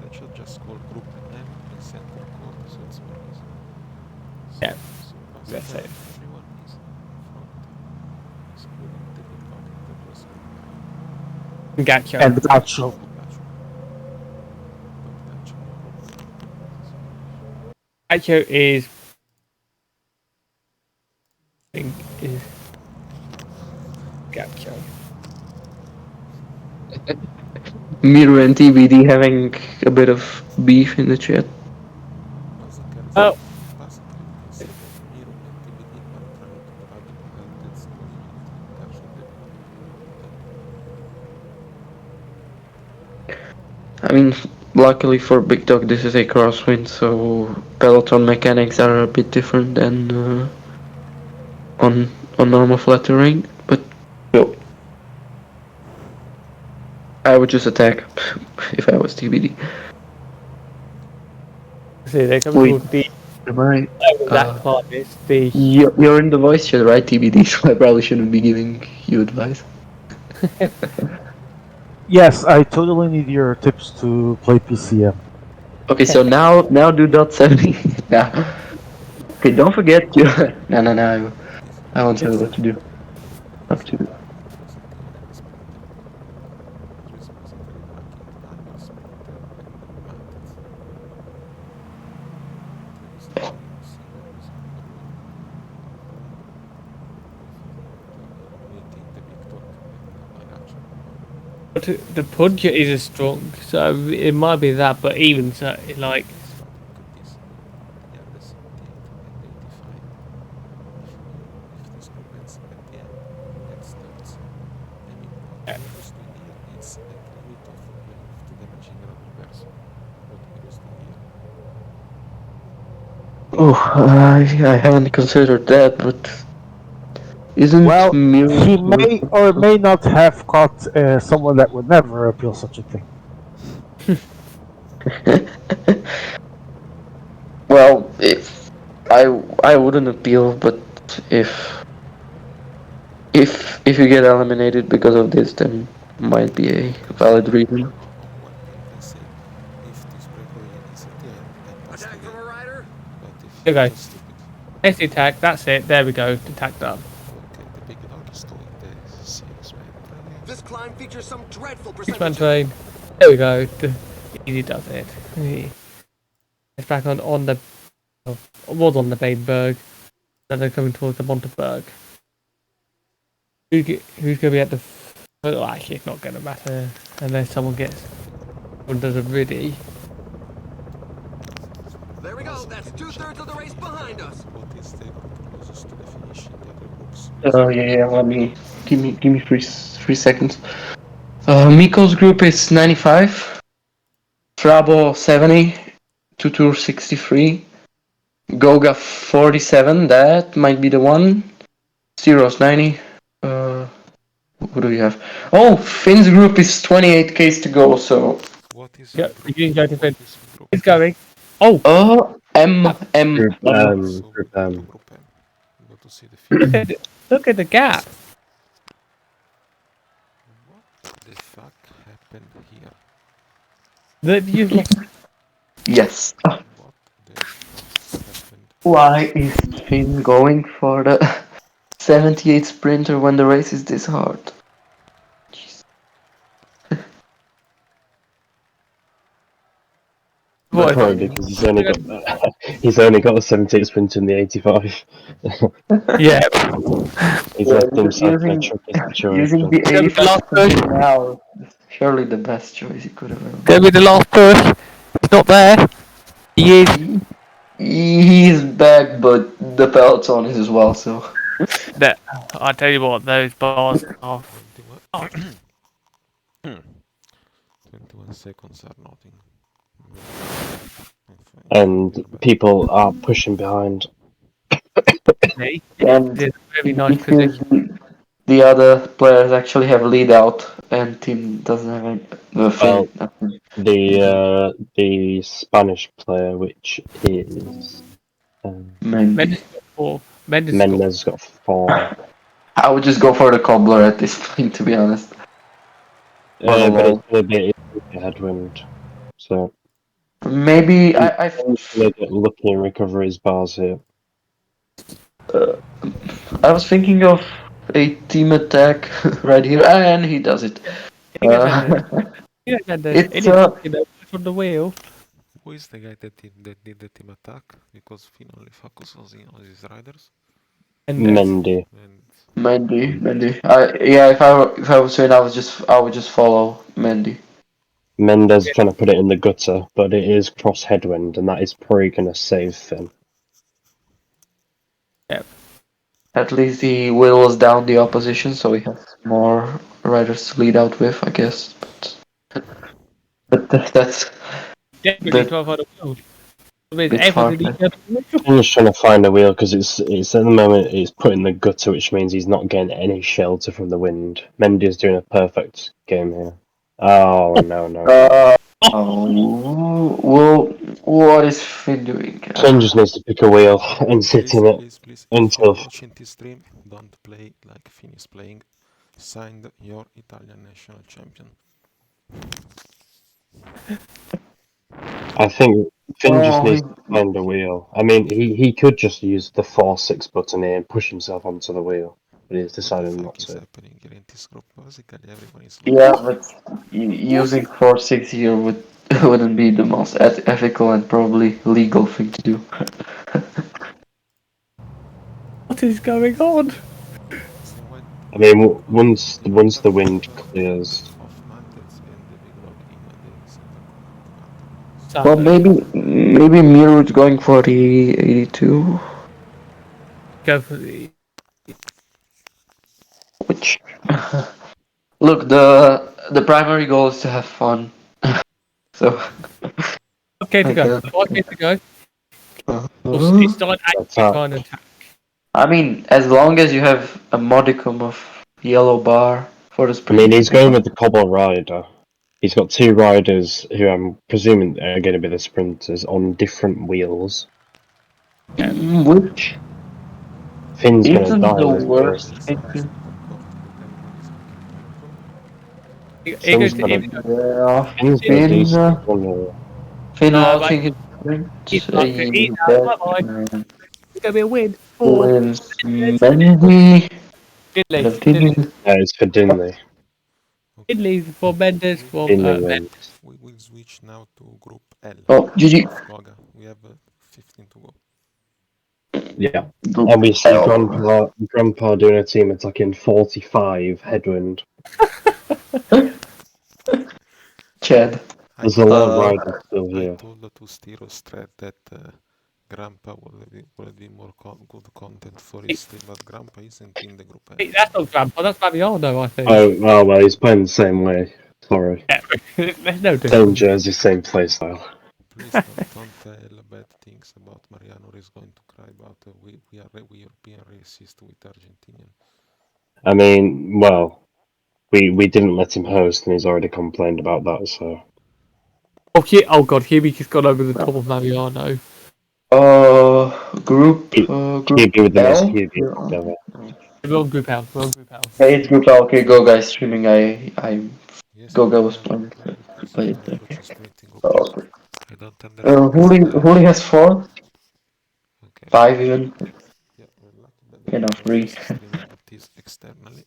That should just call group N in center court, so it's more easy. So, Yeah. so That's basically it. everyone is in front, excluding the big dog that was Gacho. And Gacho. Gacho is. I think is Gacho. Miru and TBD having a bit of beef in the chat. Oh. Basically, you can say that Miro and TBD are trying to grab that's I mean, luckily for Big Dog, this is a crosswind, so peloton mechanics are a bit different than on normal flat terrain. But still, I would just attack if I was TBD. See, they come Wait, towards the am I? that climb is the. You're in the voice chat, right, TBD? So I probably shouldn't be giving you advice. Yes, I totally need your tips to play PCM. Okay, so now do dot 70. Now, okay, don't forget you. No. I won't tell you what to do. Up to you. But the puncher is strong, so it might be that. But even so, like. Oh, I haven't considered that, but isn't Well, Miro he may or may not have caught someone that would never appeal such a thing. Well, if I wouldn't appeal, but if you get eliminated because of this, then might be a valid reason. One thing you can say, if this breakaway is at the end, then that's Attack the from game. a rider. But if Okay. just stupid, That's the attack. That's it. There we go. Attack done. okay, the big dog is doing the serious man. This climb features some dreadful Six man percentages. train. There we go. Easy does it. It's back on the. Was on the Bainberg. Now they're coming towards the Monteberg. Who's going to be at the? Well, actually, it's not going to matter unless someone does a riddy. There we go. That's 2/3 of the race behind us. What is the group closest to the finish in the other groups? Yeah. Let me give me 3 seconds. Miko's group is 95. Frabo 70. Tutur 63. Goga 47. That might be the one. Zeros 90. Who do we have? Oh, Finn's group is 28 Ks to go. So What is Yeah, group? you can go to What bed. is group? It's going. Oh, M. Group So Group go to M. group M. Go to see the field. look at the gap. What the fuck happened here? That you lost. Yes. What the fuck happened? Why is Finn going for the 78 sprinter when the race is this hard? What? Probably because he's only got a 78 sprint in the 85. Yeah. He's Yeah, left himself in a using tricky using situation. the Go with the 85 last push. sprinter now, surely the best choice he could have ever Go made. with the last push. It's not there. He is. He's back, but the peloton is as well. So That I tell you what, those bars are. 21. 21 seconds are nothing. And people are pushing behind. Me. and It's a very nice if you position. the other players actually have lead out, and team doesn't have any. Well, Finn. the Spanish player, which is Maybe. Mendes got 4. Mendes got. Mendes, got 4. I would just go for the cobbler at this point, to be honest. For the But it's low. going to be a headwind. So Maybe he's going to get lucky and recover his bars here. I was thinking of a team attack right here, and he does it. He gets Mendes. Uh, He gets Mendes. It it's is fucking push on the wheel. Who is the guy that did the team attack? Because Finn only focuses on his riders. Mendes. Mendy. And Mendy. If I was saying, I would just follow Mendy. Mendes trying to put it in the gutter, but it is cross headwind, and that is probably going to save Finn. Yep. At least he whittles down the opposition, so he has more riders to lead out with, I guess. That's Definitely bit 12 on the wheel. With bit far. everything he does. Finn's trying to find a wheel because it's at the moment it's put in the gutter, which means he's not getting any shelter from the wind. Mendy's doing a perfect game here. Oh no. Well, what is Finn doing? Finn just needs to pick a wheel and sit please, in it please, please, if you're until. watching this stream, don't play like Finn is playing. Signed your Italian national champion. I think Finn just Oh, needs to find a wheel. I mean, he could just use the 4-6 button here and push himself onto the wheel, but he's What the decided not fuck is to. happening here in this group? Basically, everyone is yeah, losing. but using 4-6 here wouldn't be the most ethical and probably legal thing to do. What is going on? So when I mean, once the wind clears, of Mantes and the big log in the center. Well, Sanders. maybe Miru's going for the 82, Go for the. which look the primary goal is to have fun. So Okay to I go. guess. 5 to go. Uh, It's not actually attack. trying to attack. I mean, as long as you have a modicum of yellow bar for the I sprint, mean, you he's should be going fine. with the cobble rider. He's got 2 riders who I'm presuming are going to be the sprinters on different wheels. Which Finn's going to isn't die the on his wheel. worst Let's thing. stop recording that everyone is making He Finn's goes got to. a Yeah, Finn's got a Finn, decent one here. Finn But launching his sprint. he's like to eat that. Bye bye. That It's gonna be a win. For wins Mendes. Mendy. Diddley. Continue. It's for Dinley. Okay. Diddley for Mendes from Dinley Mendes. wins. We will switch now to Group L. Oh, GG. With Goga. We have 15 to go. Yeah. Group And we see L. Grandpa doing a team attacking 45 headwind. Chad. I There's a lot of told, Uh, riders still I here. told to Stiro Strat that Grandpa would be more good content for his stream, but Grandpa isn't in the group. Wait, that's not Grandpa, that's Mariano, I think. Oh, well, he's playing the same way. Sorry. Yeah, there's no Same difference. jersey, same playstyle. Please don't tell bad things about Mariano. He's going to cry about we European racist with Argentinian. I mean, well, we didn't let him host, and he's already complained about that. So Oh god, Hubie just got over the top of Mariano. Group he'd be with the most L. Hubie ever. We're on Group L, we're on Group L. Hey, it's group L. Okay, go guys. Streaming. I Yes, Goga was yeah, playing. because Play I it. approach Okay. straight in group. Okay. I don't understand. Huli has 4, Okay. 5 even. Yeah, we're lucky that You know, the 3. is streaming, but he's externally.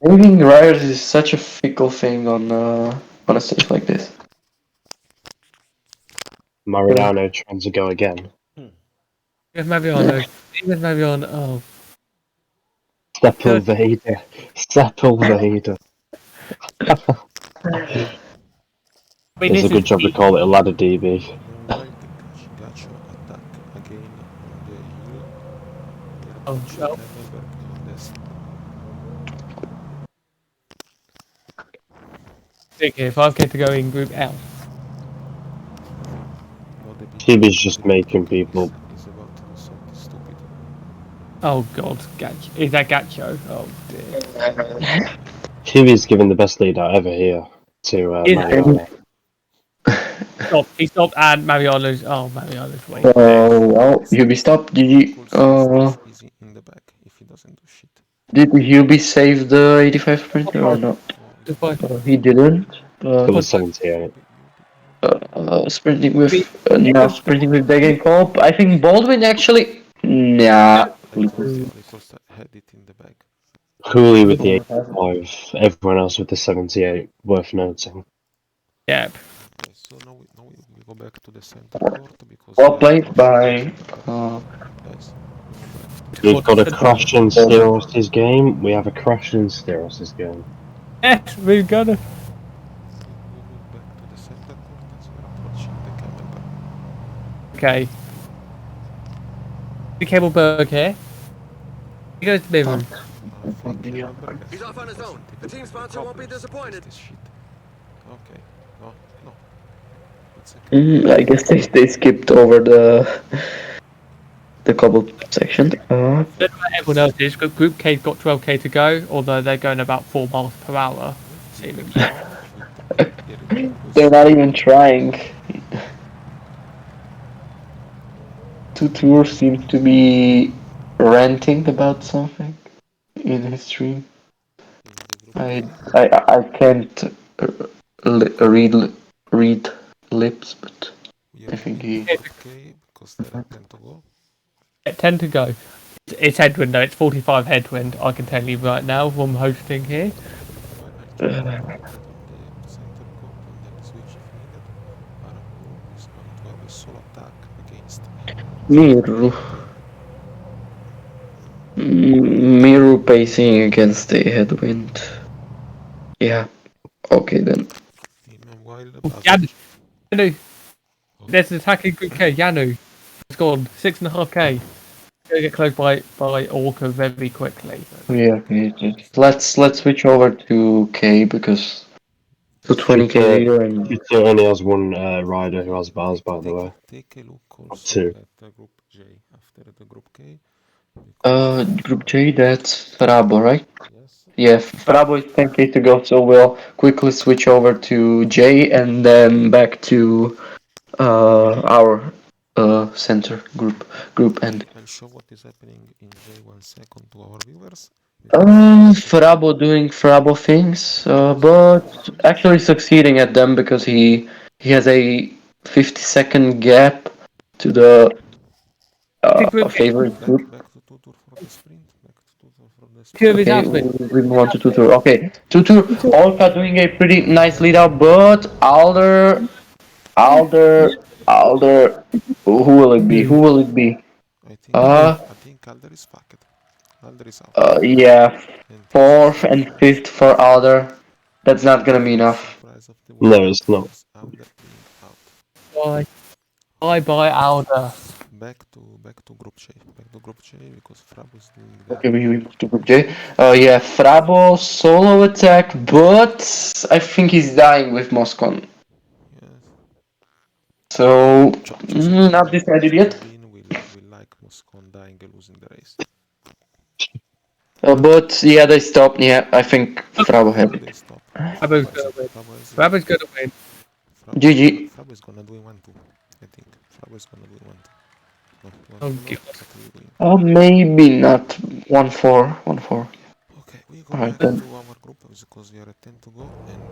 Moving Riders is such a fickle thing on a stage like this. Mariano trying to go again. Here's Mariano. Here's Mariano. Oh. Sepulveda. Sepulveda. I mean, It's this a good is job to call it a ladder DB. Meanwhile, the Gacho attack again on the hill. They're Oh, pushing well. Hemmelberg on this. Okay, 5k to go in Group L. No, the big Hughie's just making talking people. is about to do something stupid. Oh god, Gacho. Is that Gacho? Oh dear. Hughie's given the best lead out ever here to Is Mariano. he stopped and Mariano's way. Well, Hubie stop. Cool easy in the back if he doesn't do shit. Did Hubie save the 85 sprinter or not? He didn't. Got the 78. Sprinting with now sprinting with Degen Cope. I think Baldwin actually. Nah. Because I had it in the bag. Cooley with the 85, everyone else with the 78, worth noting. Yep. Okay, so now we go back to the center court because Well played by. guys. We've got a crash in Steros' game. We have a crash in Steros' game. Yes, we've got it. We move back to the center court as we're approaching the Camelback. Okay. The Cableberg here. He goes to Bivens. He's off on his own. The team sponsor won't be disappointed. This shit. Okay. No. It's okay. I guess they skipped over the cobble section. Don't know what everyone else is, but Group K's got 12k to go, although they're going about 4 miles per hour. They're not even trying. Tutur seems to be ranting about something in his stream. I can't read lips, but I think he. Okay, because there are 10 to go. 10 to go. It's headwind though, it's 45 headwind, I can tell you right now from hosting here. Miru pacing against the headwind. Yeah. Okay then. Yanu! There's an attacking Group K, Yanu. It's gone, 6.5k. Gonna get close by Orca very quickly. Yeah, let's switch over to K because to 20k leader and Tutor only has one rider who has bars, by the way. Take a look also Two. at the group J after the group K. Group J, that's Frabo, right? Yes. Yeah, Frabo is 10k to go, so we'll quickly switch over to J and then back to our center group end. I'll show what is happening in J 1 second to our viewers. Frabo doing Frabo things, but actually succeeding at them because he has a 50-second gap to the favorite group. Back to Tutor for the sprint. Okay, we move on to Tutor. Okay, Tutor, Olka doing a pretty nice lead out, but Alder, who will it be? Who will it be? I think Alder is fucked. Alder is out. Yeah, 4th and 5th for Alder. That's not gonna be enough. No, it's not. Why? Bye bye, Alda. Back to group J. Back to group J because Frabo is doing the. Okay, we move to Group J. Yeah, Frabo solo attack, but I think he's dying with Moscon. Yes. So Just not decided yet. Bean will like Moscon dying and losing the race. But yeah, they stopped. Yeah, I think Frabo had They it. stop. Frabo's gonna win. Frabo is Frabo's gonna win. GG. Frabo is gonna do in 1-2. I think Frabo is gonna do in 1-2. No, 1-2 Oh, no, God. but we win. Oh, maybe not 1-4. 1-4. Okay, we go Alright back then. to our group because we are at 10 to go and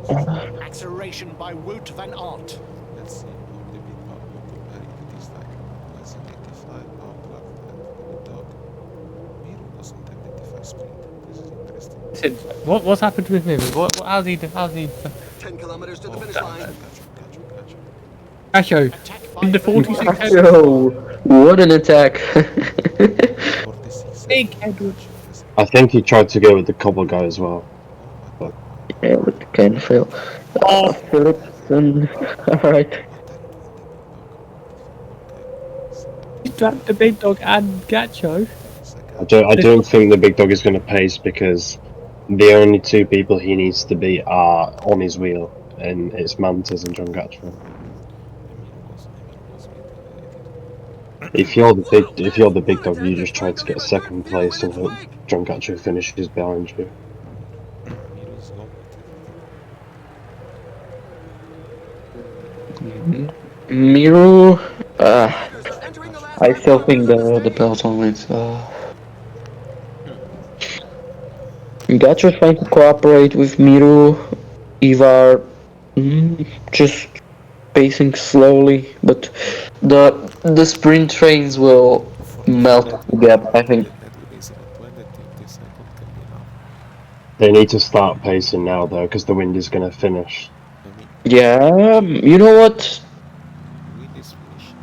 Ramburu. Acceleration by Wout van Aert. Let's see how the big dog will prepare it this time. Who has an 85 outlaw and the big dog. Miro doesn't have 85 sprint. This is interesting. Listen, what's happened with Mimi? How's he? 10 kilometers to the Oh, finish gotcha, line. gotcha. Asho, Attack by in the Van 46 Aert. head. Yo, what an attack! 46 Big and Edward. I think he tried to go with the cobble guy as well. Oh, Yeah, but kind of fail. Oh, Philipson. Alright. what are you doing the big dog? Okay. he trapped the big dog and Gacho. I don't think the big dog is going to pace because the only two people he needs to beat are on his wheel, and it's Mantas and John Gatchford. If you're the big dog, you just try to get second place and hope John Gatchford finishes behind you. Miro's gone. Miru. They're entering the last I 10 still think kilometers of the the stage. peloton wins. Gacho trying to cooperate with Miru. Ivar just pacing slowly, but the sprint trains will For melt the gap. I think. that will easy 120 second can be enough. They need to start pacing now though, because the wind is going to finish. I mean, Yeah, you know what? wind is finished.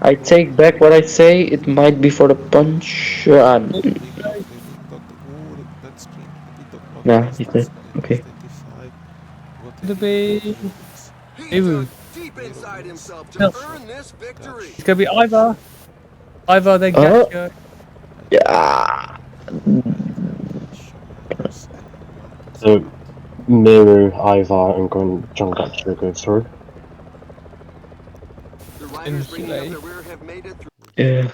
I take back what I say. It might be for the punch. Big dog, that sprint, the big dog not Nah, passed, he said. at Okay. least 85. What gonna I think be wins. He Miru. dug deep inside himself to No, earn this victory. it's gonna be Ivar then Uh, Gacho. yeah. So Miru, Ivar, and John Gatchford go through. The riders bringing up Potentially. the rear have made it through. Yeah.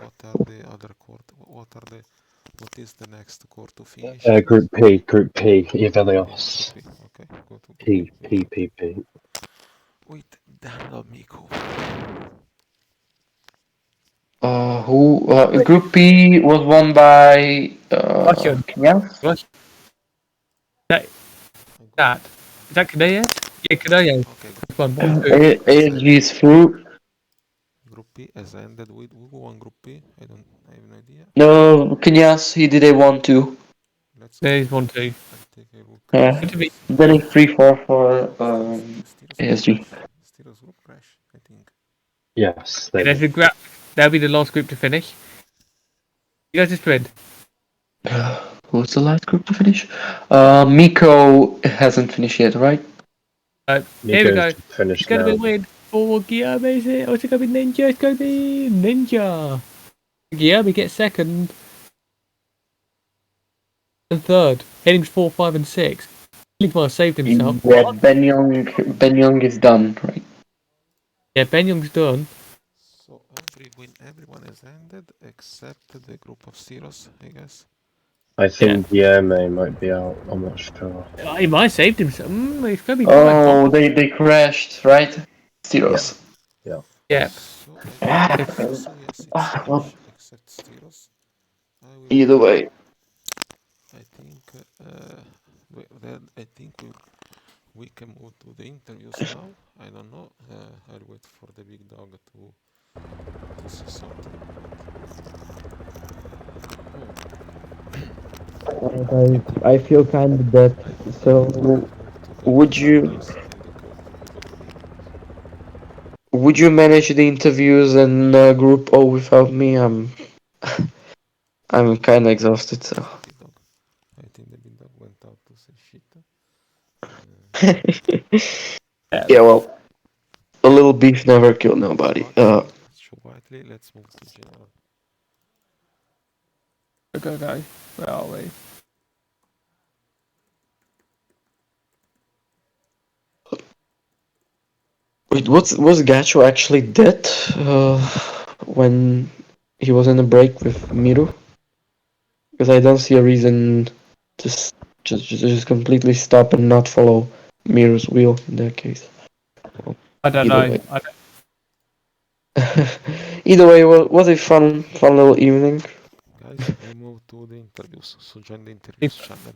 What are the other court? What is the next court to finish? Group P, Evelios. Okay, go to P, Group P, P, P. with Daniel Miku. Who? Group P was won by Russian. Knyaz? Russian. That. Is that Kanea? Yeah, Kanea. Okay, One, 1-2. ASG is through. Group P has ended with who won Group P? I have no idea. No, Knyaz, he did a 1-2. Let's There's go. 1-2. I'll take a look. Yeah. It'll be Then a 3-4 for Steelers group ASG. crash. Steelers group crash, I think. Yes, they there's did. that'll be the last group to finish. You guys just win. Who's the last group to finish? Miko hasn't finished yet, right? Here we go. Miko's finished It's gonna be now. a win for Guillaume, is it? Or is it gonna be Ninja? It's gonna be Ninja. Guillaume gets second. And third. Headings 4, 5, and 6. Linkmar saved himself. Yeah, Ben Young is done, right? Yeah, Ben Young's done. So everyone has ended except the group of Steelers, I guess. I think Guillermo might be out. I'm not sure. He might have saved himself. It's gonna be tight. Oh, they crashed, right? Steelers. Yep. So Ah, yes, it's well, finished except Steelers. I will either way. I think I think we can move to the interviews now. I don't know. I'll wait for the big dog to say something. I feel kind of bad. So, would you manage the interviews and group O without me? I'm kind of exhausted. So. I think the big dog went out to say shit. Yeah, well, a little beef never killed nobody. Show widely. Let's move to general. Go. Where are we? Wait, was Gacho actually dead when he was in a break with Miru? Because I don't see a reason to just completely stop and not follow Miru's wheel in that case. Well, I don't either know. way. Either way, was a fun little evening. Guys, I moved to the interviews, so join the interviews channel.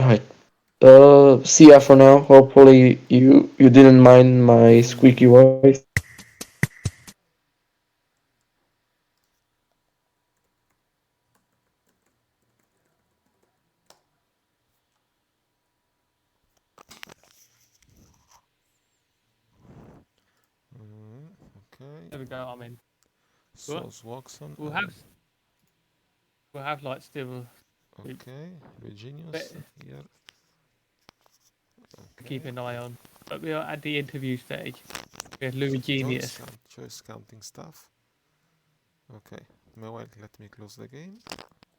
Alright. See ya for now. Hopefully you didn't mind my squeaky voice. Okay. There we go. I'm in. So Watson. We'll have like still Okay. Virginius here. Okay. keep an eye on. But we are at the interview stage. We have Louis Genius. Choice counting stuff. Okay. Meanwhile, let me close the game.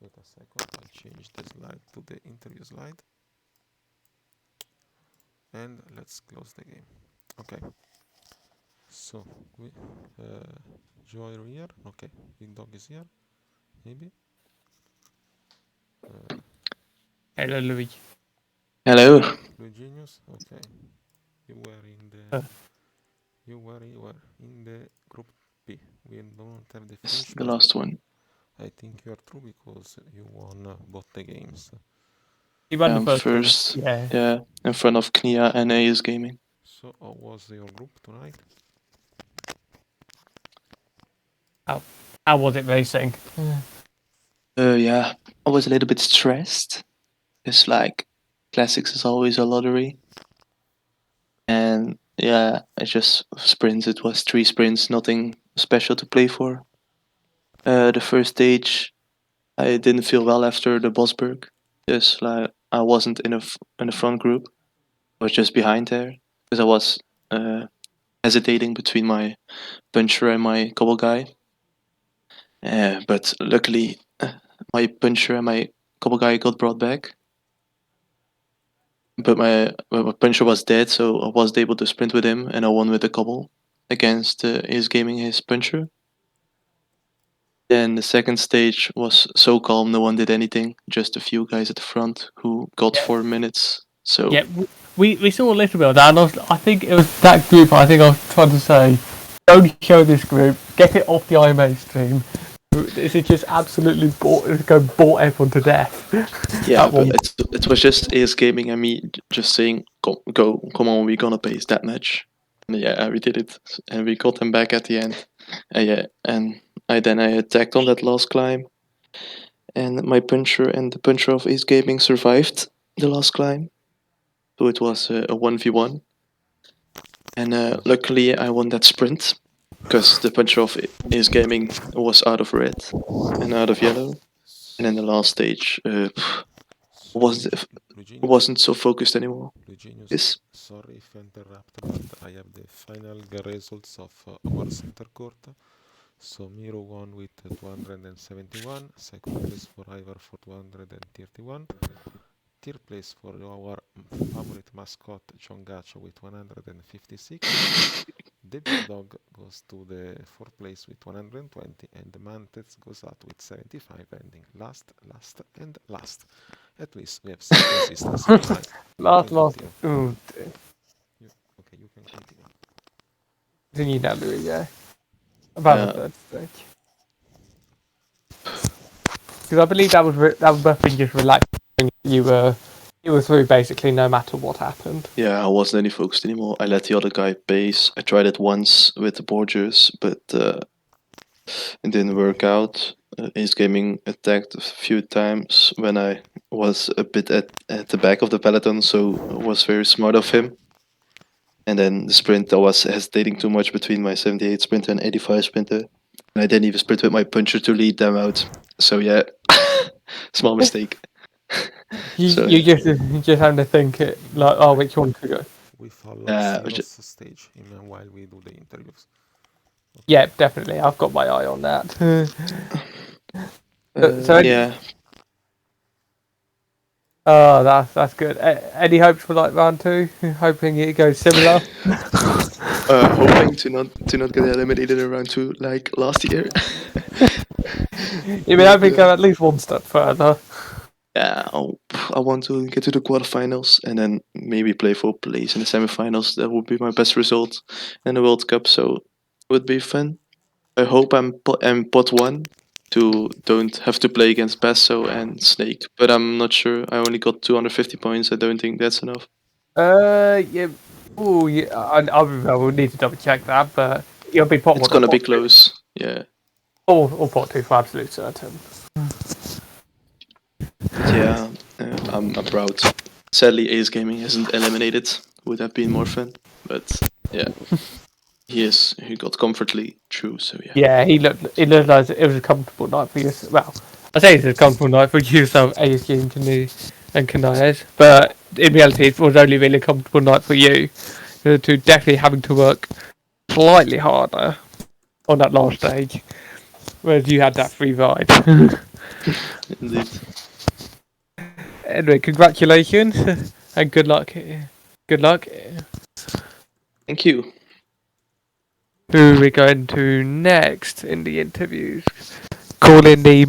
Wait a second. I'll change the slide to the interview slide. And let's close the game. Okay. So we Joy here. Okay. Big Dog is here. Maybe. Hello, Louis. Hello. Blue Genius. Okay. You were in the. You were in the group B. We don't have the It's finish. the last one. I think you are true because you won both the games. You won the First, one. yeah, in front of Knia and AS Gaming. So how was your group tonight? How was it racing? Yeah, I was a little bit stressed. It's like classics is always a lottery, and yeah, I just sprints. It was 3 sprints, nothing special to play for. The first stage, I didn't feel well after the Bosberg. Just like I wasn't in the front group. I was just behind there because I was hesitating between my puncher and my cobble guy. But luckily, my puncher and my cobble guy got brought back. But my puncher was dead, so I wasn't able to sprint with him, and I won with the cobble against his gaming his puncher. Then the second stage was so calm, no one did anything. Just a few guys at the front who got 4 minutes. So Yeah, we saw a little bit of that, and I think it was that group. I think I was trying to say, don't show this group. Get it off the IMA stream. This is just absolutely it's going to bore everyone to death. yeah, but it was just AS Gaming and me just saying, come on, we're gonna pace that match. And yeah, we did it, and we got them back at the end. Yeah, and I attacked on that last climb, and my puncher and the puncher of AS Gaming survived the last climb, so it was a 1v1. And luckily, I won that sprint because the puncher of AS Gaming was out of red and out of yellow, and in the last stage, wasn't so focused anymore. Yes. Sorry if I interrupt, but I have the final results of our center court. So Miro won with 271, second place for Ivar for 231, third place for our favorite mascot John Gacho with 156, the Big Dog goes to the fourth place with 120, and the Mantez goes out with 75, ending last. At least we have some consistency tonight. Last. Okay, you can continue. Continue now, Louis. Yeah. About the third stage. Because I believe that was Buffing just relaxing. You were through basically no matter what happened. Yeah, I wasn't any focused anymore. I let the other guy pace. I tried it once with the Borgers, but it didn't work out. Ace Gaming attacked a few times when I was a bit at the back of the peloton, so it was very smart of him. And then the sprint, I was hesitating too much between my 78 sprinter and 85 sprinter. And I didn't even sprint with my puncher to lead them out. So yeah, small mistake. You just having to think it like, oh, which one to go? We follow Uh, Silo's stage while we do the interviews. Yeah, definitely. I've got my eye on that. So, yeah. oh, that's good. Any hopes for like round 2? Hoping it goes similar. Hoping to not get eliminated in round 2 like last year. You mean hoping to go at least one step further? Yeah, I want to get to the quarterfinals and then maybe play for place in the semifinals. That would be my best result in the World Cup. So it would be fun. I hope I'm pot 1 to don't have to play against Basso and Snake. But I'm not sure. I only got 250 points. I don't think that's enough. Yeah. Oh, yeah. I will need to double check that, but you'll be pot It's 1 or gonna be pot 2. close. Yeah. Or pot 2 for absolute certain. But yeah, I'm proud. Sadly, Ace Gaming isn't eliminated. Would have been more fun. But yeah, he got comfortably through. So yeah. Yeah, it looked like it was a comfortable night for you. Well, I say it's a comfortable night for you, so ASG and Canais, but in reality, it was only really a comfortable night for you. To definitely having to work slightly harder on that last stage, whereas you had that free ride. Indeed. Anyway, congratulations and good luck. Good luck. Thank you. Who are we going to next in the interviews? Call in the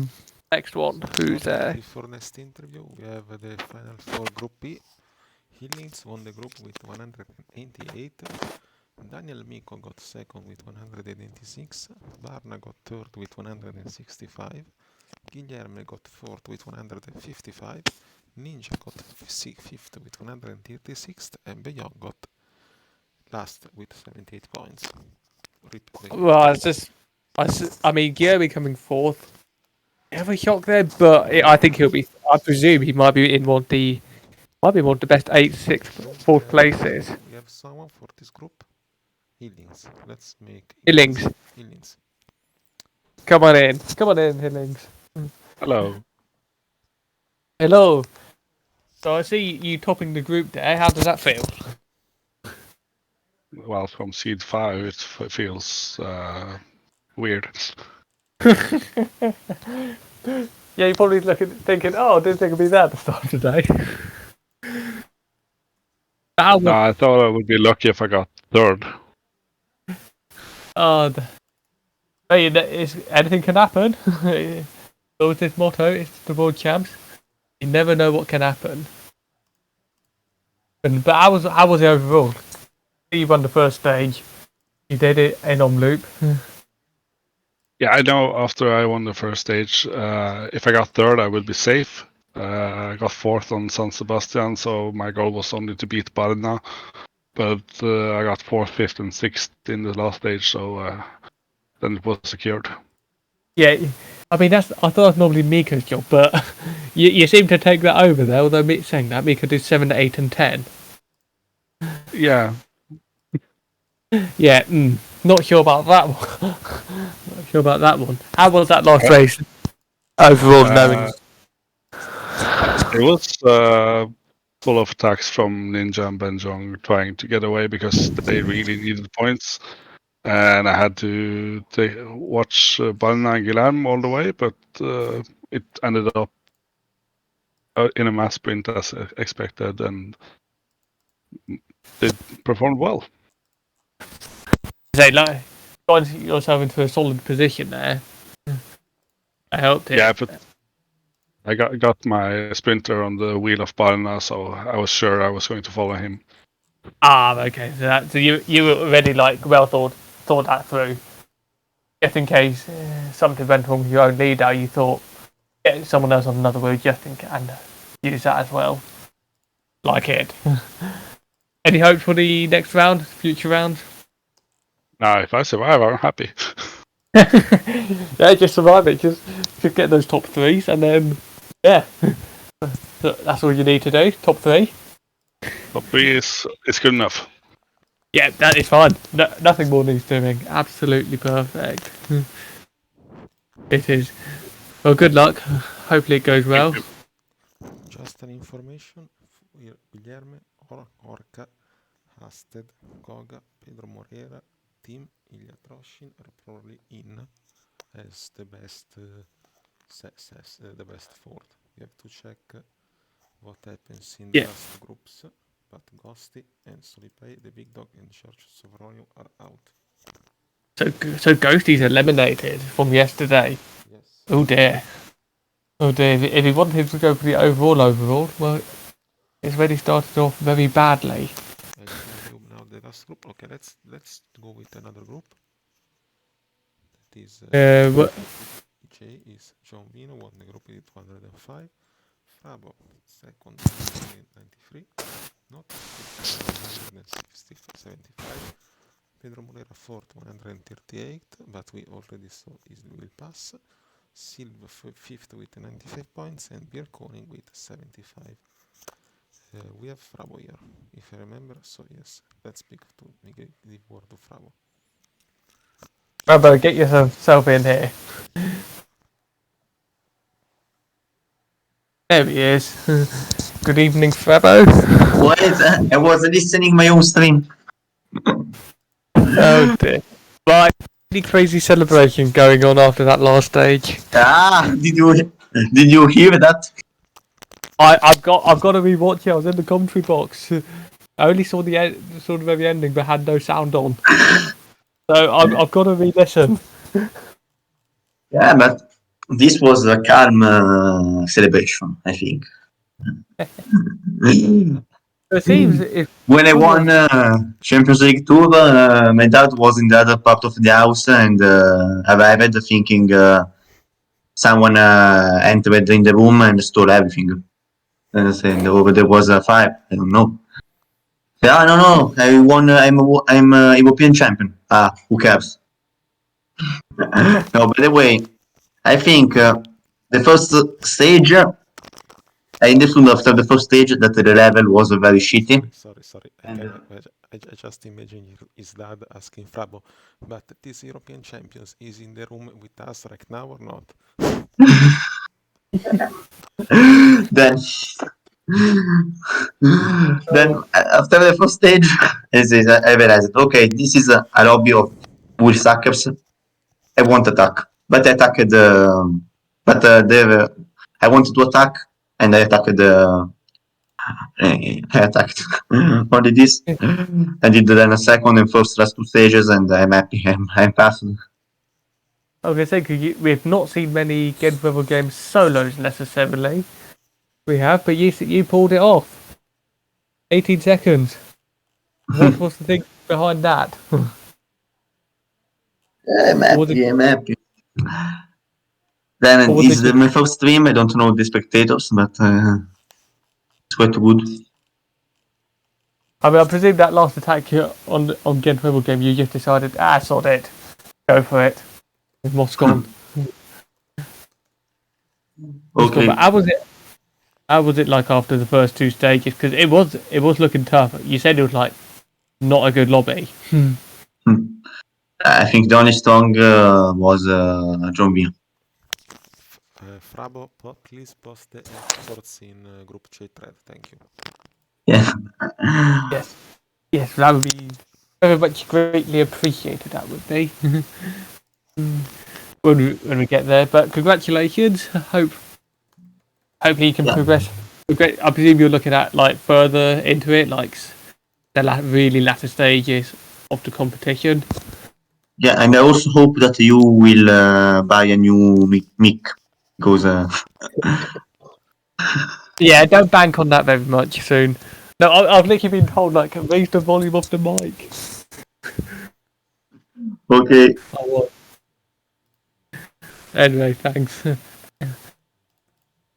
next one. Who's there? For next interview, we have the final for Group B. Healings won the group with 188. Daniel Miko got second with 186. Barna got third with 165. Guilherme got fourth with 155. Ninja got fifth with 136. And Beyond got last with 78 points. Well, I mean, Guilherme coming fourth. Every shock there, but I think he'll be. I presume he might be in one of the best 8th, 6th, 4th places. We have someone for this group. Healings. Let's make Hillings. Healings. Come on in, Hillings. Hello. Hello. So I see you topping the group there. How does that feel? Well, from seed 5, it feels weird. Yeah, you're probably thinking, oh, I didn't think it'd be that at the start of the day. No, I thought I would be lucky if I got third. Hey, anything can happen. So with this motto, it's the world champs. You never know what can happen. But how was it overall? You won the first stage. You did it in on loop. Yeah, I know after I won the first stage, if I got third, I would be safe. I got fourth on San Sebastian, so my goal was only to beat Barna. But I got fourth, fifth, and sixth in the last stage, so then it was secured. Yeah, I mean I thought that's normally Miko's job, but you seem to take that over there. Although saying that Miko did 7, 8, and 10. Yeah. Yeah, not sure about that one. Not sure about that one. How was that last race overall? Knowing it was full of attacks from Ninja and Benjong trying to get away because they really needed points. And I had to watch Balna and Guilherme all the way, but it ended up in a mass sprint as expected, and they performed well. say like got yourself into a solid position there. I helped it. Yeah, but I got my sprinter on the wheel of Balna, so I was sure I was going to follow him. Okay. So you were already like well thought that through. Just in case something went wrong with your own leader, you thought get someone else on another wheel just in case and use that as well. Like it. Any hopes for the next round, future rounds? Now, if I survive, I'm happy. Yeah, just survive it. Just get those top 3s, and then yeah, that's all you need to do. Top 3. Top 3 is good enough. Yeah, that is fine. Nothing more needs doing. Absolutely perfect. It is. Well, good luck. Hopefully it goes well. Just an information, Guilherme Orca Hasted, Goga, Pedro Moreira, Tim, Ilya Troshin are probably in as the best the best fourth. We have to check what happens in the Yeah. last groups, but Ghosty and Solipay, the big dog, and George Sovronio are out. So Ghosty's eliminated from yesterday. Yes. Oh dear. Oh dear. If he wanted to go for the overall, well, it's already started off very badly. I tell you now the last group. Okay, let's go with another group. That is What? J is John Vino won the group with 205. Frabo second 93. Not 175. Pedro Moreira fourth 138, but we already saw his will pass. Silva fifth with 95 points and Bierkoning with 75. We have Frabo here, if I remember, so yes, let's pick to give the word to Frabo. Bravo, get yourself in here. There he is. Good evening, Frabo. Wait, I was listening my own stream. Oh dear. Right, really crazy celebration going on after that last stage. Did you hear that? I've got to rewatch it. I was in the commentary box. I only saw the very ending, but had no sound on. So I've got to re-listen. Yeah, but this was a calm celebration, I think. It seems if When I won Champions League tour, my dad was in the other part of the house and arrived thinking someone entered in the room and stole everything. And there was a fire. I don't know. Yeah, no. I won. I'm a European champion. Ah, who cares? No, by the way, I think the first stage, I understood after the first stage that the level was very shitty. Sorry. I just imagine his dad asking Frabo, but this European champions is in the room with us right now or not? then after the first stage, I realized, okay, this is a lobby of bull suckers. I won't attack, but I attacked I wanted to attack, and I attacked I attacked only this. I did then a second and first last two stages, and I'm happy. I'm passed. I was going to say, we've not seen many Gen Rebel games solos necessarily. We have, but you pulled it off. 18 seconds. What was the thing behind that? I'm happy. I'm happy. Then Or was this it is my first stream. I don't know the spectators, but it's quite good. I mean, I presume that last attack on Gen Rebel game, you just decided, sod it. Go for it. With Moscon. Okay. But how was it like after the first two stages? Because it was looking tough. You said it was like not a good lobby. I think the only strong was John B. Frabo, please post the exports in group chat thread. Thank you. Yeah. Yes, that would be very much greatly appreciated. That would be when we get there. But congratulations. Hopefully you can progress. I presume you're looking at like further into it, like the really latter stages of the competition. Yeah, and I also hope that you will buy a new mic because Yeah, don't bank on that very much soon. No, I've literally been told like raise the volume of the mic. okay. Anyway, thanks.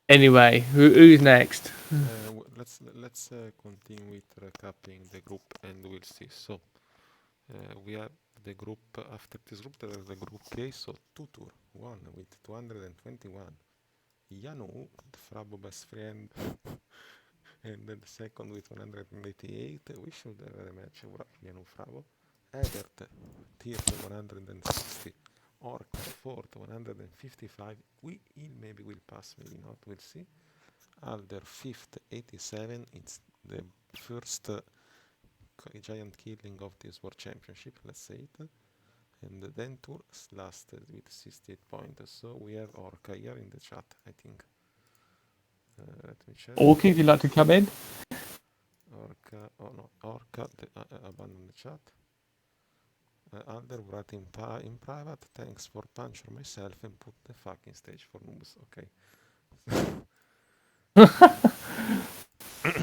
Anyway, who's next? Let's continue with recapping the group and we'll see. So we have the group after this group. There is the group K. So two tour, one with 221. Yanu, the Frabo best friend, and then the second with 188. We should have a match with Yanu Frabo. Ebert, third 160. Orc, fourth 155. Maybe will pass, maybe not. We'll see. Alder, fifth 87. It's the first giant killing of this World Championship, let's say it. And then tour lasted with 68 points. So we have Orca here in the chat, I think. Let me check. Orca, if you'd like to come in. Orca, oh no, Orca abandoned the chat. Alder wrote in private, thanks for puncture myself and put the fucking stage for noobs. Okay.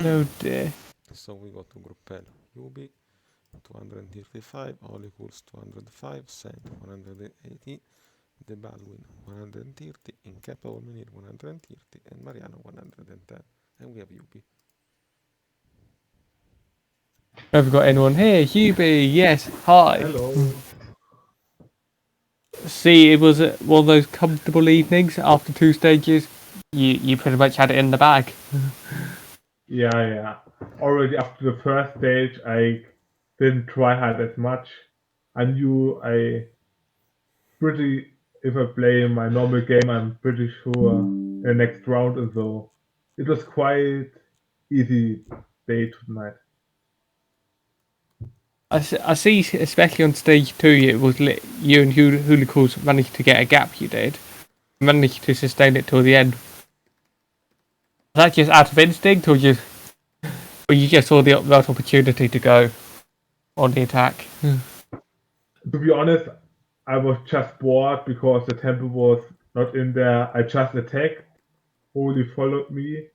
No dear. So we go to Group L. Yubi 235, Holy Curse 205, Saint 180, The Baldwin 130, Incapable Menir 130, and Mariano 110. And we have Yubi. Have we got anyone here? Hubie, yes, hi. Hello. See, it was one of those comfortable evenings after 2 stages. You pretty much had it in the bag. Yeah. Already after the first stage, I didn't try hard as much. I knew if I play my normal game, I'm pretty sure the next round, and so it was quite easy day tonight. I see, especially on stage 2, it was you and Hoolicles managed to get a gap. You did managed to sustain it till the end. Was that just out of instinct, or you just saw the right opportunity to go on the attack? To be honest, I was just bored because the tempo was not in there. I just attacked. Holy followed me.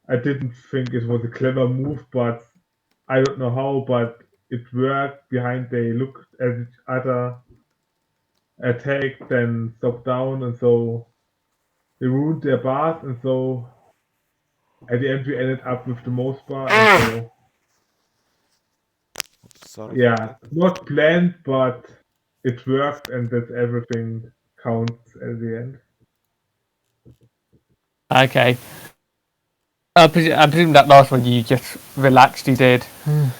I didn't think it was a clever move, but I don't know how, but it worked. Behind they looked at each other, attacked, then stopped down, and so they ruined their bars, and so at the end we ended up with the most bar, and so Sorry yeah, for that. not planned, but it worked, and that's everything counts at the end. Okay. I presume that last one you just relaxed. You did. It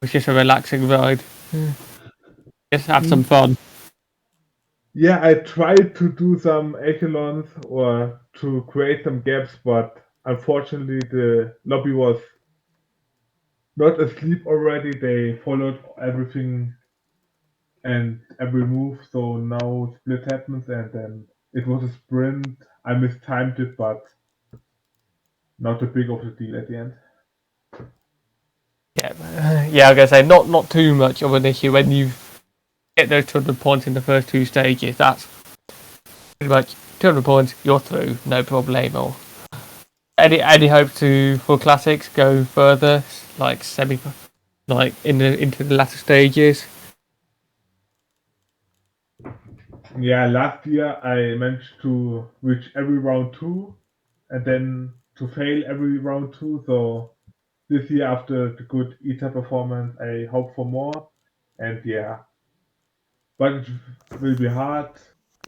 was just a relaxing ride. Just have some fun. Yeah, I tried to do some echelons or to create some gaps, but unfortunately the lobby was not asleep already. They followed everything and every move, so now split happens, and then it was a sprint. I mistimed it, but not a big of a deal at the end. Yeah. I was gonna say not too much of an issue when you get those 200 points in the first 2 stages. That's pretty much 200 points. You're through, no problemo. Any hope for classics go further, like into the latter stages? Yeah, last year I managed to reach every round 2 and then to fail every round 2. So this year, after the good ETA performance, I hope for more. And yeah, but it will be hard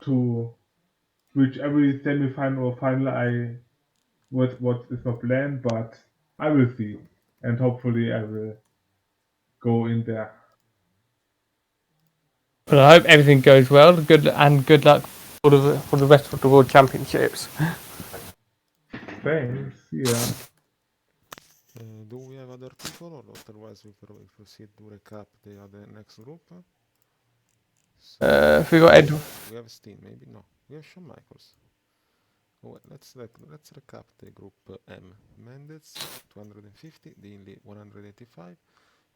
to reach every semi-final or final. What is my plan, but I will see, and hopefully I will go in there. Well, I hope everything goes well. Good luck for the rest of the World Championships. Thanks. Yeah. Do we have other people, or otherwise we proceed to recap the other next group? If we got Ed. We have Steen, maybe no. We have Shawn Michaels. Oh, let's recap the group M. Mendez 250, Dinley 185,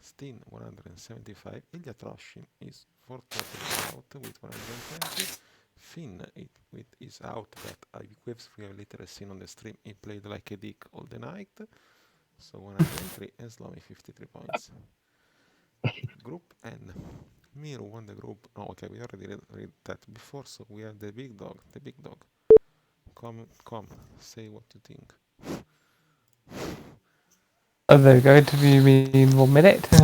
Steen 175, Ilya Troshin is for total out with 120, Finn is out, but we have later seen on the stream he played like a dick all the night, so 103, and Slomy 53 points. Group N. Miro won the group. Oh, okay, we already read that before, so we have the big dog. Come, say what you think. Oh, they're going to do me in 1 minute. He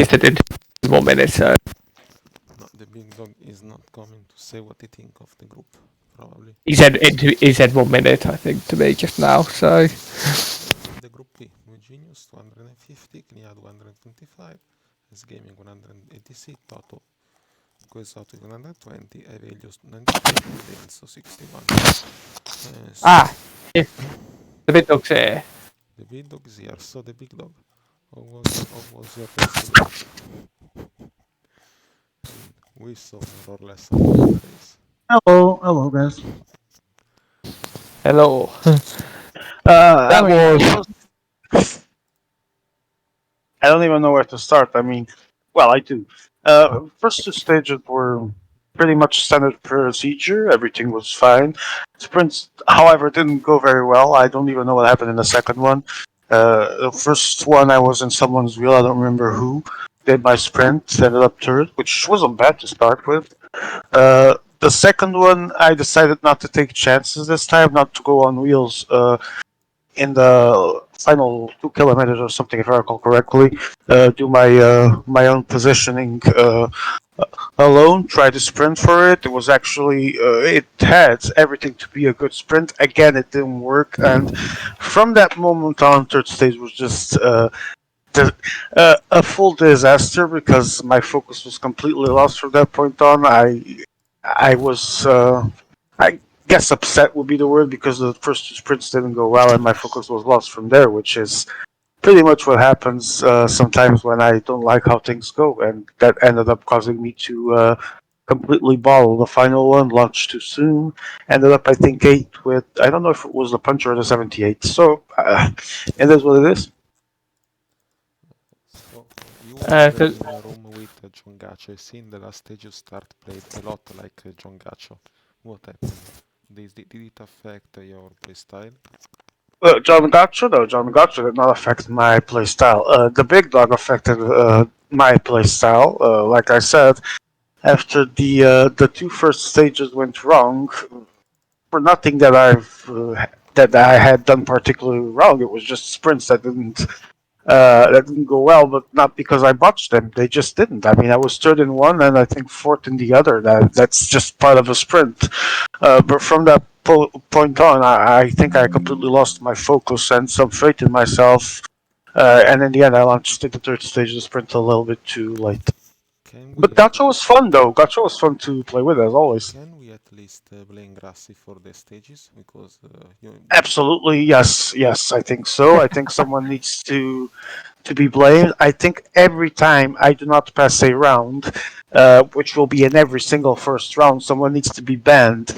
said in 1 minute, so. No, the big dog is not coming to say what he think of the group, probably. He said 1 minute, I think, to me just now, so. The group P, Genius 250, Knia 225, S Gaming 186, Toto Quesoto 120, Evelios 93, and Denso 61. The big dog's here. The big dog is here, so the big dog. How was your race today? We saw more or less about the race. Hello, guys. Hello. I That mean, it was was. I don't even know where to start. I mean, well, I do. First two stages were pretty much standard procedure. Everything was fine. Sprints, however, didn't go very well. I don't even know what happened in the second one. The first one, I was in someone's wheel. I don't remember who. Did my sprint, ended up third, which wasn't bad to start with. The second one, I decided not to take chances this time, not to go on wheels. In the final 2 kilometers or something, if I recall correctly, do my own positioning alone. Try to sprint for it. It was actually it had everything to be a good sprint. Again, it didn't work, and from that moment on, third stage was just. A full disaster because my focus was completely lost from that point on. I was I guess upset would be the word because the first two sprints didn't go well and my focus was lost from there, which is pretty much what happens sometimes when I don't like how things go, and that ended up causing me to completely bottle the final one, launched too soon. Ended up, I think, eight with I don't know if it was the punch or the 78. So it is what it is. So you were so, in a room with John Gaccio. I seen the last stage you start played a lot like John Gaccio. What happened? Did it affect your playstyle? John Gotcha, no, John Gotcha did not affect my playstyle. The big dog affected my playstyle. Like I said, after the two first stages went wrong, for nothing that I had done particularly wrong. It was just sprints that didn't go well, but not because I botched them. They just didn't. I mean, I was third in one and I think fourth in the other. That's just part of a sprint. But from that point on, I think I completely lost my focus and some faith in myself. And in the end, I launched in the third stage of the sprint a little bit too late. Can But we at Gacha was fun though. Gacha was fun to play with as always. can we at least blame Grassi for the stages? Because Absolutely, yes, yes, I think so. I think someone needs to be blamed. I think every time I do not pass a round, which will be in every single first round, someone needs to be banned,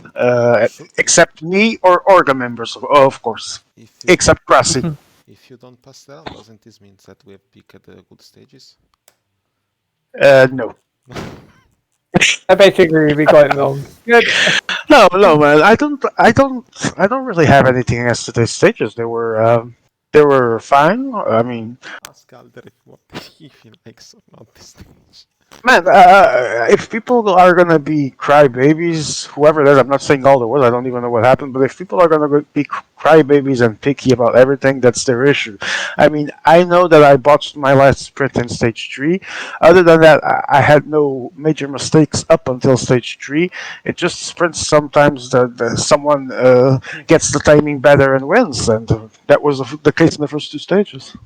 should except me or Orga members, of course, if you except Grassy. if you don't pass down, doesn't this mean that we have picked good stages? No. I basically be going wrong. Good. No, man. I don't really have anything against today's stages. They were fine. I mean, Ask Alder if he likes or not this stage. man, if people are gonna be crybabies, whoever it is, I'm not saying all the words. I don't even know what happened. But if people are gonna be crybabies and picky about everything, that's their issue. I mean, I know that I botched my last sprint in stage three. Other than that, I had no major mistakes up until stage three. It just sprints sometimes that someone gets the timing better and wins, and that was the case in the first two stages.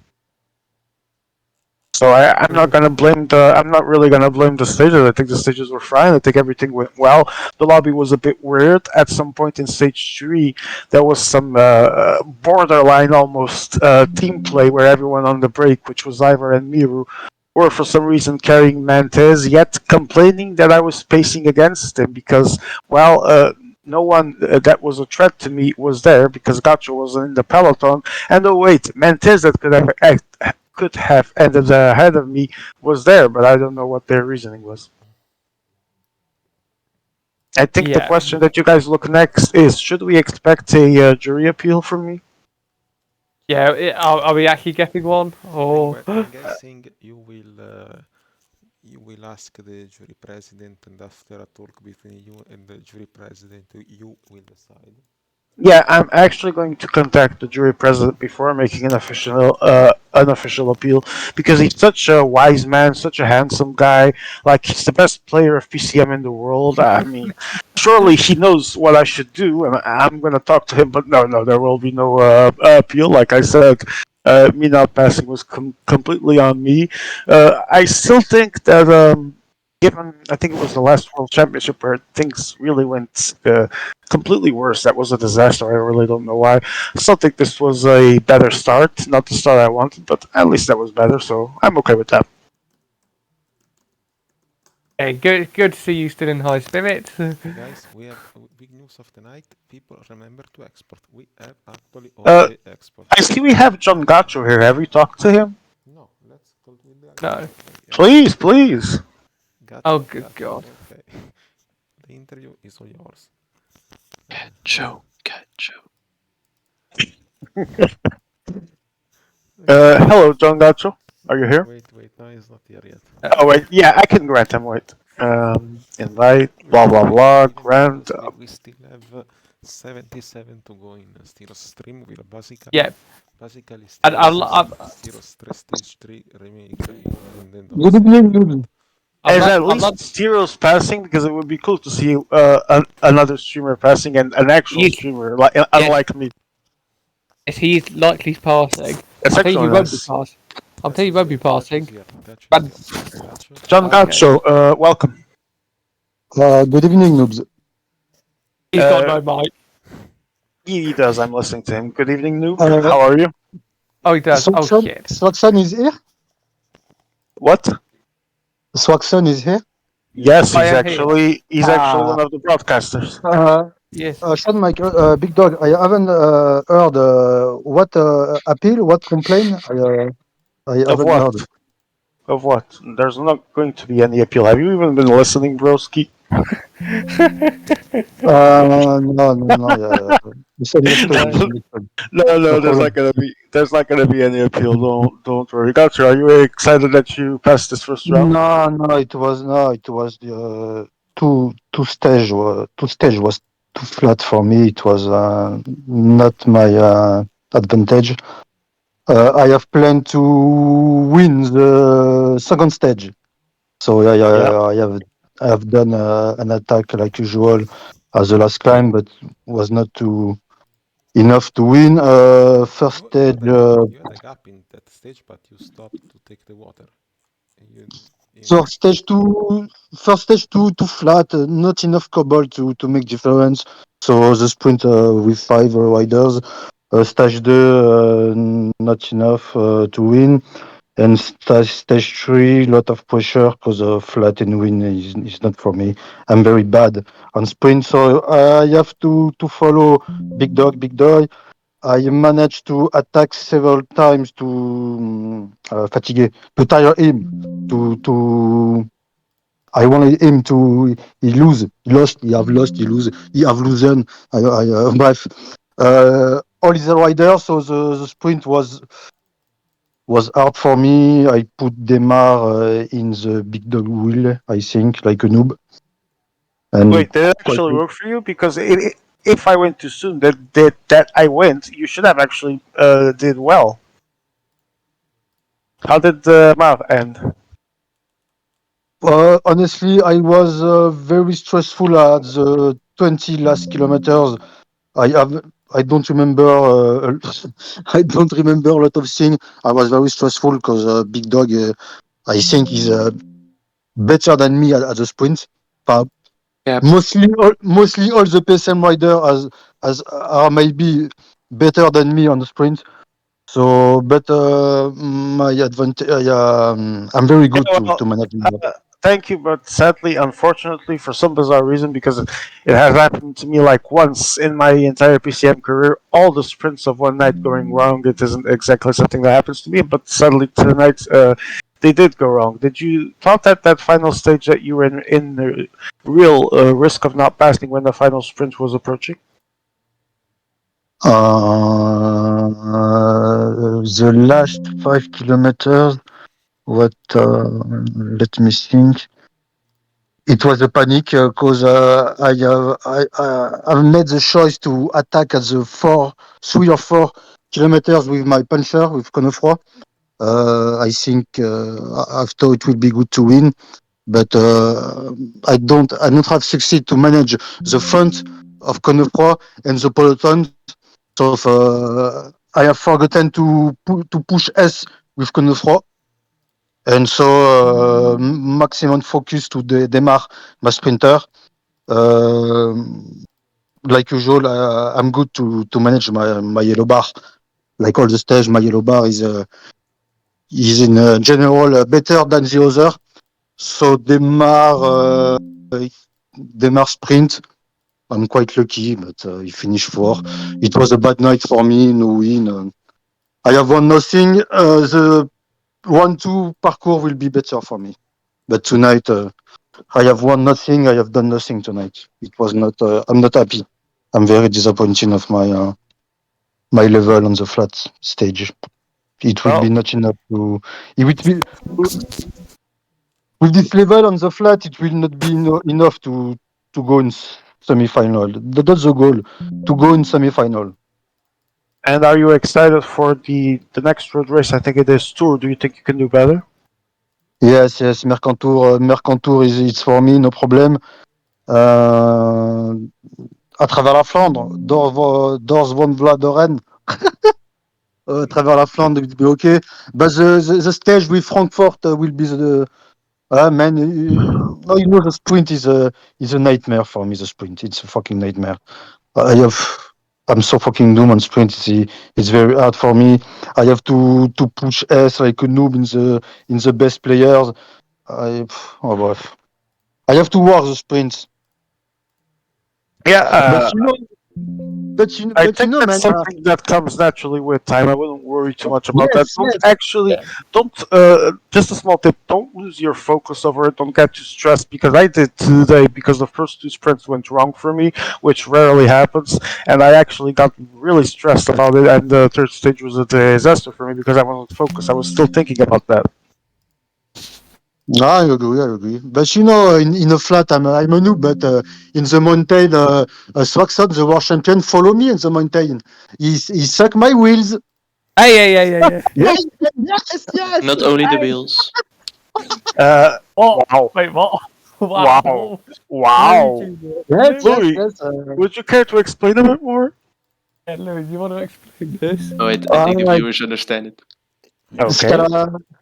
So I'm not gonna blame the. I'm not really gonna blame the stages. I think the stages were fine. I think everything went well. The lobby was a bit weird at some point in stage three. There was some borderline almost team play where everyone on the break, which was Ivor and Miru, were for some reason carrying Mantez, yet complaining that I was pacing against him because well. No one that was a threat to me was there because Gacho was in the peloton. And oh wait, Mantez that could have ended ahead of me was there, but I don't know what their reasoning was. I think the Yeah. question that you guys look next is: should we expect a jury appeal from me? Yeah. Are we actually getting one? Or I'm guessing you will ask the jury president, and after a talk between you and the jury president, you will decide. Yeah, I'm actually going to contact the jury president before making an official appeal because he's such a wise man, such a handsome guy. Like he's the best player of PCM in the world. I mean, surely he knows what I should do, and I'm going to talk to him. But no, there will be no appeal. Like I said, me not passing was completely on me. I still think that. given I think it was the last World Championship where things really went completely worse. That was a disaster. I really don't know why. I still think this was a better start. Not the start I wanted, but at least that was better. So I'm okay with that. Hey, good to see you still in high spirits. Guys, we have big news of the night. People remember to export. We have actually Uh, already export. I see we have John Gacho here. Have you talked to him? No, let's talk with the guy. No. Okay, Please, please. Oh, Gacho, good Gacho. God. Okay, the interview is all yours. Joe, Joe. Okay. Hello, John Gacho. Are you here? Wait, no, he's not here yet. Oh wait, yeah, I can grant him. Wait, invite, blah blah blah, Even grant. because we still have 77 to go in Steel Stream with Yeah, basically and Steel Stress Stage 3 remake and then the Good rest of the evening, tournament. noobs. Is at I'd love, least Zero's passing because it would be cool to see another streamer passing and an actual yes, streamer, like yes, unlike me. yes, he's likely passing. It's I'll tell you actually who won't be nice. passing. I'll tell you who won't be Gacho's passing. here. Gacho's But, here. Gacho. John okay. Gacho, welcome. Good evening, noobs. He's got Uh, no mic. he does. I'm listening to him. Good evening, noob. Uh, How are you? Oh, he does. Oh, Swagson, shit. Swagson is here? What? Swagson is here? Yes, I am here. he's actually Ah, one of the broadcasters. Yes. Sean Michael, Big Dog, I haven't heard what appeal, what complaint. I Of haven't what? heard. Of what? There's not going to be any appeal. Have you even been listening, broski? No, yeah. Misunderstood, No. misunderstood. No No, problem. there's not gonna be any appeal. Don't worry. Gotcha. Are you excited that you passed this first round? It was two stage was too flat for me. It was not my advantage. I have planned to win the second stage. So Yeah. I have done an attack like usual as the last climb, but was not too enough to win. First stage, You had a gap in that stage, but you stopped to take the water. You, in first stage too, too flat. Not enough cobble to make difference. So the sprint with five riders. Stage 2, not enough to win. And stage 3, lot of pressure because flat and win is not for me. I'm very bad on sprint, so I have to follow big dog. I managed to attack several times to fatiguer, to tire him, to. I wanted him to he lose, he lost, he have lost, he have losen. Bref, all is a rider, so the sprint was hard for me. I put Demar in the big dog wheel, I think, like a noob, and Wait, did it quite actually good. work for you? Because if I went too soon, that I went, you should have actually did well. How did the mouth end? Honestly, I was very stressful at the 20 last kilometers. I have, I don't remember, I don't remember a lot of things. I was very stressful because Big Dog, I think, is better than me at the sprint. Uh, Yeah, mostly all the PCM rider as are maybe better than me on the sprint. So, but my advantage, I'm very Yeah, good well, to manage. thank you, but sadly, unfortunately, for some bizarre reason, because it has happened to me like once in my entire PCM career, all the sprints of one night going wrong. It isn't exactly something that happens to me, but sadly tonight they did go wrong. Did you thought that that final stage that you were in the real risk of not passing when the final sprint was approaching? The last 5 kilometers, what? Let me think. It was a panic because I've made the choice to attack at the 3 or 4 kilometers with my puncher with Conofroy. I think after it will be good to win, but I don't have succeed to manage the front of Conofroy and the peloton. So I have forgotten to push S with Conofroy, and so maximum focus to démarre my sprinter. Like usual, I'm good to manage my yellow bar. Like all the stage, my yellow bar is in general better than the other. So Demar sprint. I'm quite lucky, but he finished 4. It was a bad night for me, no win. I have won nothing. The 1-2 parcours will be better for me. But tonight, I have won nothing. I have done nothing tonight. It was not. I'm not happy. I'm very disappointed of my level on the flat stage. It will be not enough to. It will be with this level on the flat. It will not be enough to go in semi-final. That's the goal, to go in semi-final. And are you excited for the next road race? I think it is Tour. Do you think you can do better? Yes, Mercantour. Mercantour is it's for me, no problem. À travers la Flandre, Dors von Vladeren. À travers la Flandre, it will be okay. But the stage with Frankfurt will be the man. The sprint is a nightmare for me. The sprint, it's a fucking nightmare. I'm so fucking noob on sprint. It's very hard for me. I have to push S like a noob in the best players. Bref. I have to work the sprints. Yeah, I But think that's man. something that comes naturally with time. I wouldn't worry too much about that. Yes, Don't yes. actually, don't. Just a small tip: don't lose your focus over it. Don't get too stressed because I did today because the first 2 sprints went wrong for me, which rarely happens, and I actually got really stressed about it. And the third stage was a disaster for me because I wasn't focused. I was still thinking about that. No, I agree. But in a flat, I'm a noob. But in the mountain, Swaxon, the world champion, follow me in the mountain. He suck my wheels. Hey. Yes. Not only the wheels. What? Wow, Wait, what? wow, Louis, wow. Louis, Yes. would you care to explain a bit more? Yeah, Louis, you want to explain this? Oh, I think the viewers understand it. Okay.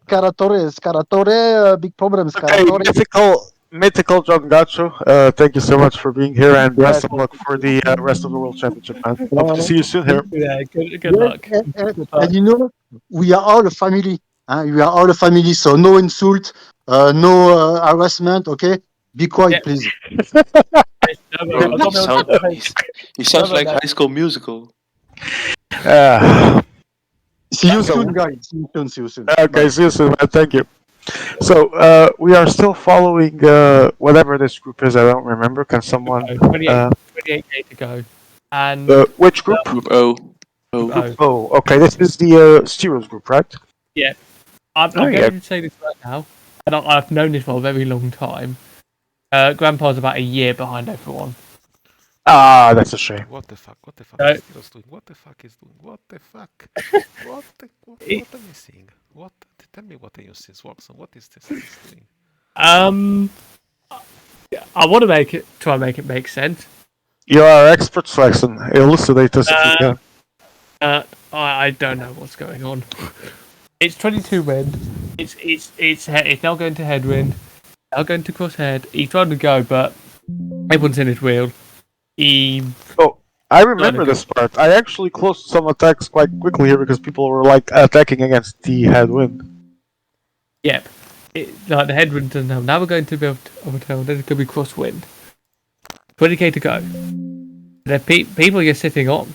Scaratore, big problem, Okay, Scaratore. mythical John Gacho. Thank you so much for being here, and Yes. best of luck for the rest of the World Championship, man. Hope to see you soon here. Yeah, good Yes, luck. Good luck. and we are all a family. We are all a family, so no insult, no harassment. Okay, be quiet, Yeah. please. No, Bro, I got no he sounds like High School Musical. Uh, See you So- soon, guys. See you soon. okay, Bye. see you soon, man. Thank you. So we are still following whatever this group is. I don't remember. Can someone? 28K to go. And Which group? Group O. oh, Oh, okay. This is the Steros group, right? yeah, I'm Oh, yeah. going to say this right now, and I've known this for a very long time. Grandpa's about a year behind everyone. Ah, that's a shame. What the fuck? What the fuck Uh, is Steros doing? What the fuck is doing? What the fuck? What am I seeing? What? Tell me what are you seeing, Watson? What is this doing? I want to try and make it make sense. You are experts, Saxon. Elucidate us if you can. I don't know what's going on. It's 22 wind. It's now going to headwind. Now going to crosshead. He's trying to go, but everyone's in his wheel. Oh, I remember this part. I actually closed some attacks quite quickly here because people were like attacking against the headwind. Yep. Like the headwind doesn't have. Now we're going to be able to overtake. Then it's going to be crosswind. 20k to go. The people you're sitting on.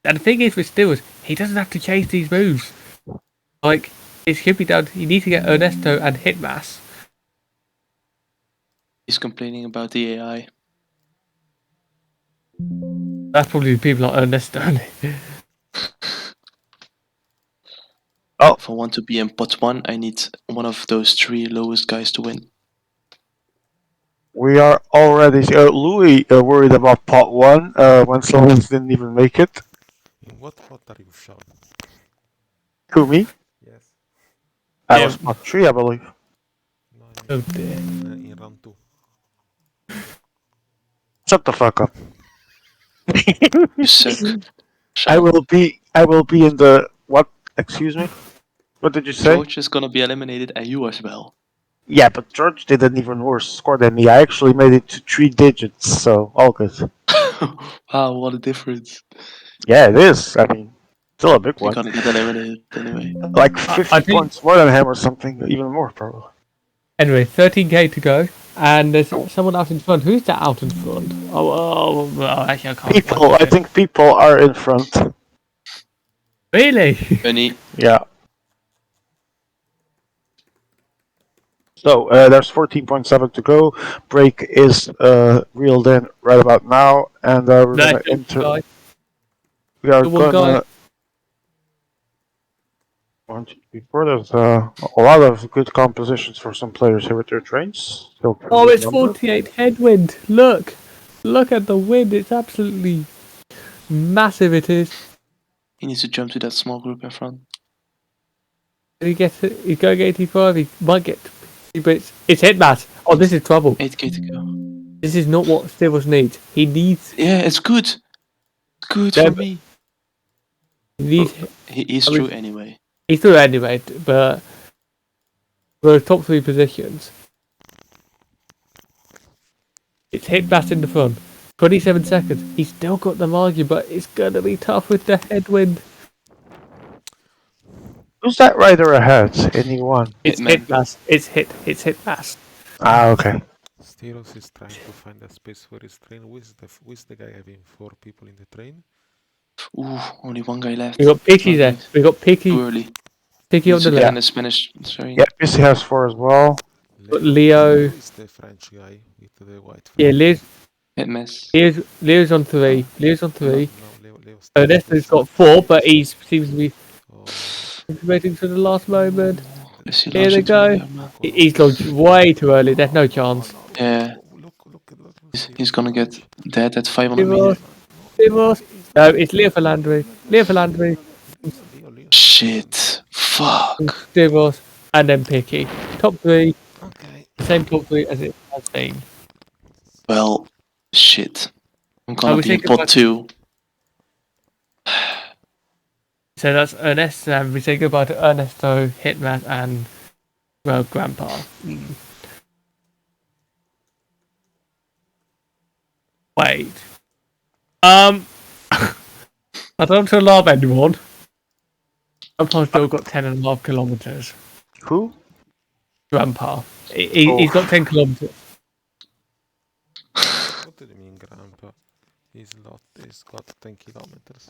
And the thing is with Stewards, he doesn't have to chase these moves. Like, it should be down. You need to get Ernesto and Hitmass. He's complaining about the AI. That's probably the people like Ernesto. Oh. If I want to be in pot 1, I need one of those 3 lowest guys to win. We are already Louis worried about pot 1 when someone didn't even make it. In what pot are you shown? Who, me? Yes. I was pot 3, I believe. No, Oh dear. in round 2. Shut the fuck up. You suck. I will be in the what? Excuse me. What did you say? George is gonna be eliminated and you as well. Yeah, but George did an even worse score than me. I actually made it to 3 digits, so all good. Wow, what a difference. Yeah, it is. I mean, still a big You're one. gonna get eliminated anyway. Like 50 I think points more than him or something, even more probably. anyway, 13k to go, and there's someone out in front. Who's that out in front? Well, actually, I can't. People, I think people are in front. Really? Bunny, Yeah. So there's 14.7 to go. Break is reeled in right about now, and we're No, gonna still enter. guy. We are Still one guy. gonna. 1, 2, 3, 4. There's a lot of good compositions for some players here with their trains. Still a Oh, good it's number. 48 headwind. Look at the wind. It's absolutely massive. It is. he needs to jump to that small group in front. Did he get it? He's going 85. He might get. But it's hit mass. Oh, this is trouble. 8k to go. This is not what Stivers needs. He needs. Yeah, it's good. It's good Yeah, for but me. he needs. He's I mean, through anyway. he's through anyway, but for the top 3 positions, it's hit mass in the front. 27 seconds. He's still got the margin, but it's gonna be tough with the headwind. Who's that rider ahead? Anyone? It's Hitman. hit mass. It's hit mass. Ah, okay. Styros is trying to find a space for his train. Who's the guy having 4 people in the train? Ooh, only one guy left. We got Picky Not there. good. We got Picky. Too early. Picky on Needs the to get in left. the Spanish train. Yeah, PC has 4 as well. But Leo. Who is the French guy with the white Yeah, face? Leo's on 3. Leo's on 3. Leo's Ernesto's got 4, but he seems to be waiting for the last moment. Is he Here they launching too go. early or not? He's launched way too early. There's no chance. Yeah. He's gonna get dead at 500 Divos. meters. Divos. No, it's Leo Falandri. Leo Falandri. Shit. Fuck. Divos. And then Picky. Top 3. The same top 3 as it has been. Well, shit. I'm I gonna was be in thinking pot 2. So that's Ernesto. And we say goodbye to Ernesto, Hitman, and well, Grandpa. Wait. I don't want to alarm anyone. Grandpa's still got 10.5 kilometers. Who? Grandpa. He's got 10 kilometers. What do you mean, Grandpa? He's got 10 kilometers.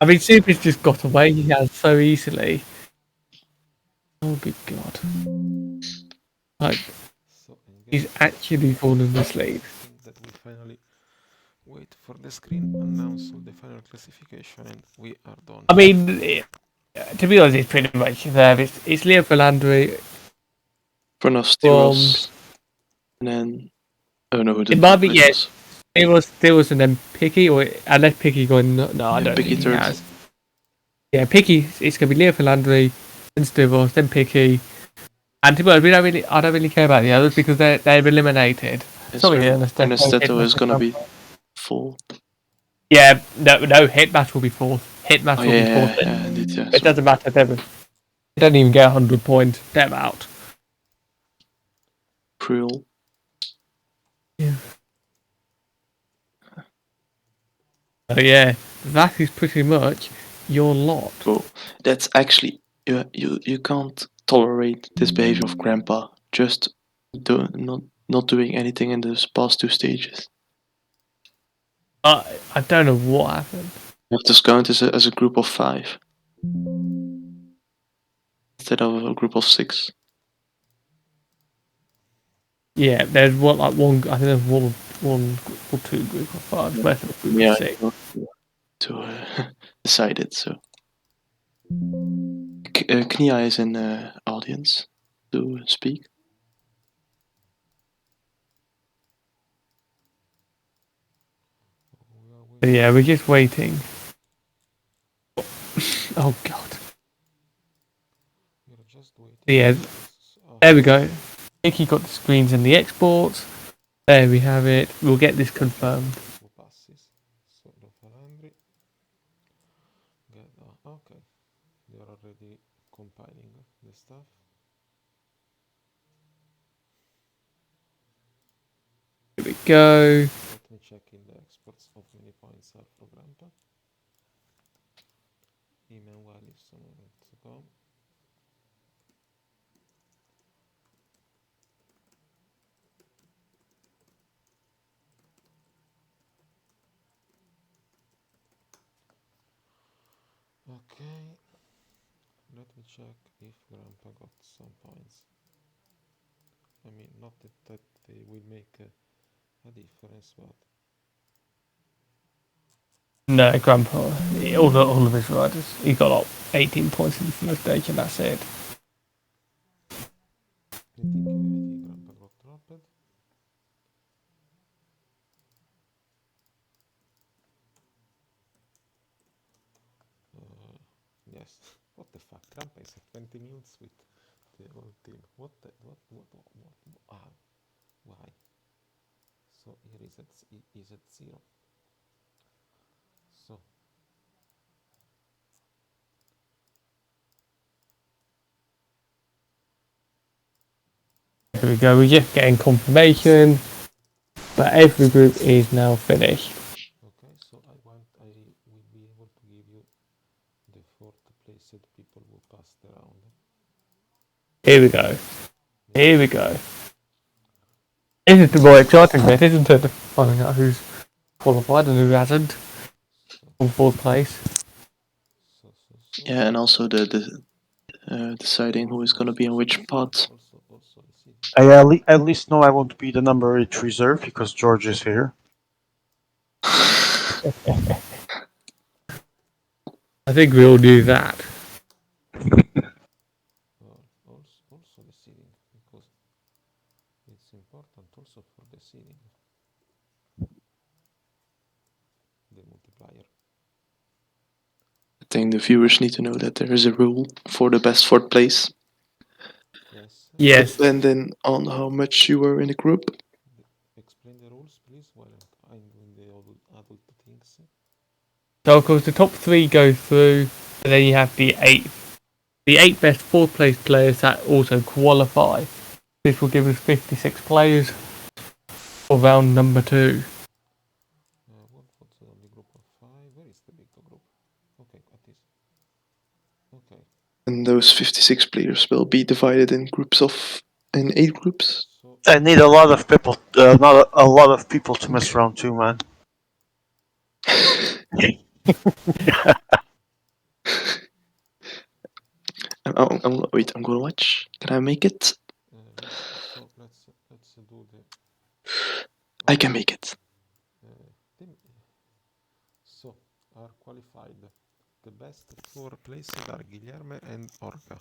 I mean, Super's just got away. He has so easily. Oh, good God. Like, he's actually fallen asleep. That we finally wait for the screen, announce all the final classification, and we are done. I mean, to be honest, it's pretty much there. It's Leo Falandri. Pronostiros. And then. Oh no, It might be, yes. There was an then Picky, or unless Picky going, no, I don't Picky think he third. has. Yeah, Picky, it's going to be Leo Falandri, then Stivos, then Picky. And to be honest, I don't really care about the others because they're eliminated. Yes, Sorry, Ernesto is gonna be full. Yeah, no, Hitmatch will be fourth. Hitmatch will be fourth. Yeah, indeed, yeah. It doesn't matter, they don't even get 100 points. They're out. Cruel. Yeah. So yeah, that is pretty much your lot. Oh, that's actually you can't tolerate this behavior of Grandpa. Just not doing anything in those past 2 stages. I don't know what happened. You have to count as a group of 5 instead of a group of 6. Yeah, there's one. I think there's one or 2 group of 5. Where's the group Yeah, of 6? to decide it. So Knia is in the audience to speak. Yeah, we're just waiting. Oh God. Yeah, there we go. Nicky got the screens and the exports. There we have it. We'll get this confirmed. Okay. They are already compiling the stuff. Here we go. Let me check in the exports of many points are for Grandpa. Meanwhile, if someone wants to come. Okay, let me check if Grandpa got some points. I mean, not that they will make a difference, but No, Grandpa, all of his riders, he got like 18 points in the first stage, and that's it. I think Grandpa got dropped. Yes. What the fuck? Grandpa is at 20 minutes with the whole team. What? Ah, why? So here is at 0. So Here we go. We're just getting confirmation, but every group is now finished. okay, so I will be able to give you the fourth placed people who passed the round. Here we go. Here we go. This is the more exciting bit, isn't it? Finding out who's qualified and who hasn't. On fourth place. Yeah, and also the deciding who is going to be in which pod. I at least know I won't be the number 8 reserve because George is here. I think we all knew that. Also the seeding, because it's important also for the seeding. The multiplier. I think the viewers need to know that there is a rule for the best fourth place. Yes. Yes. Depending on how much you were in the group. Explain the rules, please, while I'm doing the adult things. So of course the top 3 go through, and then you have the 8 best fourth place players that also qualify. This will give us 56 players for round number 2. What the group of 5? Where is the big group? Okay, got this. Okay. And those 56 players will be divided in 8 groups. I need a lot of people, not a lot of people to miss round 2, man. Wait, I'm gonna watch. Can I make it? So let's do the. I can make it. So are qualified. The best 4 places are Guilherme and Orca,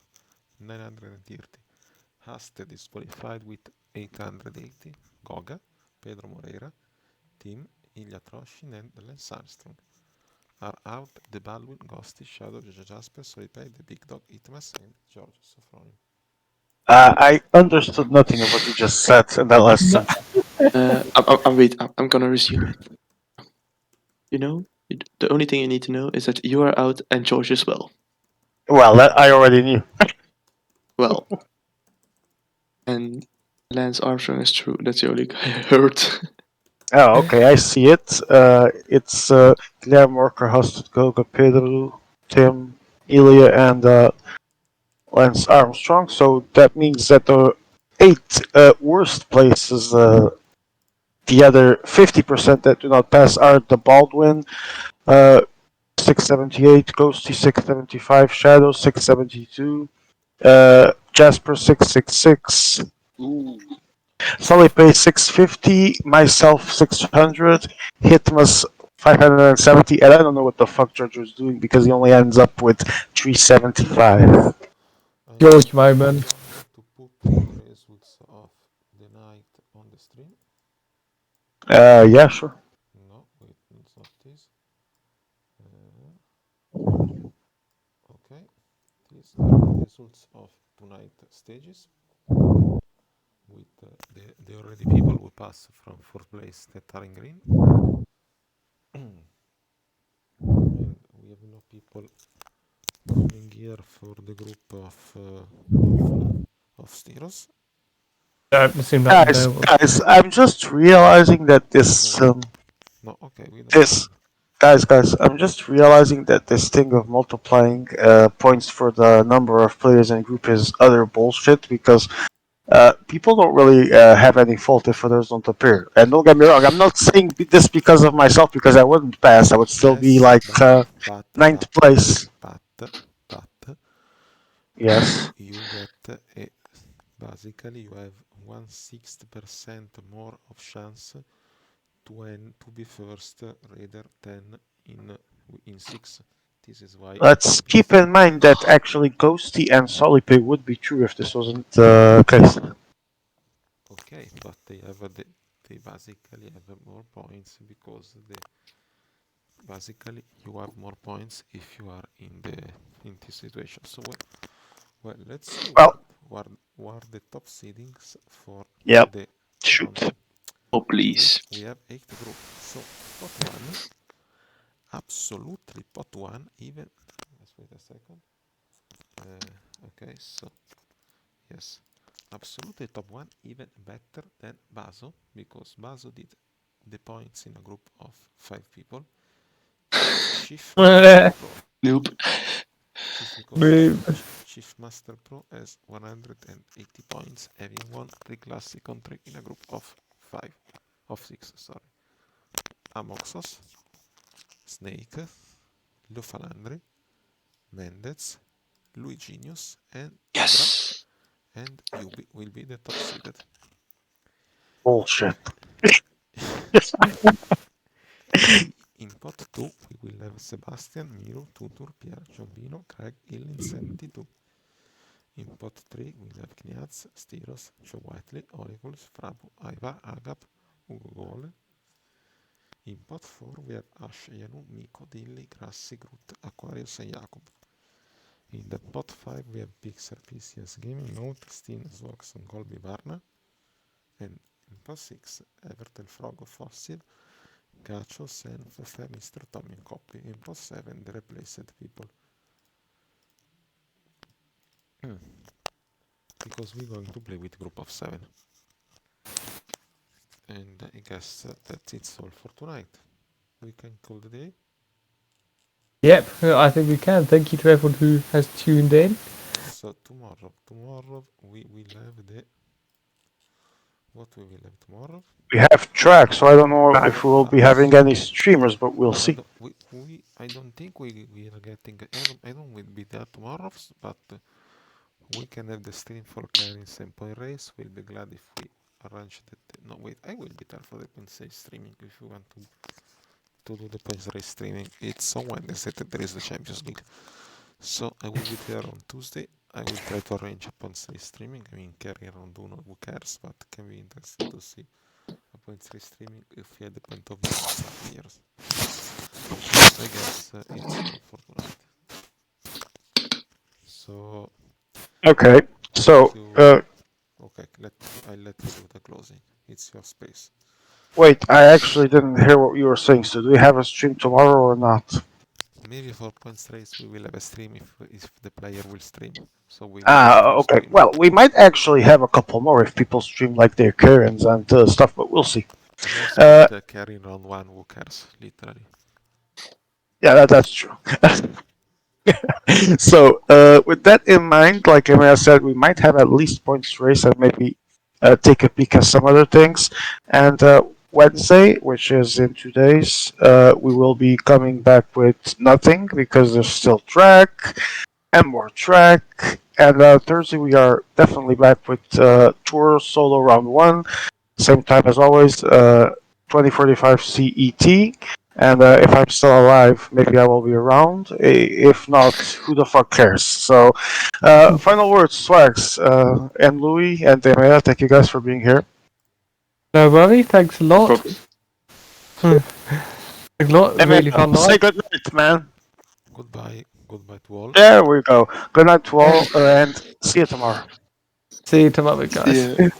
930. Hasted is qualified with 880. Goga, Pedro Moreira, Tim, Ilya Troshin and Lance Armstrong. Are out the Baldwin, Ghosty, Shadow, Jojo Jasper, Solipay, the Big Dog, Itmas, and George Sofronin. I understood nothing of what you just said in that last sentence. I'm gonna resume it. You know, the only thing you need to know is that you are out and George as well. Well, that I already knew. Well, and Lance Armstrong is true. That's the only guy I heard. Oh, okay, I see it. It's Guilherme Orca, Hosted, Goga, Pedro, Tim, Ilya, and Lance Armstrong. So that means that the 8 worst places, the other 50% that do not pass, are the Baldwin, 678, Ghosty 675, Shadow 672, Jasper 666, Solipay 650, myself 600, Hitmas 570, and I don't know what the fuck George was doing because he only ends up with 375. George moment. To put the results of the night on the stream. Yeah, sure. No, wait, it's not this. Okay, these are the results of tonight stages. With the already people who pass from 4th place that are in green. And we have no people coming gear for the group of Steros? Don't seem that available. Guys, I'm just realizing that this No, okay, we don't. this guys, I'm just realizing that this thing of multiplying points for the number of players in a group is utter bullshit because people don't really have any fault if others don't appear. And don't get me wrong, I'm not saying this because of myself because I wouldn't pass. I would still be like ninth place. But Yes. you get basically you have 1/6% more of chance to be first rather than in 6. This is why Let's keep in mind that actually Ghosty and Solipay would be true if this wasn't the case. okay, but they basically have more points because basically you have more points if you are in this situation. So well, let's see what are the top seedings for the Shoot. Oh, please. We have 8 groups. So pot 1, absolutely pot 1, even. Let's wait a second. Okay, so yes, absolutely top 1, even better than Baso because Baso did the points in a group of 5 people. Chief Master Pro. Nope. Chief Master Pro has 180 points, having won 3 classic country in a group of 6. Sorry. Amoxos, Snake, Lufalandri, Mendez, Luiginius, and yes, and Yubi will be the top seeded. Bullshit. In pot 2, we will have Sebastian, Miro, Tutur, Pierre, Giombino, Craig, Illin, 72. In pot 3, we have Kniaz, Styros, Joe Whiteley, Oracles, Frabu, Ivar, Agap, Ugo Gole. In pot 4, we have Ash, Yanu, Miko, Dilly, Grassi, Groot, Aquarius, and Jacob. In the pot 5, we have Pixar, PCS Gaming, Note, Steen, Zvox, and Colby Varna. And in pot 6, Evertel, Frog, Fossil, Gacho, Sen, Fefe, Mr. Tommy, and Copy. In pot 7, the replaced people. Because we're going to play with group of 7. And I guess that's it all for tonight. We can call the day. Yep, I think we can. Thank you to everyone who has tuned in. So tomorrow we will have the... What we will have tomorrow? We have tracks, so I don't know if we will be having any streamers, but we'll see. I don't think we are getting... I don't will be there tomorrow, but we can have the stream for Karin's and point race. We'll be glad if we arrange that. No, wait, I will be there for the point race streaming if you want to do the point race streaming. It's on Wednesday that there is the Champions League. So I will be there on Tuesday. I will try to arrange a point race streaming. I mean, carry around Uno, who cares, but it can be interesting to see a point race streaming if you had the point of view of years. I guess it's all for tonight. So... Okay, so... Okay, I'll let you do the closing. It's your space. Wait, I actually didn't hear what you were saying, so do we have a stream tomorrow or not? Maybe for points race we will have a stream if the player will stream. So we okay. Well, we might actually have a couple more if people stream like their Karens and stuff, but we'll see. Yes, but carrying around one, who cares, literally. Yeah, that's true. So, with that in mind, like Emma said, we might have at least points race and maybe take a peek at some other things. And Wednesday, which is in 2 days, we will be coming back with nothing because there's still track and more track. And Thursday, we are definitely back with Tour Solo Round 1, same time as always, 2045 CET. And if I'm still alive, maybe I will be around. If not, who the fuck cares? So, final words, Swags, and Louis and Demea, thank you guys for being here. No worry, thanks a lot. Thanks a lot, really fun night. Say good night, man. Goodbye to all. There we go. Good night to all, and see you tomorrow. See you tomorrow, guys.